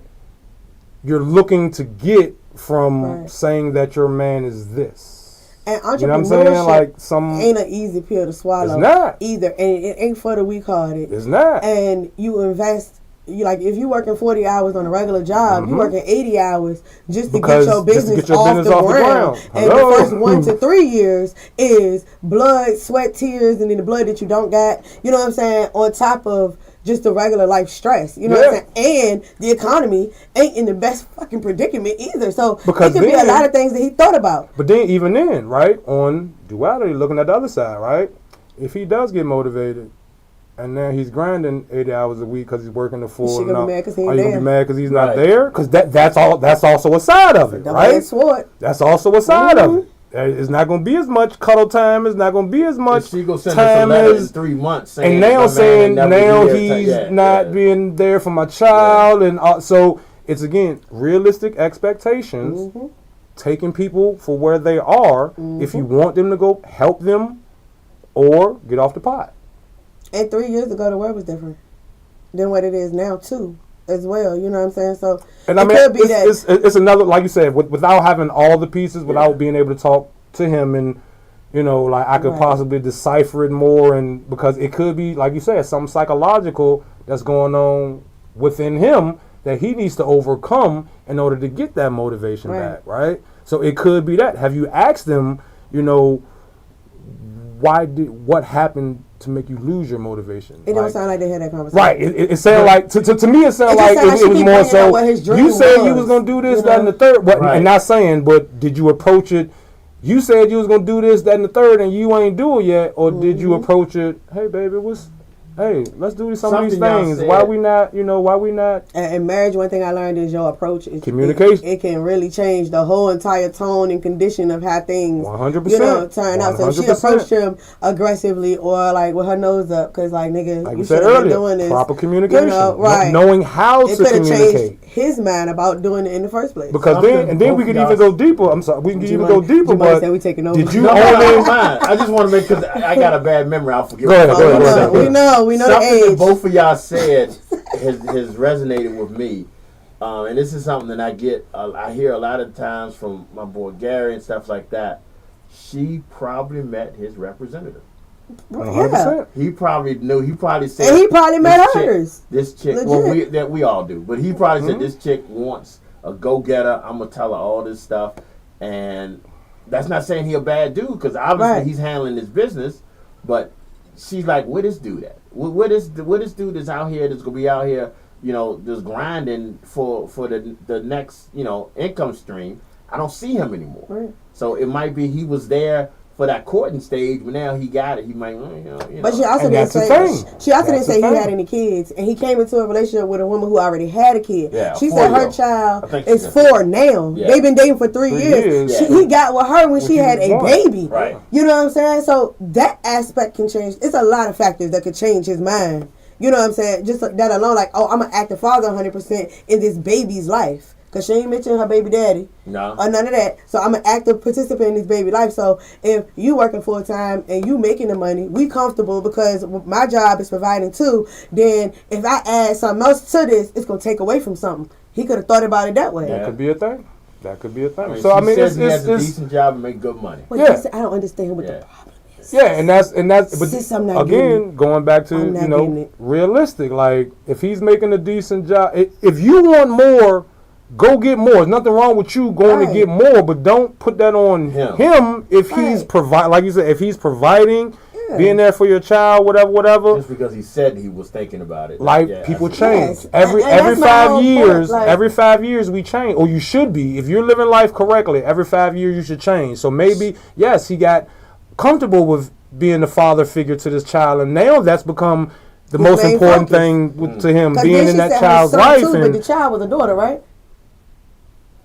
you're looking to get from saying that your man is this?
And entrepreneurship
You know what I'm saying? Like
ain't an easy pill to swallow.
It's not.
Either. And it ain't for the weak-hearted.
It's not.
And you invest, if you working 40 hours on a regular job, you working 80 hours just to get your business off the ground. And
Hello.
the first 1 to 3 years is blood, sweat, tears, and then the blood that you don't got. You know what I'm saying? On top of just the regular life stress. You know what I'm saying? And the economy ain't in the best fucking predicament either. So
Because
it could be a lot of things that he thought about.
But then, even then, right, on duality, looking at the other side, right, if he does get motivated, and now he's grinding 80 hours a week because he's working the full.
She gonna be mad 'cause he ain't
Are you gonna
there.
be mad because he's not
Right.
there? Because that's also a side of it, right?
Double-edged sword.
That's also a side of it. It's not going to be as much cuddle time. It's not going to be as much
She gonna send us a
time
letter in
as.
3 months saying,
And now
"My man
saying
never
now
be there."
he's not being there for my child, and so it's again realistic expectations. Taking people for where they are. If you want them to go, help them, or get off the pot.
And 3 years ago, the world was different than what it is now, too, as well. You know what I'm saying? So
And
it
I mean,
could be that.
it's another, like you said, without having all the pieces, without being able to talk to him, and I could possibly decipher it more, and because it could be, like you said, something psychological that's going on within him that he needs to overcome in order to get that motivation back, right? So it could be that. Have you asked them, what happened to make you lose your motivation?
It don't sound like they had that conversation.
Right. It sounded like, to me, it sounded like it was more so, you said you was going to do this, that, and the third. And not saying, but did you approach it? You said you was going to do this, that, and the third, and you ain't do it yet. Or did you approach it, hey, baby, let's do some of these things. Why we not?
In marriage, one thing I learned is your approach is
communication.
It can really change the whole entire tone and condition of how things
100%.
turn out. So if she
100%.
approached him aggressively or with her nose up, because nigga,
Like
you
we said
should have been
earlier,
doing this.
proper communication.
Right.
Knowing how
It
to
could have
communicate.
changed his mind about doing it in the first place.
Because then we could even go deeper. I'm sorry, we can even go deeper. But
we taking over.
did you
No,
own
I
it?
don't mind. I just want to make, because I got a bad memory. I'll forget.
Go ahead.
We we know the
something
age.
that both of y'all said has resonated with me. And this is something that I hear a lot of times from my boy Gary and stuff like that. She probably met his representative.
100%.
He probably knew. He probably said,
and he probably met
this
hers.
This chick,
Legit.
well, we all do, but he probably said, this chick wants a go-getter. I'm gonna tell her all this stuff, and that's not saying he a bad dude, because obviously he's handling his business. But she's like, where this dude at? Where this dude that's out here, that's gonna be out here, just grinding for the next, income stream. I don't see him anymore.
Right.
So it might be he was there for that courting stage, but now he got it. He might,
But she also didn't say he had any kids, and he came into a relationship with a woman who already had a kid.
Yeah,
she said her child is 4 now.
Yeah.
They've been dating for 3 years.
Yeah.
He got with her when she had a baby.
Right.
You know what I'm saying? So that aspect can change. It's a lot of factors that could change his mind. You know what I'm saying? Just that alone, like, oh, I'm an active father 100% in this baby's life. Because she ain't mentioned her baby daddy.
No.
Or none of that. So I'm an active participant in this baby life. So if you working full time and you making the money, we comfortable because my job is providing too. Then if I add something else to this, it's going to take away from something. He could have thought about it that way.
That could be a thing.
So she says he has a decent job and make good money.
But I don't understand what the problem is.
Yeah, and that's but
Sis, I'm not
again, going back to realistic. Like, if he's making a decent job, if you want more, go get more. There's nothing wrong with you going to get more, but don't put that on him if he's like you said, if he's providing, being there for your child, whatever.
Just because he said he was thinking about it.
Like, people change. Every 5 years, every 5 years we change, or you should be. If you're living life correctly, every 5 years you should change. So maybe, yes, he got comfortable with being the father figure to this child, and now that's become the most important thing to him, being in that child's life.
But the child was a daughter, right?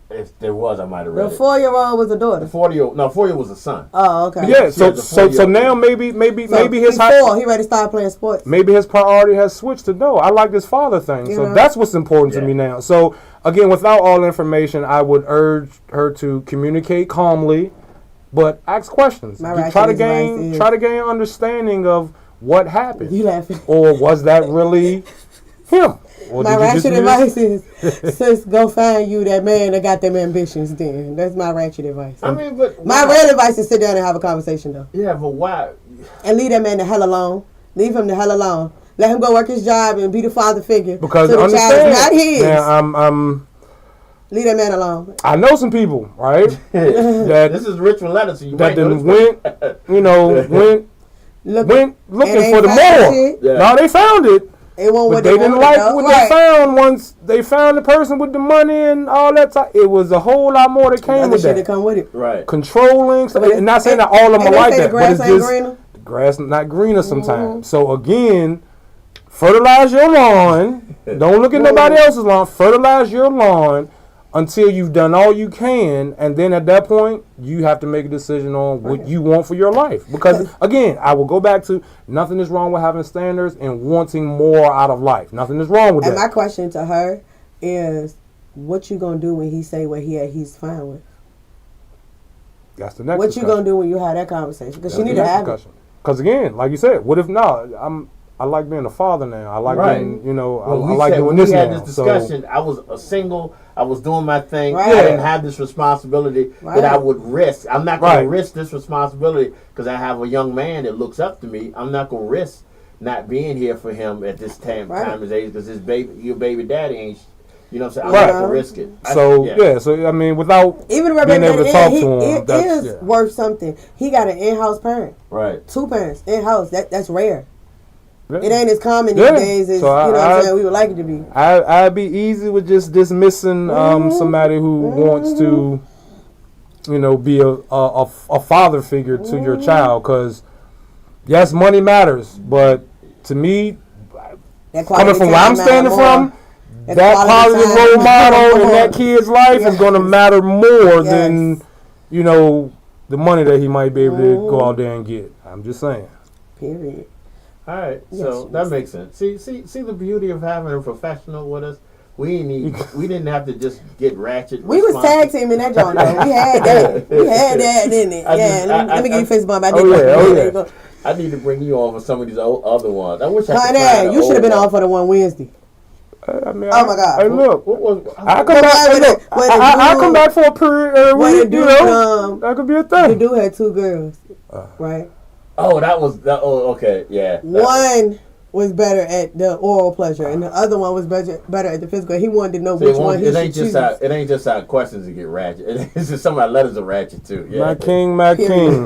If there was, I might have read
it. The 4-year-old was a daughter.
4-year-old was a son.
Oh, okay.
Yeah, so now maybe his
he ready to start playing sports.
Maybe his priority has switched to no. I like this father thing. So that's what's important to me now. So again, without all information, I would urge her to communicate calmly, but ask questions. Try to gain understanding of what happened.
You laughing?
Or was that really him? Or
my ratchet advice is, sis, go find you that man that got them ambitions then. That's my ratchet advice.
I mean, but
my real advice is sit down and have a conversation, though.
Yeah, but why?
And leave that man the hell alone. Leave him the hell alone. Let him go work his job and be the father figure.
Because
so the child is not his.
Man,
leave that man alone.
I know some people, right?
that this is Richmond letter, so you
that
might
then went looking for the more. No, they found it. But they didn't like what they found once they found the person with the money and all that. It was a whole lot more that came with that.
Come with it.
Right.
Controlling. And not saying that all of them are like that, but it's just
greener.
The grass not greener sometimes. So again, fertilize your lawn. Don't look at nobody else's lawn. Fertilize your lawn until you've done all you can, and then at that point, you have to make a decision on what you want for your life. Because, again, I will go back to nothing is wrong with having standards and wanting more out of life. Nothing is wrong with that.
And my question to her is, what you going to do when he say what he's fine with?
That's the next
What you going to do when you have that conversation? Because you need to have it.
Because, again, like you said, what if I like being a father now. I like being, I like doing this now.
We had this discussion. I was a single. I was doing my thing.
Right.
I didn't have this responsibility that I would risk. I'm not going to risk this responsibility because I have a young man that looks up to me. I'm not going to risk not being here for him at this time his age because your baby daddy ain't. You know what I'm saying? I'm not going to risk it.
So I mean, without
even
being able to talk to him,
it is worth something. He got an in-house parent.
Right.
2 parents in-house. That's rare. It ain't as common these days as what I'm saying, we would like it to be.
I'd be easy with just dismissing somebody who wants to, be a father figure to your child. Because, yes, money matters. But to me, coming from where I'm standing from, that positive role model in that kid's life is going to matter more than, the money that he might be able to go out there and get. I'm just saying.
Period.
All right, so that makes sense. See the beauty of having a professional with us. We didn't have to just get ratchet.
We was tag teaming that joint though. We had that. We had that, didn't it? Let me give you a fist bump. I did.
Oh yeah.
I need to bring you on for some of these other ones. I wish I could.
Honey, you should have been on for the one Wednesday.
I mean,
oh my God!
Hey, look,
what was?
I come back. I come back for a period. That could be a thing.
The dude had 2 girls, right?
Oh, that was that. Oh, okay, yeah.
One was better at the oral pleasure, and the other one was better at the physical. He wanted to know which one he should choose.
It ain't just how questions that get ratchet. It's just some of our letters are ratchet too. Yeah.
My king.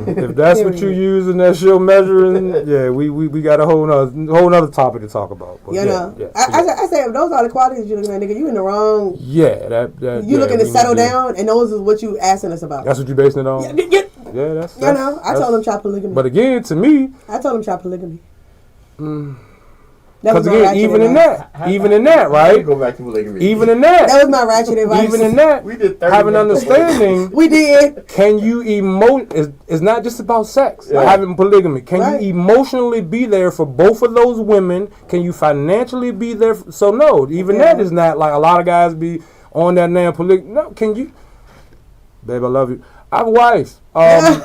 If that's what you use and that's your measuring, yeah, we got a whole nother topic to talk about. But
I say if those are the qualities you're looking at, nigga, you in the wrong.
Yeah, that
you looking to settle down, and those is what you asking us about.
That's what you basing it on. Yeah, that's
I told him try polygamy.
But again, to me,
I told him try polygamy.
Because again, even in that, right?
Go back to polygamy.
Even in that,
was my ratchet advice.
Even in that,
we did
have an understanding.
We did.
Can you it's not just about sex. Yeah. Having polygamy. Can you emotionally be there for both of those women? Can you financially be there? So no, even that is not like a lot of guys be on that damn polygamy. No, can you? Babe, I love you. I have a wife. I'm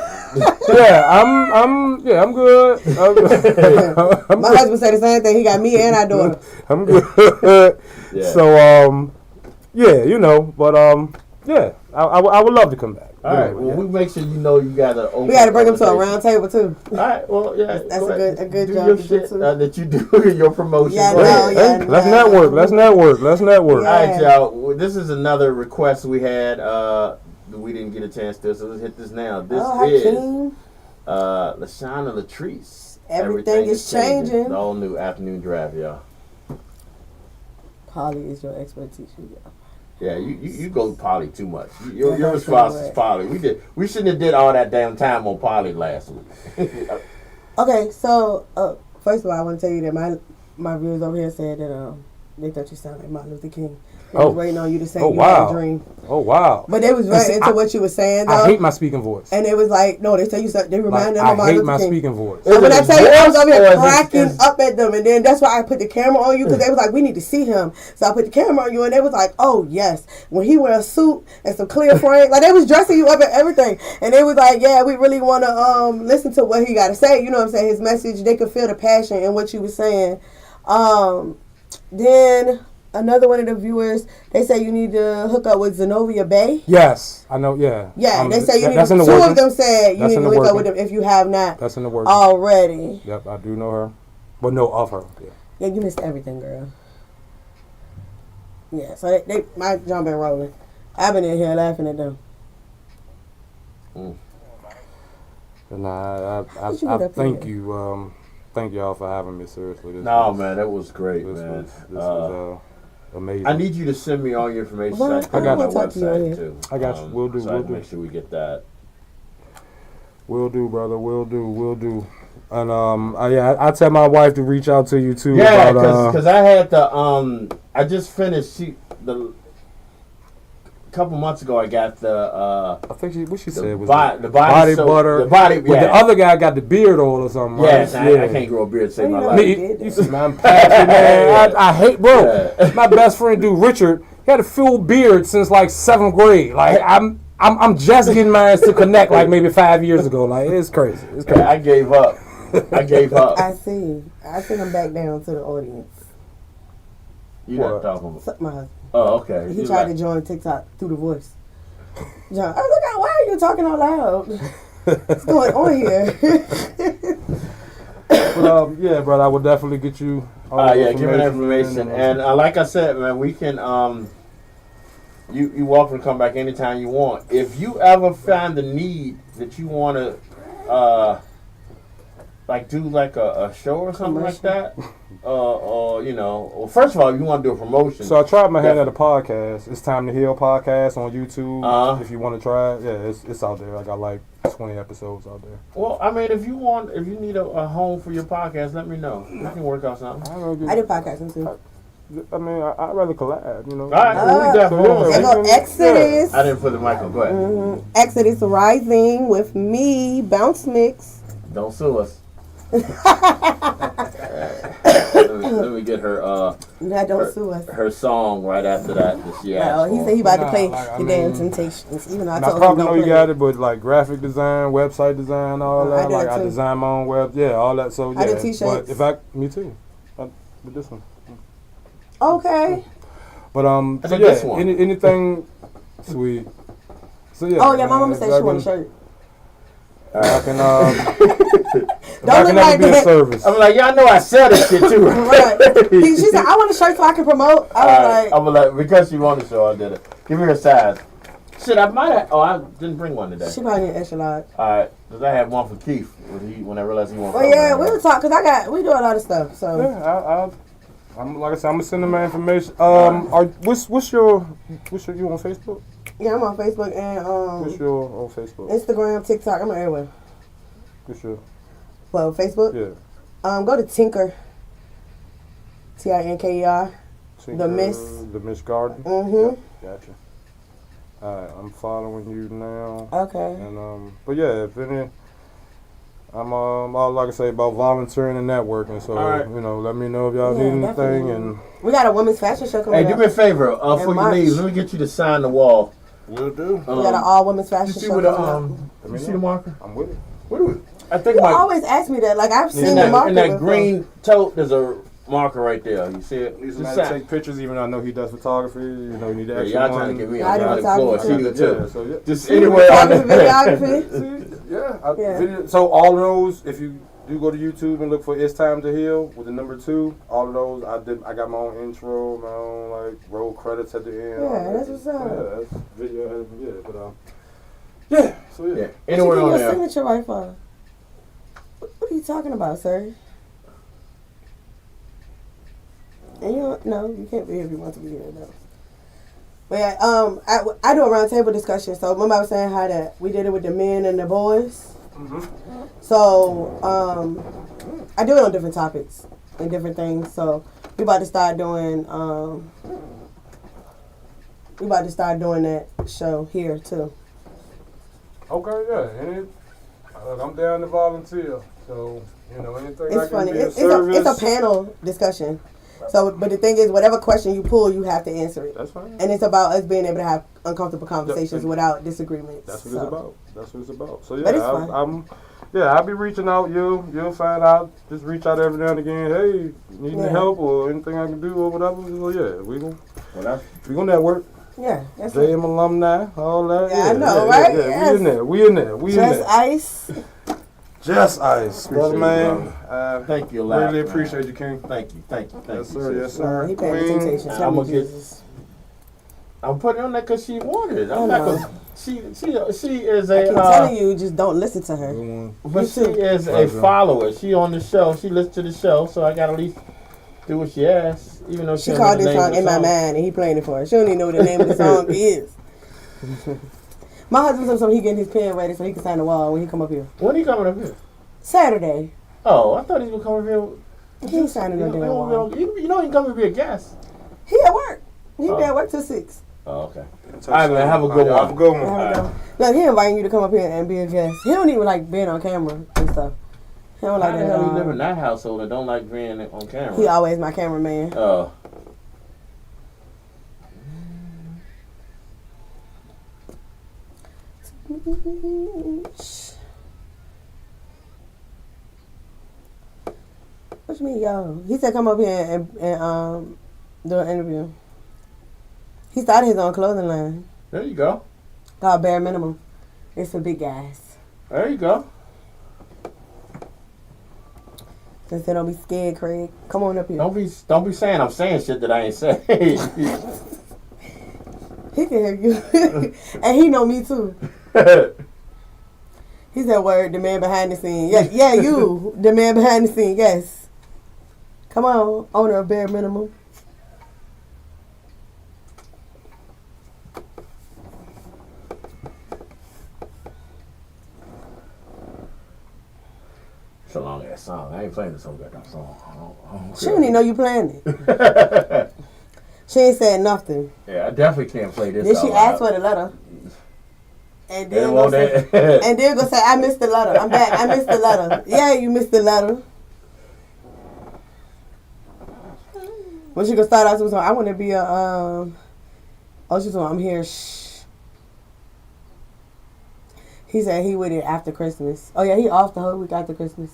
good.
My husband said the same thing. He got me and our daughter.
I'm good. So, but I would love to come back.
All right. Well, we make sure you know you got to open.
We got to bring him to a round table too.
All right. Well, yeah.
That's a good
do
job.
Your shit, that you do your promotion.
Let's network.
All right, y'all. This is another request we had. We didn't get a chance to, so let's hit this now. This is LaShawna Latrice.
Everything is changing.
The all new afternoon drive, y'all.
Poly is your expertise, y'all.
Yeah, you go Poly too much. Your response is Poly. We shouldn't have did all that damn time on Poly last week.
Okay, so first of all, I want to tell you that my viewers over here said that they thought you sounded like Martin Luther King. They was waiting on you to say you had a dream.
Oh, wow.
But they was right into what you were saying, though.
I hate my speaking voice.
And it was like, no, they tell you something. They remind them of Martin Luther King.
I hate my speaking voice.
So when I tell you, I was over here cracking up at them. And then that's why I put the camera on you, because they was like, we need to see him. So I put the camera on you, and they was like, oh, yes. When he wear a suit and some clear frame, like they was dressing you up and everything. And they was like, yeah, we really want to listen to what he got to say. You know what I'm saying? His message, they could feel the passion in what you were saying. Then another one of the viewers, they say you need to hook up with Zenobia Bay.
Yes, I know. Yeah.
Yeah, they say you need to. Two of them said you need to hook up with them if you have not.
That's in the works
already.
Yep, I do know her, but know of her.
Yeah, you missed everything, girl. Yeah, so they my John been rolling. I've been in here laughing at them.
Nah, I thank you. Thank y'all for having me. Seriously,
man, that was great, man.
This was amazing.
I need you to send me all your information.
Well,
I got my website
too.
I got you. We'll do. We'll do.
Make sure we get that.
We'll do, brother. We'll do. And I tell my wife to reach out to you too.
Yeah, because I had the I just finished a couple months ago. I got the
I think what she said was
the body butter.
The body. Yeah. The other guy got the beard oil or something.
Yes,
right?
I can't grow a beard to save my life.
You see, I'm passionate, man. I hate, bro. Yeah. My best friend, dude, Richard, he had a full beard since like 7th grade. Like I'm just getting mine to connect like maybe 5 years ago. Like it's crazy.
Yeah, I gave up.
I see. I think I'm back down to the audience.
You not talking about
my husband.
Oh, okay.
He tried to join TikTok through the voice. John, why are you talking out loud? What's going on here?
But yeah, brother, I would definitely get you.
Give me that information. And like I said, man, we can. You welcome to come back anytime you want. If you ever find the need that you want to, like do like a show or something like that, well, first of all, you want to do a promotion.
So I tried my hand at a podcast. It's Time to Heal podcast on YouTube. If you want to try it, yeah, it's out there. I got like 20 episodes out there.
Well, I mean, if you need a home for your podcast, let me know. We can work out something.
I do podcasting too.
I mean, I'd rather collab,
All right, we definitely.
Exodus.
I didn't put the mic on. Go ahead.
Mm-hmm. Exodus Rising with me, Bounce Mix.
Don't sue us. let me get her
That don't sue us.
her song right after that she asked
Well, he
for.
said he about to
Nah,
play
like, I
the damn
mean,
Temptations. Even though I
I
told him
probably know
don't
you
play
got it, but like graphic design, website design, all
I
that.
do
Like
that
I
too.
design my own web, yeah, all that. So yeah,
I do t-shirts.
But me too. I did this one.
Okay.
But
I
so
did
yeah,
this one.
anything sweet. So yeah.
Oh yeah, my
man,
mama
if
said
I
she want a
can-
shirt.
I can if
Don't
I
look
can
like
ever be of
that.
service.
I'm like, y'all know I sell this shit too.
Right. She said, I want a shirt so I can promote. I was like,
I'm like, because she wanted to show, I did it. Give me her size. Shit, I might have. Oh, I didn't bring one today.
she probably need extra large.
All right, because I had one for Keith when I realized he wanted.
Well, yeah, we were talking because we do a lot of stuff. So
Yeah, I'm like I said, I'm gonna send them my information. What's your you on Facebook?
yeah, I'm on Facebook
What's
and
your on Facebook?
Instagram, TikTok. I'm everywhere.
What's your
Well, Facebook.
yeah?
Go to Tinker. Tinker.
Tinker,
Miss.
The Miss Garden.
Mm-hmm.
Gotcha. All right, I'm following you now.
Okay.
And but yeah, if any, I'm all like I say about volunteering and networking. So
All right.
let me know if y'all
Yeah,
need
definitely.
anything. And
We got a women's fashion show coming
Hey,
up.
do me a favor. Before you
March.
leave, let me get you to sign the wall.
we'll do.
We got an all women's
You
fashion
see
show
what
coming up.
you see the marker?
I'm with it.
What do we? I think
You
my
always ask me that. Like I've seen
in
the marker
in that
before.
green tote. There's a marker right there. You see it?
He's
Just
to
sign.
take pictures, even though I know he does photography. You need to
Yeah,
extra
y'all
money.
trying to get me
I
on
do
the floor. She
photography
do
Yeah,
too.
so yeah.
Just
See,
anywhere on
photography,
the
videography.
Yeah.
Yeah.
So all of those, if you do go to YouTube and look for "It's Time to Heal" with the number 2, all of those I got my own intro, my own roll credits at the end.
Yeah, that's what's up.
Yeah, that's video. Yeah, but yeah. So yeah.
Yeah,
What you
anywhere
getting
on
your
there.
signature right for? What are you talking about, sir? And you can't be here if you want to be here, though. But yeah, I do a round table discussion. So remember I was saying how that we did it with the men and the boys.
Mm-hmm.
So I do it on different topics and different things. So we about to start doing that show here too.
Okay, yeah. And I'm down to volunteer. So anything I
It's
can
funny.
be of
It's
service.
a panel discussion. So, but the thing is, whatever question you pull, you have to answer it.
That's fine.
And it's about us being able to have uncomfortable conversations
Yeah.
without disagreements.
That's what it's about. That's what it's about. So
But it's
yeah,
fun.
I'll be reaching out. You'll find out. Just reach out every now and again. Hey, need any
Yeah.
help or anything I can do or whatever? So yeah, we gonna network.
Yeah, that's it.
JM alumni, all that.
Yeah, I know, right?
Yeah,
Yes.
We in there.
Just ice.
Just ice, brother,
Appreciate
man.
Thank you a lot.
Really
man.
appreciate you, King.
Thank you.
Yes,
you,
sir.
sis.
Yes, sir.
He paid
Queen.
attention.
I'm gonna get-
Jesus.
I'm putting it on there because she wanted it.
I
I'm not
know.
gonna. She is
I
a.
keep telling you, just don't listen to her.
Good one.
But
You
she
too.
is a
Pleasure.
follower. She on the show. She listens to the show, so I gotta at least do what she asks, even though
She
don't
called
know the
this
name
song
of the
In My
song.
Mind, and he playing it for her. She don't even know what the name of the song is. My husband told me he getting his pen ready so he can sign the wall when he come up here.
When he coming up here?
Saturday.
Oh, I thought he was coming up here.
He ain't signing no damn wall.
You know he can come up here a guest.
He at work. He
Oh.
be at work till 6.
Oh, okay. All right, man. Have a good
Have a
one.
good one.
There we go. Look, he inviting you to come up here and be a guest. He don't even like being on camera and stuff. He don't like
How the
that.
hell
at
you
all.
live in that household and don't like being on camera?
He always my cameraman.
Oh.
What you mean, yo? He said come up here and do an interview. He started his own clothing line
There you go.
called Bare Minimum. It's for big guys.
There you go.
They said don't be scared, Craig. Come on up here.
Don't be saying I'm saying shit that I ain't saying.
He can hear you. And he know me too. He said word, the man behind the scene. Yeah, you, the man behind the scene, yes. Come on, owner of Bare Minimum.
It's a long ass song. I ain't playing this whole goddamn song. I don't
She didn't even know you playing it. She ain't said nothing.
Yeah, I definitely can't play this.
Then she
out
asked
loud.
for the letter. And
They
then
don't
go
want
say,
that.
and then go say, I missed the letter. I'm back. I missed the letter. Yeah, you missed the letter. When she gonna start out, she was like, I want to be a, she's like, I'm here, shh. He said he with it after Christmas. Oh, yeah, he off the whole week after Christmas.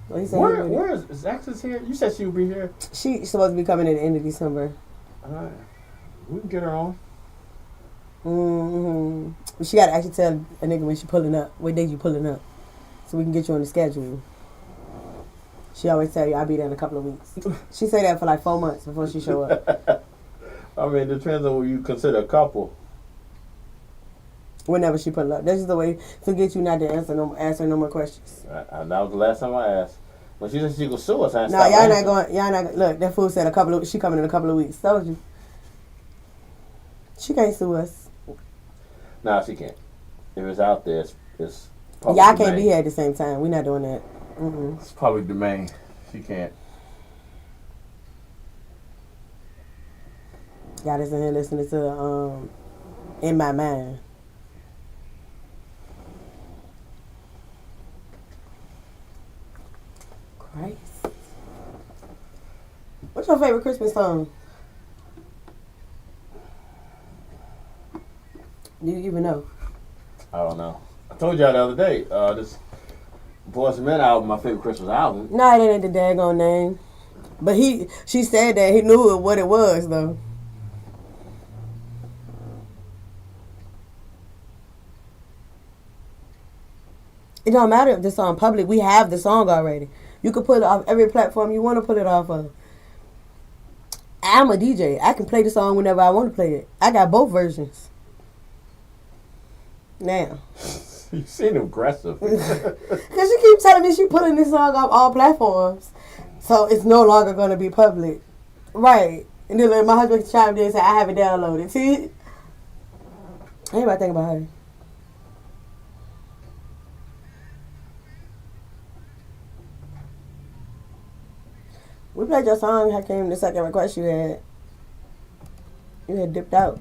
Well, he said
Where is Zaxxa's here? You said she would be here.
She's supposed to be coming at the end of December.
We can get her on.
Mm-hmm. She got to actually tell a nigga when she pulling up, what day you pulling up, so we can get you on the schedule. She always tell you, I'll be there in a couple of weeks. She say that for like 4 months before she show up.
I mean, it depends on what you consider a couple.
Whenever she pull up. That's just the way to get you not to answer no more questions.
That was the last time I asked. When she said she could sue us, I
No, y'all not going. Look, that fool said she coming in a couple of weeks. Told you. She can't sue us.
No, she can't. If it's out there, it's public
Y'all can't
domain.
be here at the same time. We're not doing that. Mm-mm.
It's public domain. She can't.
Y'all just in here listening to In My Mind. Christ. What's your favorite Christmas song? Do you even know?
I don't know. I told y'all the other day, this Boyz II Men album, my favorite Christmas album.
No, it ain't the daggone name. But she said that he knew what it was, though. It don't matter if the song public. We have the song already. You can put it off every platform you want to put it off of. I'm a DJ. I can play the song whenever I want to play it. I got both versions. Now.
You seem aggressive.
Because she keeps telling me she putting this song off all platforms. So it's no longer going to be public. Right. And then my husband chimed in and said, I have it downloaded. See? I ain't about to think about her. We played your song. I came the second request you had. You had dipped out.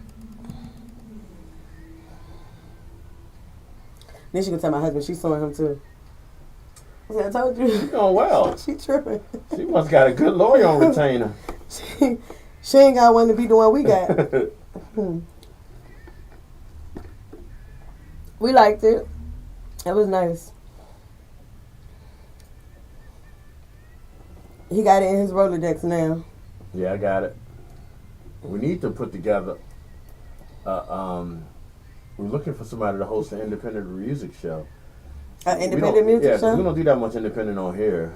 Then she could tell my husband she's suing him too. I said, I told you.
She doing well.
She tripping.
She must got a good lawyer on retainer.
She ain't got one to be the one we got. We liked it. It was nice. He got it in his Rolodex now.
Yeah, I got it. We need to put together. We're looking for somebody to host an independent music show.
An independent music show?
Yeah, we don't do that much independent on here,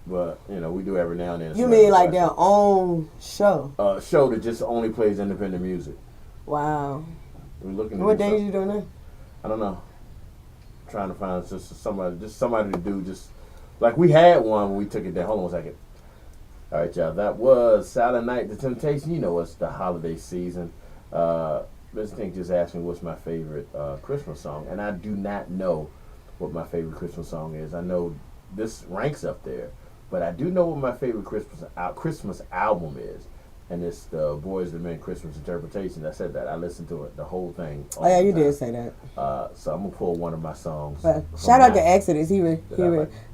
but we do every now and then.
You mean like their own show?
A show that just only plays independent music.
Wow.
We're looking.
What days you doing that?
I don't know. Trying to find just somebody to do just like we had one when we took it there. Hold on a second. All right, y'all. That was Silent Night, The Temptation. You know it's the holiday season. This thing just asked me what's my favorite Christmas song, and I do not know what my favorite Christmas song is. I know this ranks up there, but I do know what my favorite Christmas album is, and it's the Boyz II Men Christmas Interpretation. I said that. I listened to it, the whole thing.
Oh yeah, you did say that.
So I'm gonna pull one of my songs.
But shout out to Exodus.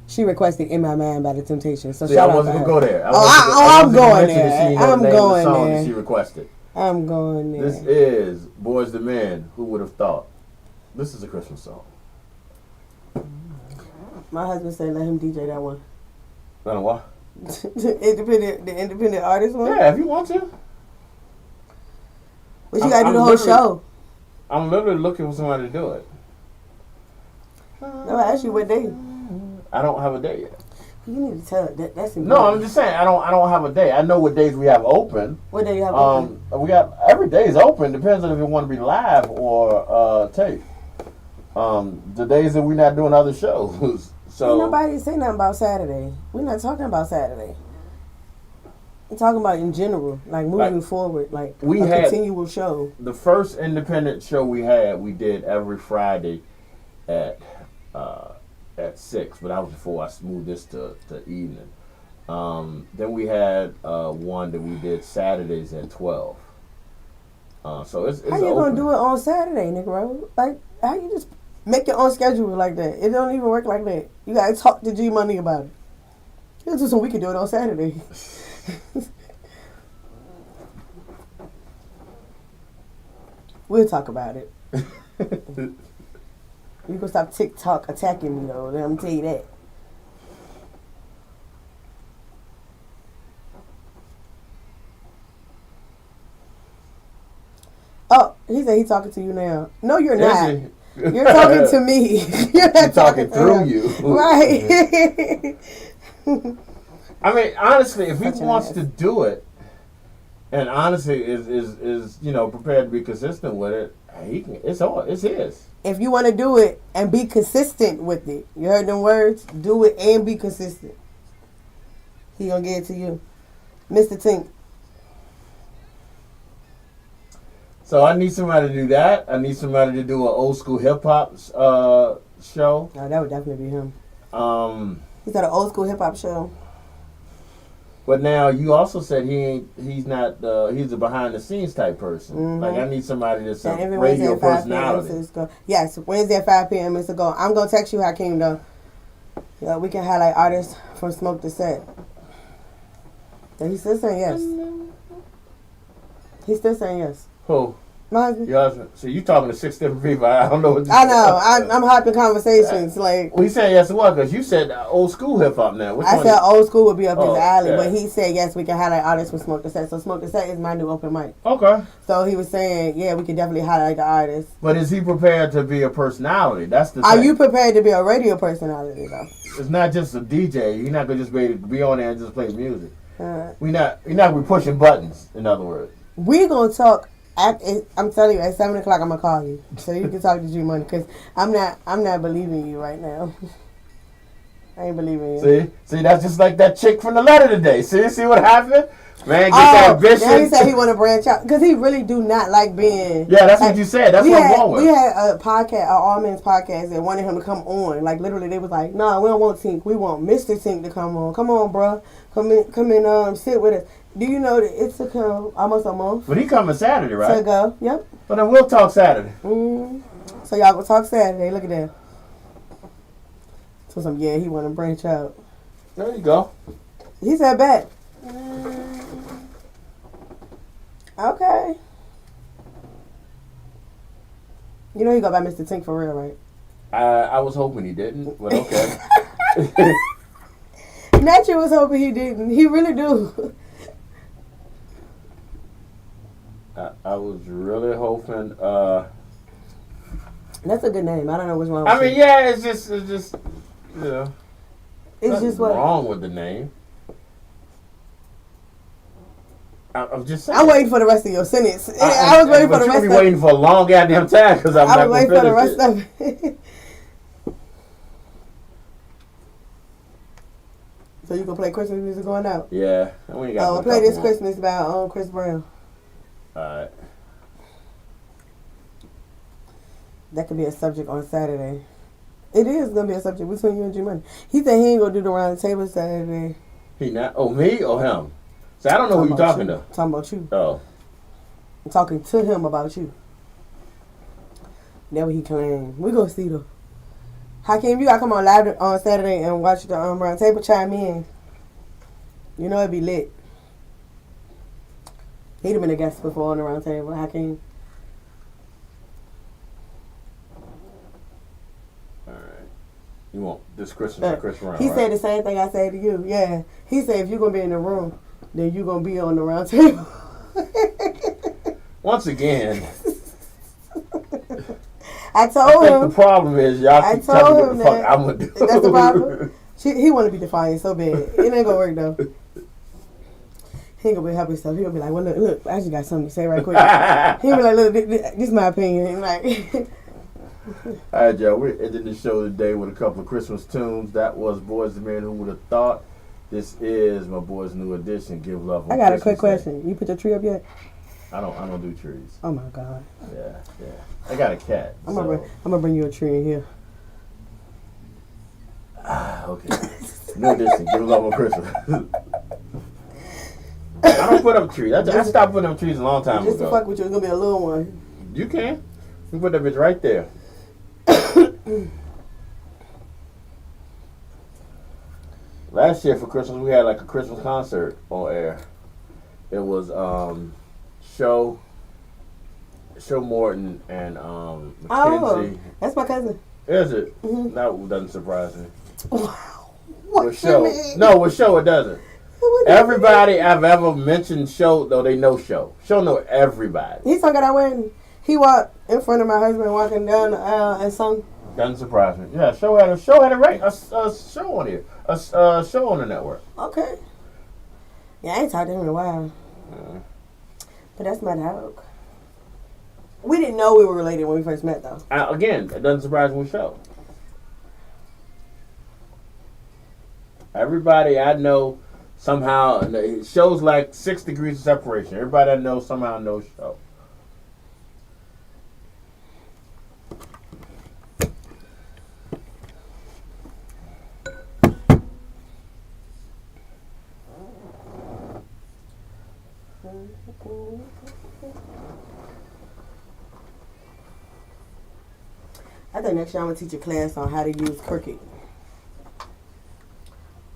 She requested "In My Mind" by The Temptation. So
See,
shout
I
out
wasn't
to
gonna
her.
go there.
I'm going there. I'm going
song
there.
that she requested.
I'm going there.
This is Boyz II Men. Who would have thought? This is a Christmas song.
My husband said let him DJ that one.
I don't know why.
the independent artist one?
Yeah, if you want to.
But you gotta do the whole show.
I'm literally looking for somebody to do it.
No, I asked you what day.
I don't have a day yet.
You need to tell it. That's important.
No, I'm just saying I don't have a day. I know what days we have open.
What day you have open?
We got every day is open. Depends on if you want to be live or tape. The days that we're not doing other shows. So
Ain't nobody say nothing about Saturday. We're not talking about Saturday. We're talking about in general, like moving forward, like
we
a
had
continual show.
The first independent show we did every Friday at 6, but that was before I moved this to evening. Then we had one that we did Saturdays at 12. So it's
how you
open.
gonna do it on Saturday, Negro? Like how you just make your own schedule like that? It don't even work like that. You gotta talk to G Money about it. It's just so we can do it on Saturday. We'll talk about it. You gonna stop TikTok attacking me though. Let me tell you that. Oh, he said he's talking to you now. No, you're not. You're talking to me. You're not
talking through
him.
you.
Right.
I mean, honestly, if he
Such an
wants
ass.
to do it, and honestly is prepared to be consistent with it, he can. It's his.
If you want to do it and be consistent with it, you heard them words? Do it and be consistent. He gonna get it to you. Mr. Tink.
So I need somebody to do that. I need somebody to do an old school hip hop show.
Oh, that would definitely be him. He's got an old school hip hop show.
But now you also said he's not he's a behind the scenes type person.
Mm-hmm.
Like I need somebody that's a
And every Wednesday
radio
at 5
personality.
p.m. It's go. Yes, Wednesday at 5 p.m. It's a go. I'm gonna text you, Hakeem, though. Yeah, we can highlight artists from Smoke the Set. And he's still saying yes. He's still saying yes.
Who?
My husband.
Your husband. So you talking to 6 different people. I don't know what you
I know. I'm hopping conversations. Like
We saying yes to what? Because you said old school hip hop now. Which
I
one?
said, old school would be up his
Oh,
alley,
yeah.
but he said yes. We can highlight artists from Smoke the Set. So Smoke the Set is my new open mic.
Okay.
So he was saying, yeah, we can definitely highlight the artists.
But is he prepared to be a personality? That's the
Are
thing.
you prepared to be a radio personality though?
It's not just a DJ. You're not gonna just be able to be on there and just play music.
Uh,
You're not gonna be pushing buttons. In other words.
we gonna talk. I'm telling you, at 7 o'clock, I'm gonna call you so you can talk to G Money because I'm not believing you right now. I ain't believing you.
See, that's just like that chick from the letter today. See what happened? Man, gets
Oh,
ambitious.
now he said he want to branch out because he really do not like being.
Yeah, that's what you said. That's what I'm going with.
We had a podcast, an All Men's podcast, that wanted him to come on. Like literally, they was like, "No, we don't want Tink. We want Mr. Tink to come on. Come on, bro. Come in, sit with us." Do you know that it took him almost a month
But he coming Saturday,
to
right?
go? Yep.
But then we'll talk Saturday.
So y'all go talk Saturday. Look at that. So yeah, he want to branch out.
There you go.
He said bet. Okay. You know he go by Mr. Tink for real, right?
I was hoping he didn't, but okay.
Nature was hoping he didn't. He really do.
I was really hoping.
That's a good name. I don't know what's wrong with
I mean,
it.
yeah, it's just you know.
It's
nothing
just what
wrong with the name. I'm just saying.
I'm waiting for the rest of your sentence. I was waiting for the
But
rest
you
of
be waiting for a long goddamn time because I'm
I
not
was
going to
waiting for the
finish
rest
it.
of it. So you can play Christmas music going out.
Yeah, and we ain't got.
I'll play this Christmas by Chris Brown.
All right.
That could be a subject on Saturday. It is gonna be a subject between you and G Money. He said he ain't gonna do the round table Saturday.
He not? Oh, me or him? So I don't know who you talking to.
Talking about you.
Oh.
I'm talking to him about you. That what he claimed. We gonna see though. Hakeem, you gotta come on live on Saturday and watch the round table. Chime in. You know it'd be lit. He'd have been a guest before on the round table. Hakeem.
All right. You want this Christmas or Chris Brown?
He
right?
said the same thing I said to you. Yeah. He said if you're gonna be in the room, then you're gonna be on the round table.
Once again,
I
I
told
think the
him.
problem is y'all
I
keep telling
told
me what
him
the fuck
that.
I'm gonna do.
That's the problem. He want to be defiant so bad. It ain't gonna work though. He ain't gonna be helping himself. He gonna be like, well, look, I just got something to say right quick. He gonna be like, look, this is my opinion. And like,
All right, y'all. We're ending the show today with a couple of Christmas tunes. That was Boys the Man Who Would Have Thought. This is my boy's new edition. Give love. On
I got a
Christmas
quick
Day.
question. You put your tree up yet?
I don't do trees.
Oh my God.
Yeah. I got a cat.
I'm gonna bring you a tree in here.
Okay. New edition. Give love on Christmas. I don't put up trees. I stopped putting up trees a long time
Just to
ago.
fuck with you, it's gonna be a little one.
You can. You put that bitch right there. Last year for Christmas, we had like a Christmas concert on air. It was show Show Morton and
Oh,
Mackenzie.
that's my cousin.
Is it?
Mhm.
That doesn't surprise me.
Wow.
What
What
show?
you mean?
No, what show it doesn't.
What do you
Everybody
mean?
I've ever mentioned Show, though they know Show. Show know everybody.
He sung at our wedding. He walked in front of my husband walking down the aisle and sung.
Doesn't surprise me. Yeah, Show had a show on here, a show on the network.
Okay. Yeah, I ain't talked to him in a while. But that's my dog. We didn't know we were related when we first met, though.
Again, it doesn't surprise me with Show. Everybody I know somehow, it shows like 6 degrees of separation. Everybody I know somehow knows Show.
I think next year I'm going to teach a class on how to use Cricut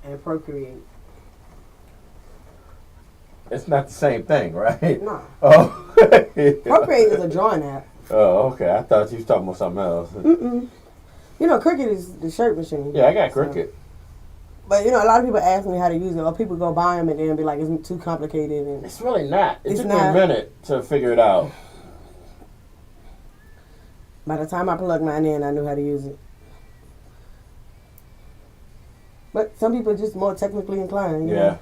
and Procreate.
It's not the same thing, right?
No.
Oh.
Procreate is a drawing app.
Oh, okay. I thought you was talking about something else.
Mm-mm. You know, Cricut is the shirt machine.
Yeah, I got Cricut.
But, you know, a lot of people ask me how to use it, or people go buy them and then be like, it's too complicated. And
It's really not. It
It's
took me a
not.
minute to figure it out.
by the time I plugged mine in, I knew how to use it. But some people are just more technically inclined. You
Yeah.
know?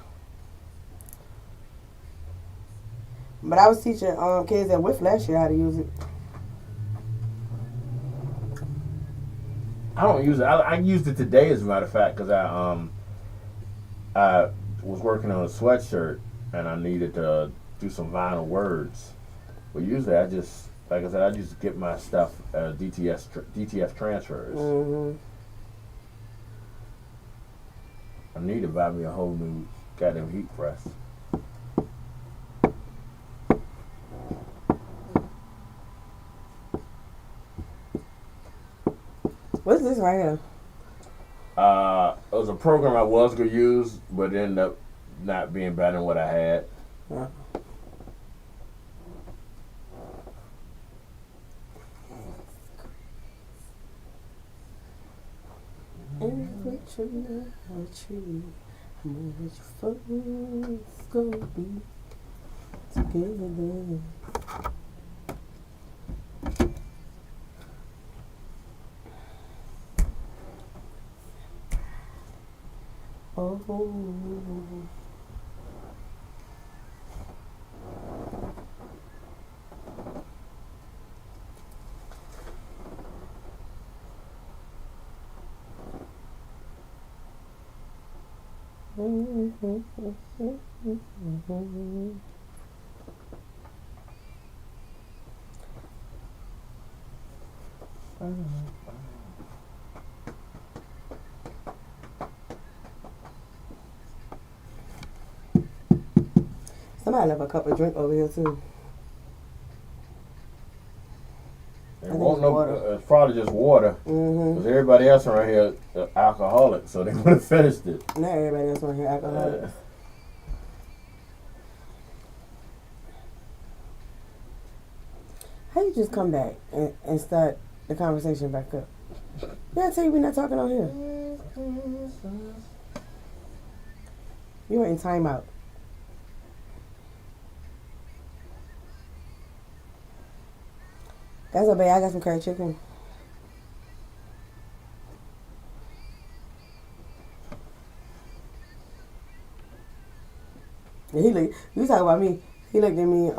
But I was teaching kids at WIF last year how to use it.
I don't use it. I used it today, as a matter of fact, because I was working on a sweatshirt and I needed to do some vinyl words. But usually I just, like I said, I just get my stuff DTF transfers.
Mm-hmm.
I need to buy me a whole new goddamn heat press.
What's this right here?
It was a program I was gonna use, but it ended up not being better than what I had.
Yeah. Every tree, how much fun it's gonna be together. Oh. Somebody left a cup of drink over here too.
It
think
won't
it's
no,
water.
it's probably just water.
Mm-hmm.
Because everybody else around here alcoholic, so they would have finished it.
Not everybody else want to hear alcohol. How you just come back and start the conversation back up? Yeah, I tell you we're not talking on here. You were in timeout. That's okay. I got some curry chicken. And you talk about me. He looked at me,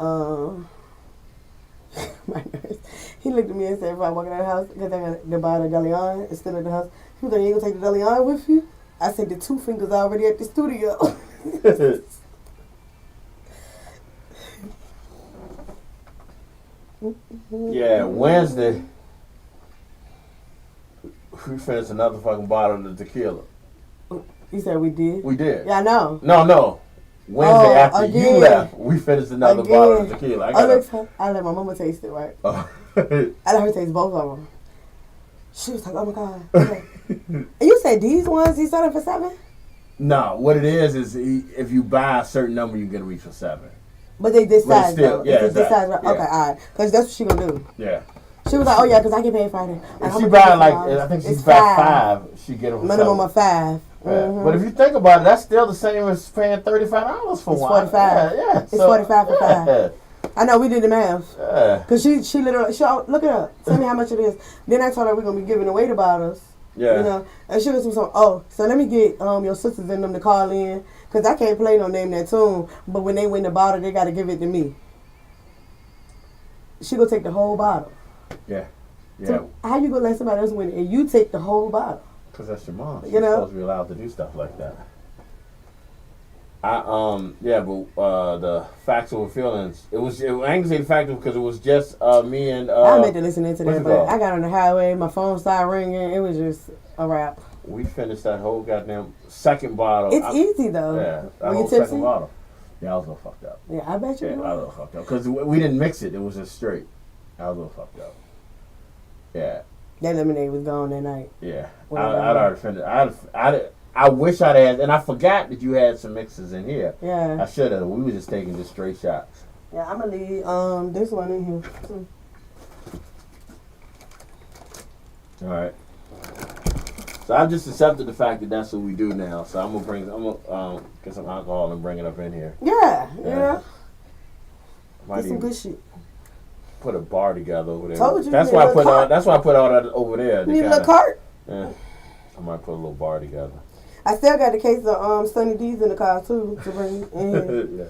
my nurse. He looked at me and said, if I walk out of the house, because I got to buy the delion instead of the house. He was like, you ain't going to take the delion with you? I said, the 2 fingers already at the studio.
Yeah, Wednesday, we finished another fucking bottle of tequila.
You said we did?
We did.
Yeah, I know.
No. Wednesday after you
again.
left, we finished another bottle of tequila.
I let my mama taste it, right? I let her taste both of them. She was like, oh my God. Okay. And you said these ones, he selling for $7?
No, what it is if you buy a certain number, you get them each for $7.
But they this
But it's
size
still-
though.
yeah,
It's this size,
exactly.
right?
Yeah.
Okay, all right. Because that's what she gonna do.
Yeah.
She was like, oh yeah, because I get paid Friday.
If
I'm
she
gonna
buy
get
like,
$50.
I think she's
It's
buy 5, she get them
minimum of 5.
Yeah.
Mhm.
But if you think about it, that's still the same as paying $35 for
It's
one.
45.
Yeah.
It's 45 for 5.
Yeah.
I know we did the math.
Yeah.
Cause she literally look it up. Tell me how much it is. Then I told her we're gonna be giving away the bottles.
Yeah.
You know, and she was some. Oh, so let me get your sisters and them to call in, cause I can't play no name that tune. But when they win the bottle, they gotta give it to me. She gonna take the whole bottle.
Yeah. Yeah.
So how you gonna let somebody else win it and you take the whole bottle?
Because that's your mom. She's
You know?
supposed to be allowed to do stuff like that. The factual feelings. I ain't gonna say the factual because it was just me and.
I meant to listen into
what's
that,
it
but
called?
I got on the highway, my phone started ringing. It was just a wrap.
We finished that whole goddamn second bottle.
It's easy though.
Yeah, that
Were you
whole
tipsy?
second bottle. Yeah, I was a little fucked up.
Yeah, I bet you.
Yeah,
were.
I was a little fucked up because we didn't mix it. It was just straight. I was a little fucked up. Yeah,
That lemonade was gone that night.
yeah.
Well,
I'd already finished. I wish I'd had, and I forgot that you had some mixes in here. I
Yeah.
should have. We were just taking just straight shots.
Yeah, I'm gonna leave this one in here too.
All right. So I've just accepted the fact that that's what we do now. So I'm gonna get some alcohol and bring it up in here.
Yeah,
Yeah.
yeah.
Might
Get some
even
good shit.
put a bar together over there.
Told you,
That's
you
why
need
I
a
put
cart.
all. That's why I put all that over there. to
You need a
kinda-
little cart?
Yeah. I might put a little bar together.
I still got the case of Sunny D's in the car too to bring in here.
Yeah.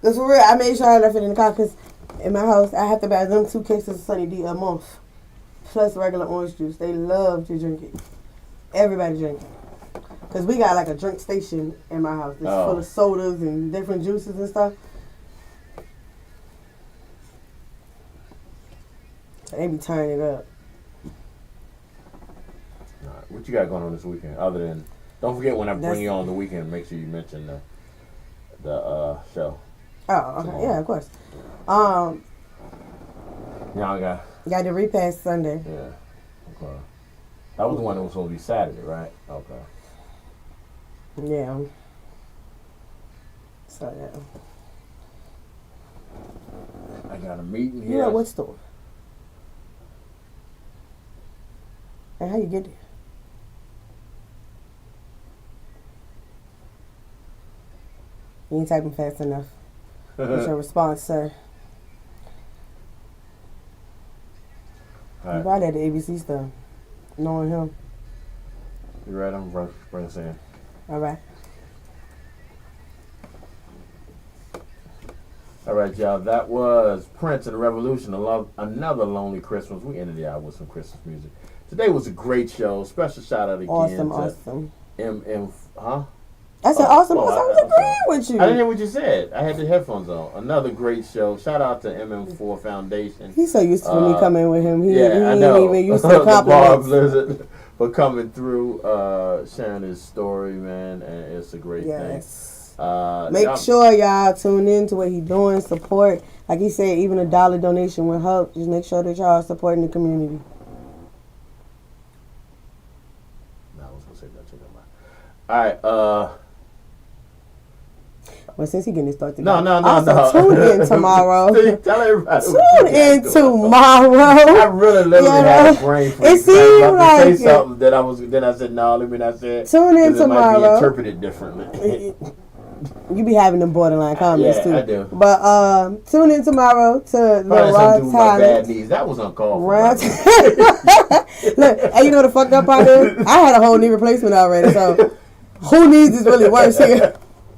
Cause for real, I made sure I left it in the car because in my house I have to buy them 2 cases of Sunny D a month, plus regular orange juice. They love to drink it. Everybody drink it. Cause we got like a drink station in my house. It's
Oh.
full of sodas and different juices and stuff. So they be turning it up.
All right. What you got going on this weekend? Other than, don't forget when I bring
That's-
you on the weekend, make sure you mention the show.
Oh, okay. Yeah, of course.
Y'all got
Got the repass Sunday.
yeah. Okay. That was the one that was supposed to be Saturday, right? Okay.
Yeah. So yeah.
I got a meeting
You
here.
know what store? And how you get there? You ain't typing fast enough. What's your response, sir?
All
You
right.
probably at the ABC stuff. Knowing him.
You ready? I'm bring us in.
All right.
All right, y'all. That was Prince and the Revolution. Another Lonely Christmas. We ended the hour with some Christmas music. Today was a great show. Special shout out again
Awesome,
to
awesome.
huh?
I said
Oh,
awesome.
oh,
I was
I'm
agreeing
sorry.
with you.
I didn't hear what you said. I had the headphones on. Another great show. Shout out to MM4 Foundation.
He's so used to me coming with him. He
Yeah, I
ain't
know.
even used to
The Bar
compliments.
Blizzard for coming through, sharing his story, man, and it's a great
Yes.
thing.
Make
y'all-
sure y'all tune in to what he doing. Support. Like he said, even a $1 donation will help. Just make sure that y'all are supporting the community.
No, I was gonna say that too. All right.
Well, since he getting his start
No.
together. Also, tune in tomorrow.
See, tell everybody.
Tune
what you got
in
going on.
tomorrow.
I really literally
You
had a
know,
brain freeze.
it
I was
seemed
about to
like
say
it.
something that then I said no. Let me not say it.
Tune in
'cause it might be
tomorrow.
interpreted differently.
You be having them borderline comments
Yeah,
too.
I do.
But tune in tomorrow to the
Probably
Raw
something to do with my bad
Talent.
knees. That was uncalled for.
Raw
by the way.
Look, and you know the fucked up part is I had a whole knee replacement already, so who needs is really worse here.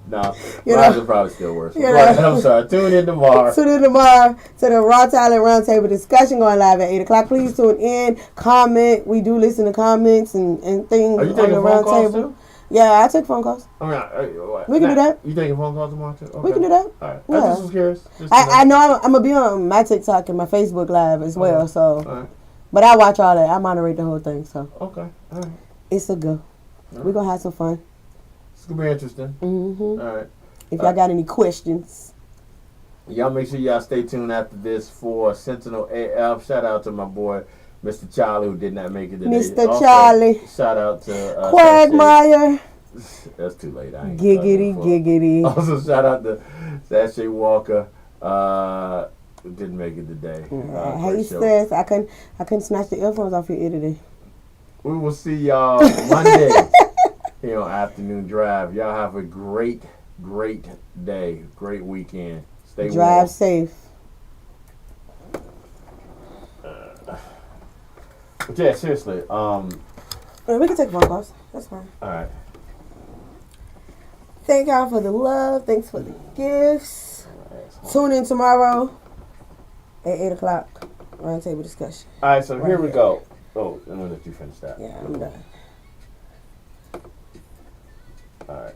No,
You
mine's
know?
are probably still worse.
You
But
know?
I'm sorry. Tune in tomorrow.
Tune in tomorrow to the Raw Talent Roundtable discussion going live at 8 o'clock. Please tune in, comment. We do listen to comments and things
Are you
on
taking
the
phone calls
roundtable.
too?
Yeah, I take phone calls.
I mean, what?
We can do that.
You taking phone calls tomorrow too? Okay.
We can do that.
All right.
Yeah.
I just was curious. Just to
I know I'm going to be on my TikTok and my Facebook Live as well.
Okay.
So,
All right.
but I watch all that. I moderate the whole thing. So
Okay. All right.
it's a go. We're going to have some fun.
It's gonna be interesting.
hmm
All right.
If y'all got any questions.
Y'all make sure y'all stay tuned after this for Sentinel AF. Shout out to my boy, Mr. Charlie, who did not make it today.
Mr.
Also,
Charlie.
Shout out to
Quagmire.
That's too late. I ain't
Giggity,
talking before.
giggity.
Also, shout out to Sashay Walker. Didn't make it today.
How you
Great show.
stress? I couldn't snatch the earphones off your ear today.
We will see y'all Monday here on Afternoon Drive. Y'all have a great day, great weekend. Stay
Drive
warm.
safe.
But yeah, seriously.
We can take phone calls. That's fine.
All right.
Thank y'all for the love. Thanks for the gifts. Tune in tomorrow at 8 o'clock. Roundtable discussion.
All right, so
Right
here we
here.
go. Oh, I'm gonna let you finish that.
Yeah, I'm done.
All right.